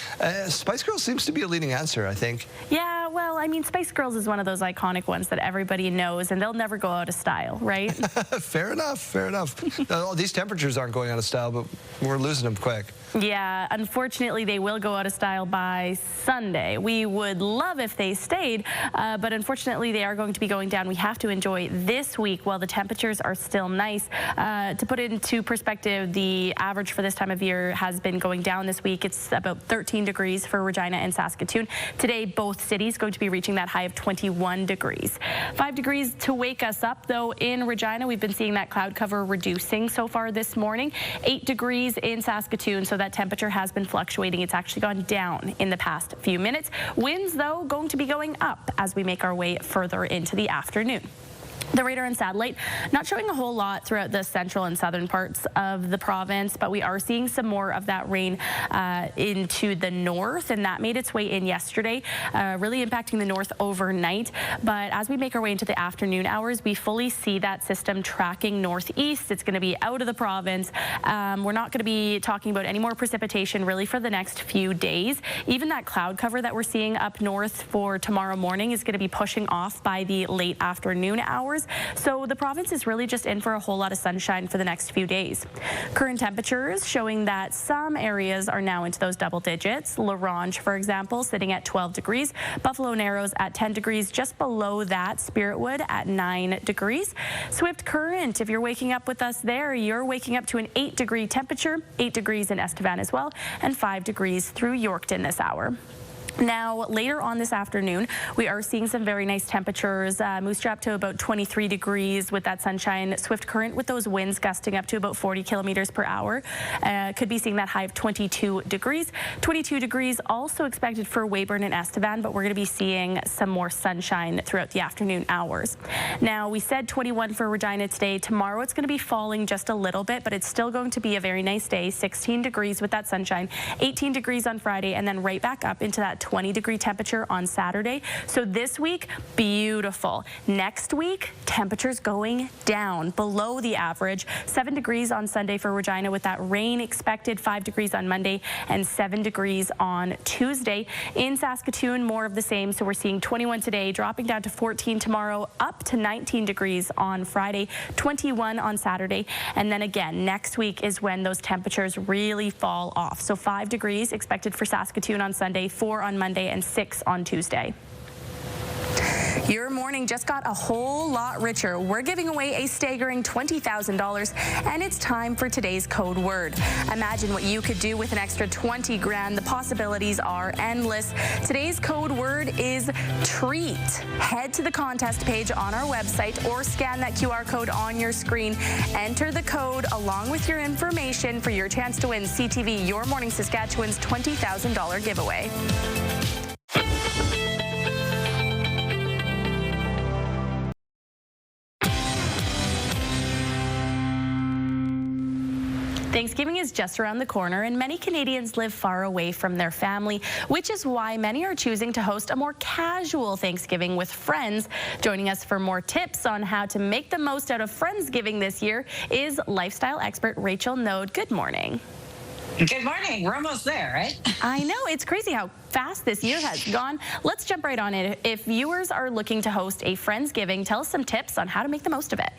Spice Girls seems to be a leading answer, I think. Yeah, well, I mean, Spice Girls is one of those iconic ones that everybody knows, and they'll never go out of style, right? Fair enough, fair enough. These temperatures aren't going out of style, but we're losing them quick. Yeah, unfortunately, they will go out of style by Sunday. We would love if they stayed, but unfortunately, they are going to be going down. We have to enjoy this week while the temperatures are still nice. To put it into perspective, the average for this time of year has been going down this week. It's about 13 degrees for Regina and Saskatoon. Today, both cities going to be reaching that high of 21 degrees. 5 degrees to wake us up, though, in Regina. We've been seeing that cloud cover reducing so far this morning. 8 degrees in Saskatoon, so that temperature has been fluctuating. It's actually gone down in the past few minutes. Winds, though, going to be going up as we make our way further into the afternoon. The radar and satellite not showing a whole lot throughout the central and southern parts of the province, but we are seeing some more of that rain into the north, and that made its way in yesterday, really impacting the north overnight. But as we make our way into the afternoon hours, we fully see that system tracking northeast. It's going to be out of the province. We're not going to be talking about any more precipitation really for the next few days. Even that cloud cover that we're seeing up north for tomorrow morning is going to be pushing off by the late afternoon hours. So the province is really just in for a whole lot of sunshine for the next few days. Current temperatures showing that some areas are now into those double digits. La Ronge, for example, sitting at 12 degrees. Buffalo Narrows at 10 degrees. Just below that, Spiritwood at 9 degrees. Swift Current, if you're waking up with us there, you're waking up to an 8-degree temperature. 8 degrees in Estevan as well, and 5 degrees through Yorkton this hour. Now, later on this afternoon, we are seeing some very nice temperatures. Moose Jaw up to about 23 degrees with that sunshine. Swift Current with those winds gusting up to about 40 kilometers per hour. Could be seeing that high of 22 degrees. 22 degrees also expected for Weyburn and Estevan, but we're going to be seeing some more sunshine throughout the afternoon hours. Now, we said 21 for Regina today. Tomorrow, it's going to be falling just a little bit, but it's still going to be a very nice day. 16 degrees with that sunshine. 18 degrees on Friday, and then right back up into that 20-degree temperature on Saturday. So this week, beautiful. Next week, temperatures going down below the average. 7 degrees on Sunday for Regina with that rain expected. 5 degrees on Monday and 7 degrees on Tuesday. In Saskatoon, more of the same. So we're seeing 21 today, dropping down to 14 tomorrow, up to 19 degrees on Friday, 21 on Saturday. And then again, next week is when those temperatures really fall off. So 5 degrees expected for Saskatoon on Sunday, 4 on Monday, and 6 on Tuesday. Your morning just got a whole lot richer. We're giving away a staggering $20,000, and it's time for today's code word. Imagine what you could do with an extra 20 grand. The possibilities are endless. Today's code word is treat. Head to the contest page on our website or scan that QR code on your screen. Enter the code along with your information for your chance to win CTV Your Morning Saskatchewan's $20,000 giveaway. Thanksgiving is just around the corner, and many Canadians live far away from their family, which is why many are choosing to host a more casual Thanksgiving with friends. Joining us for more tips on how to make the most out of Friendsgiving this year is lifestyle expert Rachel Node. Good morning. Good morning. We're almost there, right? I know. It's crazy how fast this year has gone. Let's jump right on it. If viewers are looking to host a Friendsgiving, tell us some tips on how to make the most of it.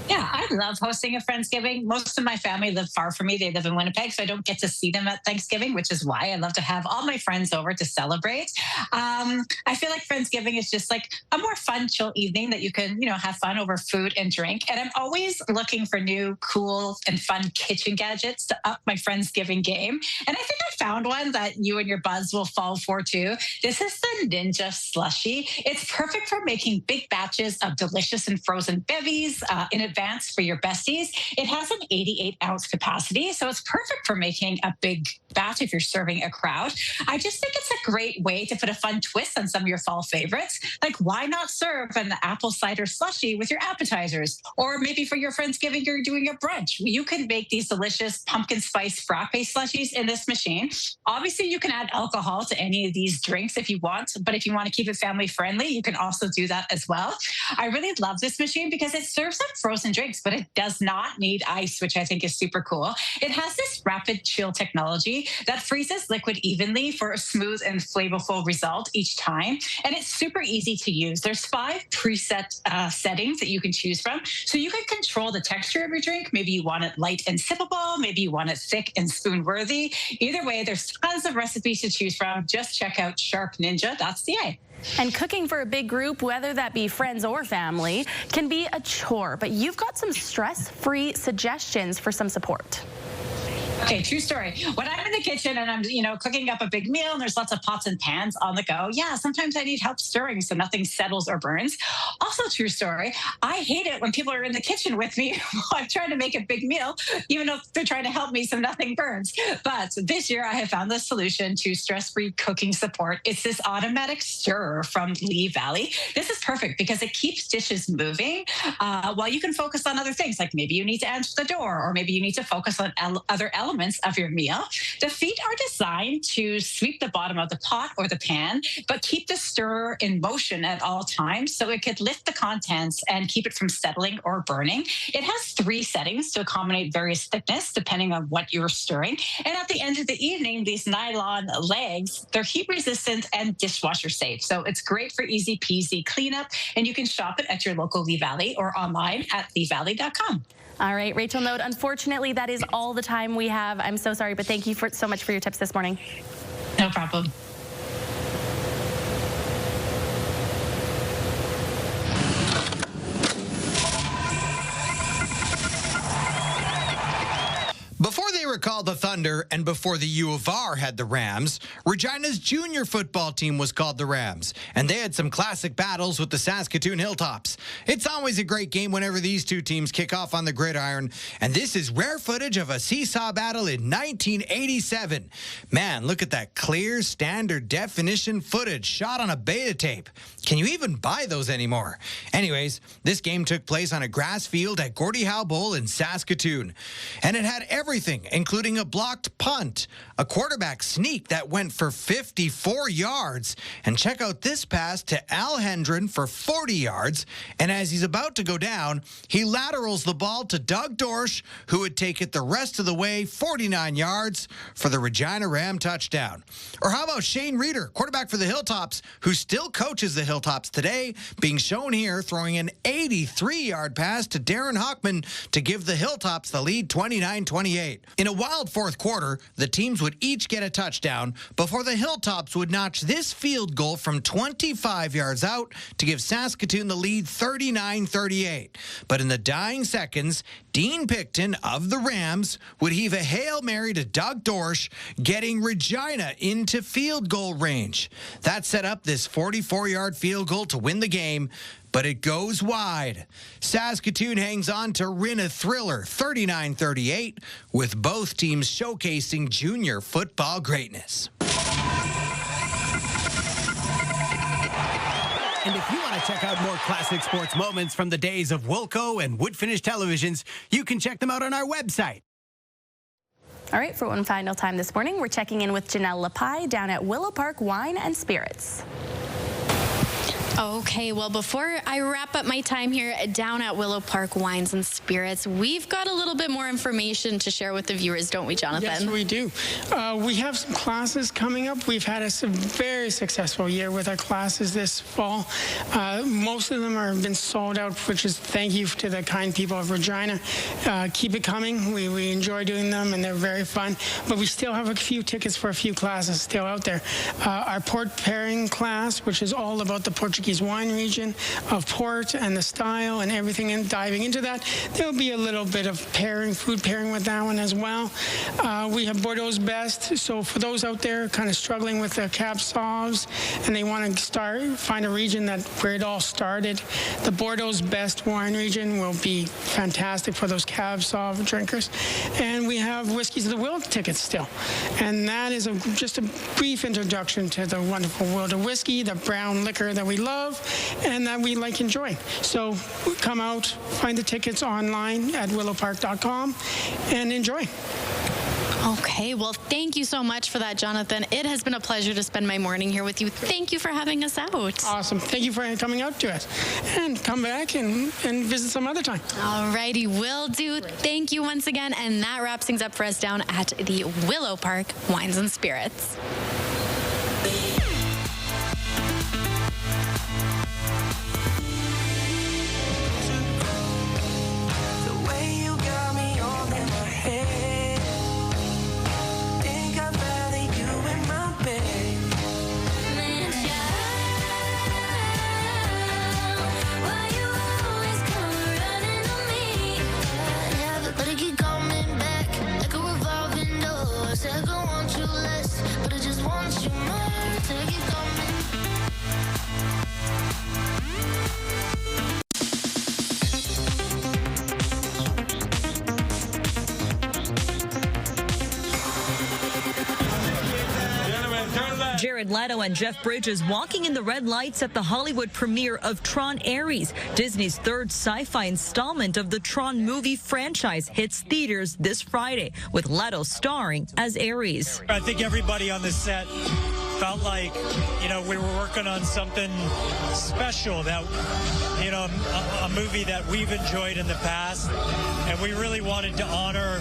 Yeah, I love hosting a Friendsgiving. Most of my family live far from me. They live in Winnipeg, so I don't get to see them at Thanksgiving, which is why I love to have all my friends over to celebrate. I feel like Friendsgiving is just like a more fun, chill evening that you can, have fun over food and drink. And I'm always looking for new, cool, and fun kitchen gadgets to up my Friendsgiving game. And I think I found one that you and your buds will fall for too. This is the Ninja Slushie. It's perfect for making big batches of delicious and frozen bevies in advance for your besties. It has an 88-ounce capacity, so it's perfect for making a big batch if you're serving a crowd. I just think it's a great way to put a fun twist on some of your fall favorites. Like, why not serve an apple cider slushie with your appetizers? Or maybe for your Friendsgiving, you're doing a brunch. You can make these delicious pumpkin spice frappe slushies in this machine. Obviously, you can add alcohol to any of these drinks if you want, but if you want to keep it family friendly, you can also do that as well. I really love this machine because it serves up frozen drinks, but it does not need ice, which I think is super cool. It has this rapid chill technology that freezes liquid evenly for a smooth and flavorful result each time. And it's super easy to use. There's 5 preset settings that you can choose from. So you can control the texture of your drink. Maybe you want it light and sippable. Maybe you want it thick and spoon-worthy. Either way, there's tons of recipes to choose from. Just check out sharkninja.ca. And cooking for a big group, whether that be friends or family, can be a chore, but you've got some stress-free suggestions for some support. Okay, true story. When I'm in the kitchen and I'm, cooking up a big meal and there's lots of pots and pans on the go, sometimes I need help stirring so nothing settles or burns. Also, true story, I hate it when people are in the kitchen with me while I'm trying to make a big meal, even though they're trying to help me so nothing burns. But this year I have found the solution to stress-free cooking support. It's this automatic stirrer from Lee Valley. This is perfect because it keeps dishes moving while you can focus on other things, like maybe you need to answer the door or maybe you need to focus on other elements of your meal. The feet are designed to sweep the bottom of the pot or the pan, but keep the stirrer in motion at all times so it could lift the contents and keep it from settling or burning. It has 3 settings to accommodate various thickness depending on what you're stirring. And at the end of the evening, these nylon legs, they're heat resistant and dishwasher safe. So it's great for easy peasy cleanup, and you can shop it at your local Lee Valley or online at leevalley.com. All right, Rachel Note, unfortunately, that is all the time we have. I'm so sorry, but thank you so much for your tips this morning. No problem. Before they were called the Thunder and before the U of R had the Rams, Regina's junior football team was called the Rams, and they had some classic battles with the Saskatoon Hilltops. It's always a great game whenever these two teams kick off on the gridiron, and this is rare footage of a seesaw battle in 1987. Man, look at that clear, standard definition footage shot on a beta tape. Can you even buy those anymore? Anyways, this game took place on a grass field at Gordie Howe Bowl in Saskatoon, and it had everything, including a blocked punt, a quarterback sneak that went for 54 yards, and check out this pass to Al Hendren for 40 yards, and as he's about to go down, he laterals the ball to Doug Dorsch, who would take it the rest of the way, 49 yards, for the Regina Ram touchdown. Or how about Shane Reeder, quarterback for the Hilltops, who still coaches the Hilltops today, being shown here throwing an 83-yard pass to Darren Hockman to give the Hilltops the lead 29-28. In a wild fourth quarter, the teams would each get a touchdown before the Hilltops would notch this field goal from 25 yards out to give Saskatoon the lead 39-38. But in the dying seconds, Dean Picton of the Rams would heave a Hail Mary to Doug Dorsch, getting Regina into field goal range. That set up this 44-yard field goal to win the game, but it goes wide. Saskatoon hangs on to win a thriller 39-38, with both teams showcasing junior football greatness. And if you want to check out more classic sports moments from the days of Wilco and wood finish televisions, you can check them out on our website. All right, for one final time this morning, we're checking in with Janelle Lepai down at Willow Park Wine and Spirits. Okay, well, before I wrap up my time here down at Willow Park Wines and Spirits, we've got a little bit more information to share with the viewers, don't we, Jonathan? Yes, we do. We have some classes coming up. We've had a very successful year with our classes this fall. Most of them have been sold out, which is thank you to the kind people of Regina. Keep it coming. We enjoy doing them, and they're very fun. But we still have a few tickets for a few classes still out there. Our port pairing class, which is all about the Portuguese Portuguese wine region, of port and the style and everything, and diving into that. There'll be a little bit of food pairing with that one as well. We have Bordeaux's Best. So for those out there kind of struggling with their cab sauves and they want to find a region where it all started, the Bordeaux's Best wine region will be fantastic for those cab sauv drinkers. And we have Whiskeys of the World tickets still. And that is just a brief introduction to the wonderful world of whiskey, the brown liquor that we love and that we like enjoying. So come out, find the tickets online at willowpark.com and enjoy. Okay, well, thank you so much for that, Jonathan. It has been a pleasure to spend my morning here with you. Thank you for having us out. Awesome. Thank you for coming out to us. And come back and visit some other time. All righty, will do. Thank you once again. And that wraps things up for us down at the Willow Park Wines and Spirits. Jared Leto and Jeff Bridges walking in the red lights at the Hollywood premiere of Tron Ares. Disney's third sci-fi installment of the Tron movie franchise hits theaters this Friday, with Leto starring as Ares. I think everybody on the set felt like, we were working on something special, that, a movie that we've enjoyed in the past, and we really wanted to honor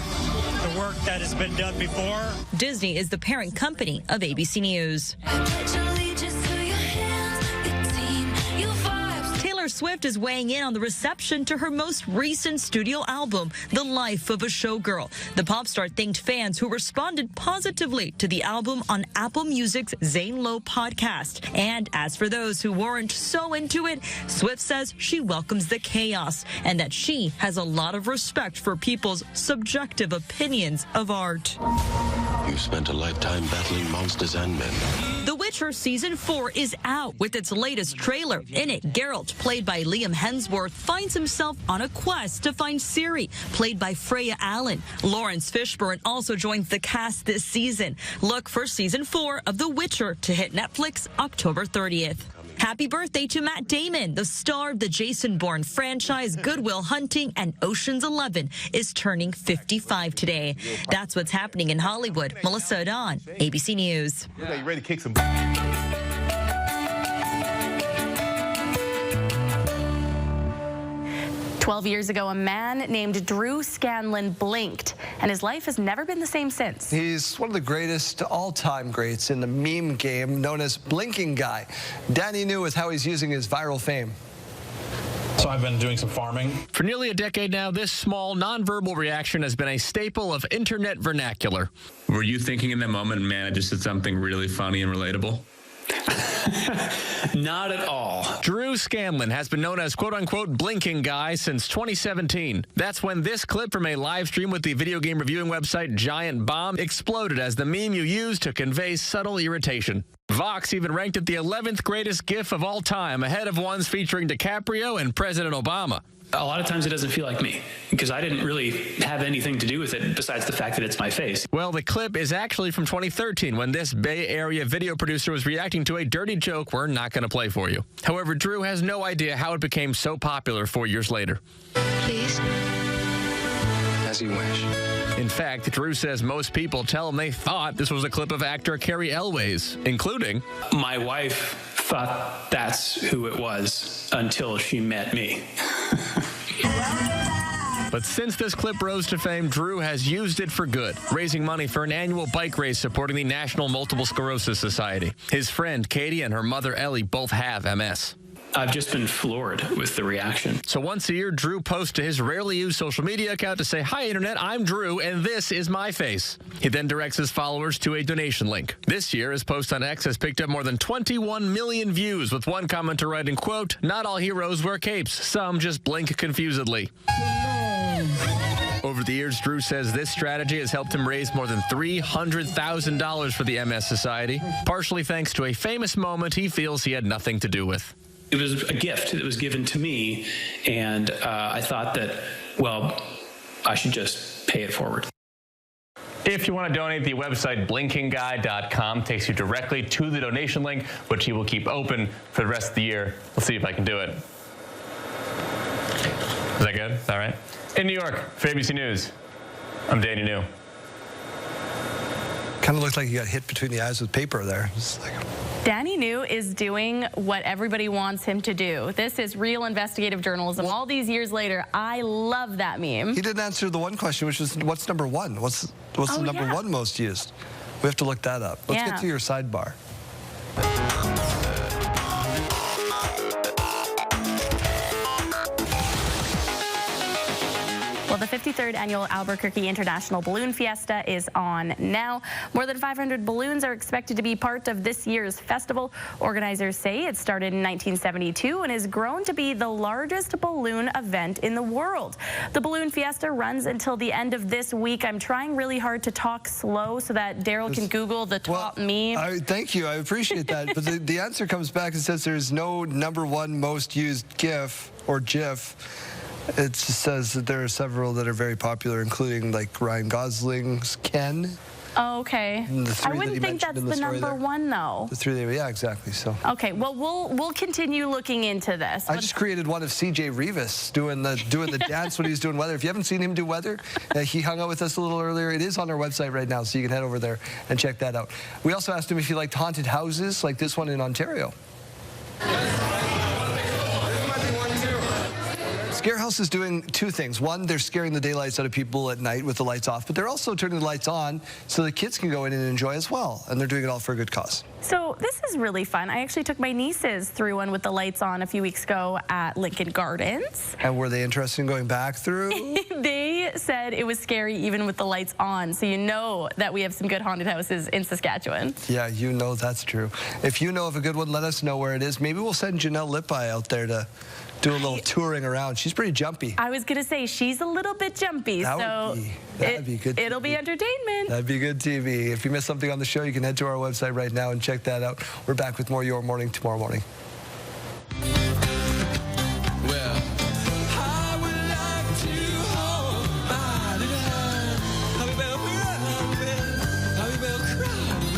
the work that has been done before. Disney is the parent company of ABC News. Taylor Swift is weighing in on the reception to her most recent studio album, The Life of a Showgirl. The pop star thanked fans who responded positively to the album on Apple Music's Zane Lowe podcast. And as for those who weren't so into it, Swift says she welcomes the chaos and that she has a lot of respect for people's subjective opinions of art. You've spent a lifetime battling monsters and men. The Witcher Season 4 is out with its latest trailer. In it, Geralt, played by Liam Hemsworth, finds himself on a quest to find Ciri, played by Freya Allen. Lawrence Fishburne also joins the cast this season. Look for Season 4 of The Witcher to hit Netflix October 30th. Happy birthday to Matt Damon. The star of the Jason Bourne franchise, Good Will Hunting, and Ocean's 11 is turning 55 today. That's what's happening in Hollywood. Melissa O'Don, ABC News. Okay, you ready to kick some... 12 years ago, a man named Drew Scanlon blinked, and his life has never been the same since. He's one of the greatest all-time greats in the meme game, known as Blinking Guy. Danny New with how he's using his viral fame. So I've been doing some farming. For nearly a decade now, this small, nonverbal reaction has been a staple of internet vernacular. Were you thinking in that moment, man, I just did something really funny and relatable? Not at all. Drew Scanlon has been known as quote-unquote Blinking Guy since 2017. That's when this clip from a live stream with the video game reviewing website Giant Bomb exploded as the meme you use to convey subtle irritation. Vox even ranked it the 11th greatest GIF of all time, ahead of ones featuring DiCaprio and President Obama. A lot of times it doesn't feel like me because I didn't really have anything to do with it besides the fact that it's my face. Well, the clip is actually from 2013 when this Bay Area video producer was reacting to a dirty joke we're not going to play for you. However, Drew has no idea how it became so popular 4 years later. Please. As you wish. In fact, Drew says most people tell him they thought this was a clip of actor Carrie Elways, including... My wife thought that's who it was until she met me. But since this clip rose to fame, Drew has used it for good, raising money for an annual bike race supporting the National Multiple Sclerosis Society. His friend Katie and her mother Ellie both have MS. I've just been floored with the reaction. So once a year, Drew posts to his rarely used social media account to say, "Hi, Internet, I'm Drew, and this is my face." He then directs his followers to a donation link. This year, his post on X has picked up more than 21 million views, with one commenter writing, quote, "Not all heroes wear capes. Some just blink confusedly." Over the years, Drew says this strategy has helped him raise more than $300,000 for the MS Society, partially thanks to a famous moment he feels he had nothing to do with. It was a gift that was given to me, and I thought that, well, I should just pay it forward. If you want to donate, the website blinkingguy.com takes you directly to the donation link, which he will keep open for the rest of the year. We'll see if I can do it. Is that good? All right. In New York, for ABC News, I'm Danny New. Kind of looked like you got hit between the eyes with paper there. It's like... Danny New is doing what everybody wants him to do. This is real investigative journalism. Well, all these years later, I love that meme. He didn't answer the one question, which is, what's number one? What's the number one most used? We have to look that up. Let's get to your sidebar. Well, the 53rd annual Albuquerque International Balloon Fiesta is on now. More than 500 balloons are expected to be part of this year's festival. Organizers say it started in 1972 and has grown to be the largest balloon event in the world. The Balloon Fiesta runs until the end of this week. I'm trying really hard to talk slow so that Daryl can Google the top meme. Thank you. I appreciate that. But the answer comes back and says there's no number one most used GIF or GIF. It just says that there are several that are very popular, including like Ryan Gosling's Ken. Oh, okay. I wouldn't think that's the number one, though. The three, yeah, exactly. So. Okay, well, we'll continue looking into this. I just created one of C.J. Rivas doing the dance when he was doing weather. If you haven't seen him do weather, he hung out with us a little earlier. It is on our website right now, so you can head over there and check that out. We also asked him if he liked haunted houses like this one in Ontario. Scarehouse is doing two things. One, they're scaring the daylights out of people at night with the lights off, but they're also turning the lights on so the kids can go in and enjoy as well, and they're doing it all for a good cause. So this is really fun. I actually took my nieces through one with the lights on a few weeks ago at Lincoln Gardens. And were they interested in going back through? They said it was scary even with the lights on, so you know that we have some good haunted houses in Saskatchewan. Yeah, you know that's true. If you know of a good one, let us know where it is. Maybe we'll send Janelle Lippi out there to do a little touring around. She's pretty jumpy. I was going to say, she's a little bit jumpy, that'd be good. It'll be entertainment. That'd be good TV. If you missed something on the show, you can head to our website right now and check that out. We're back with more Your Morning tomorrow morning.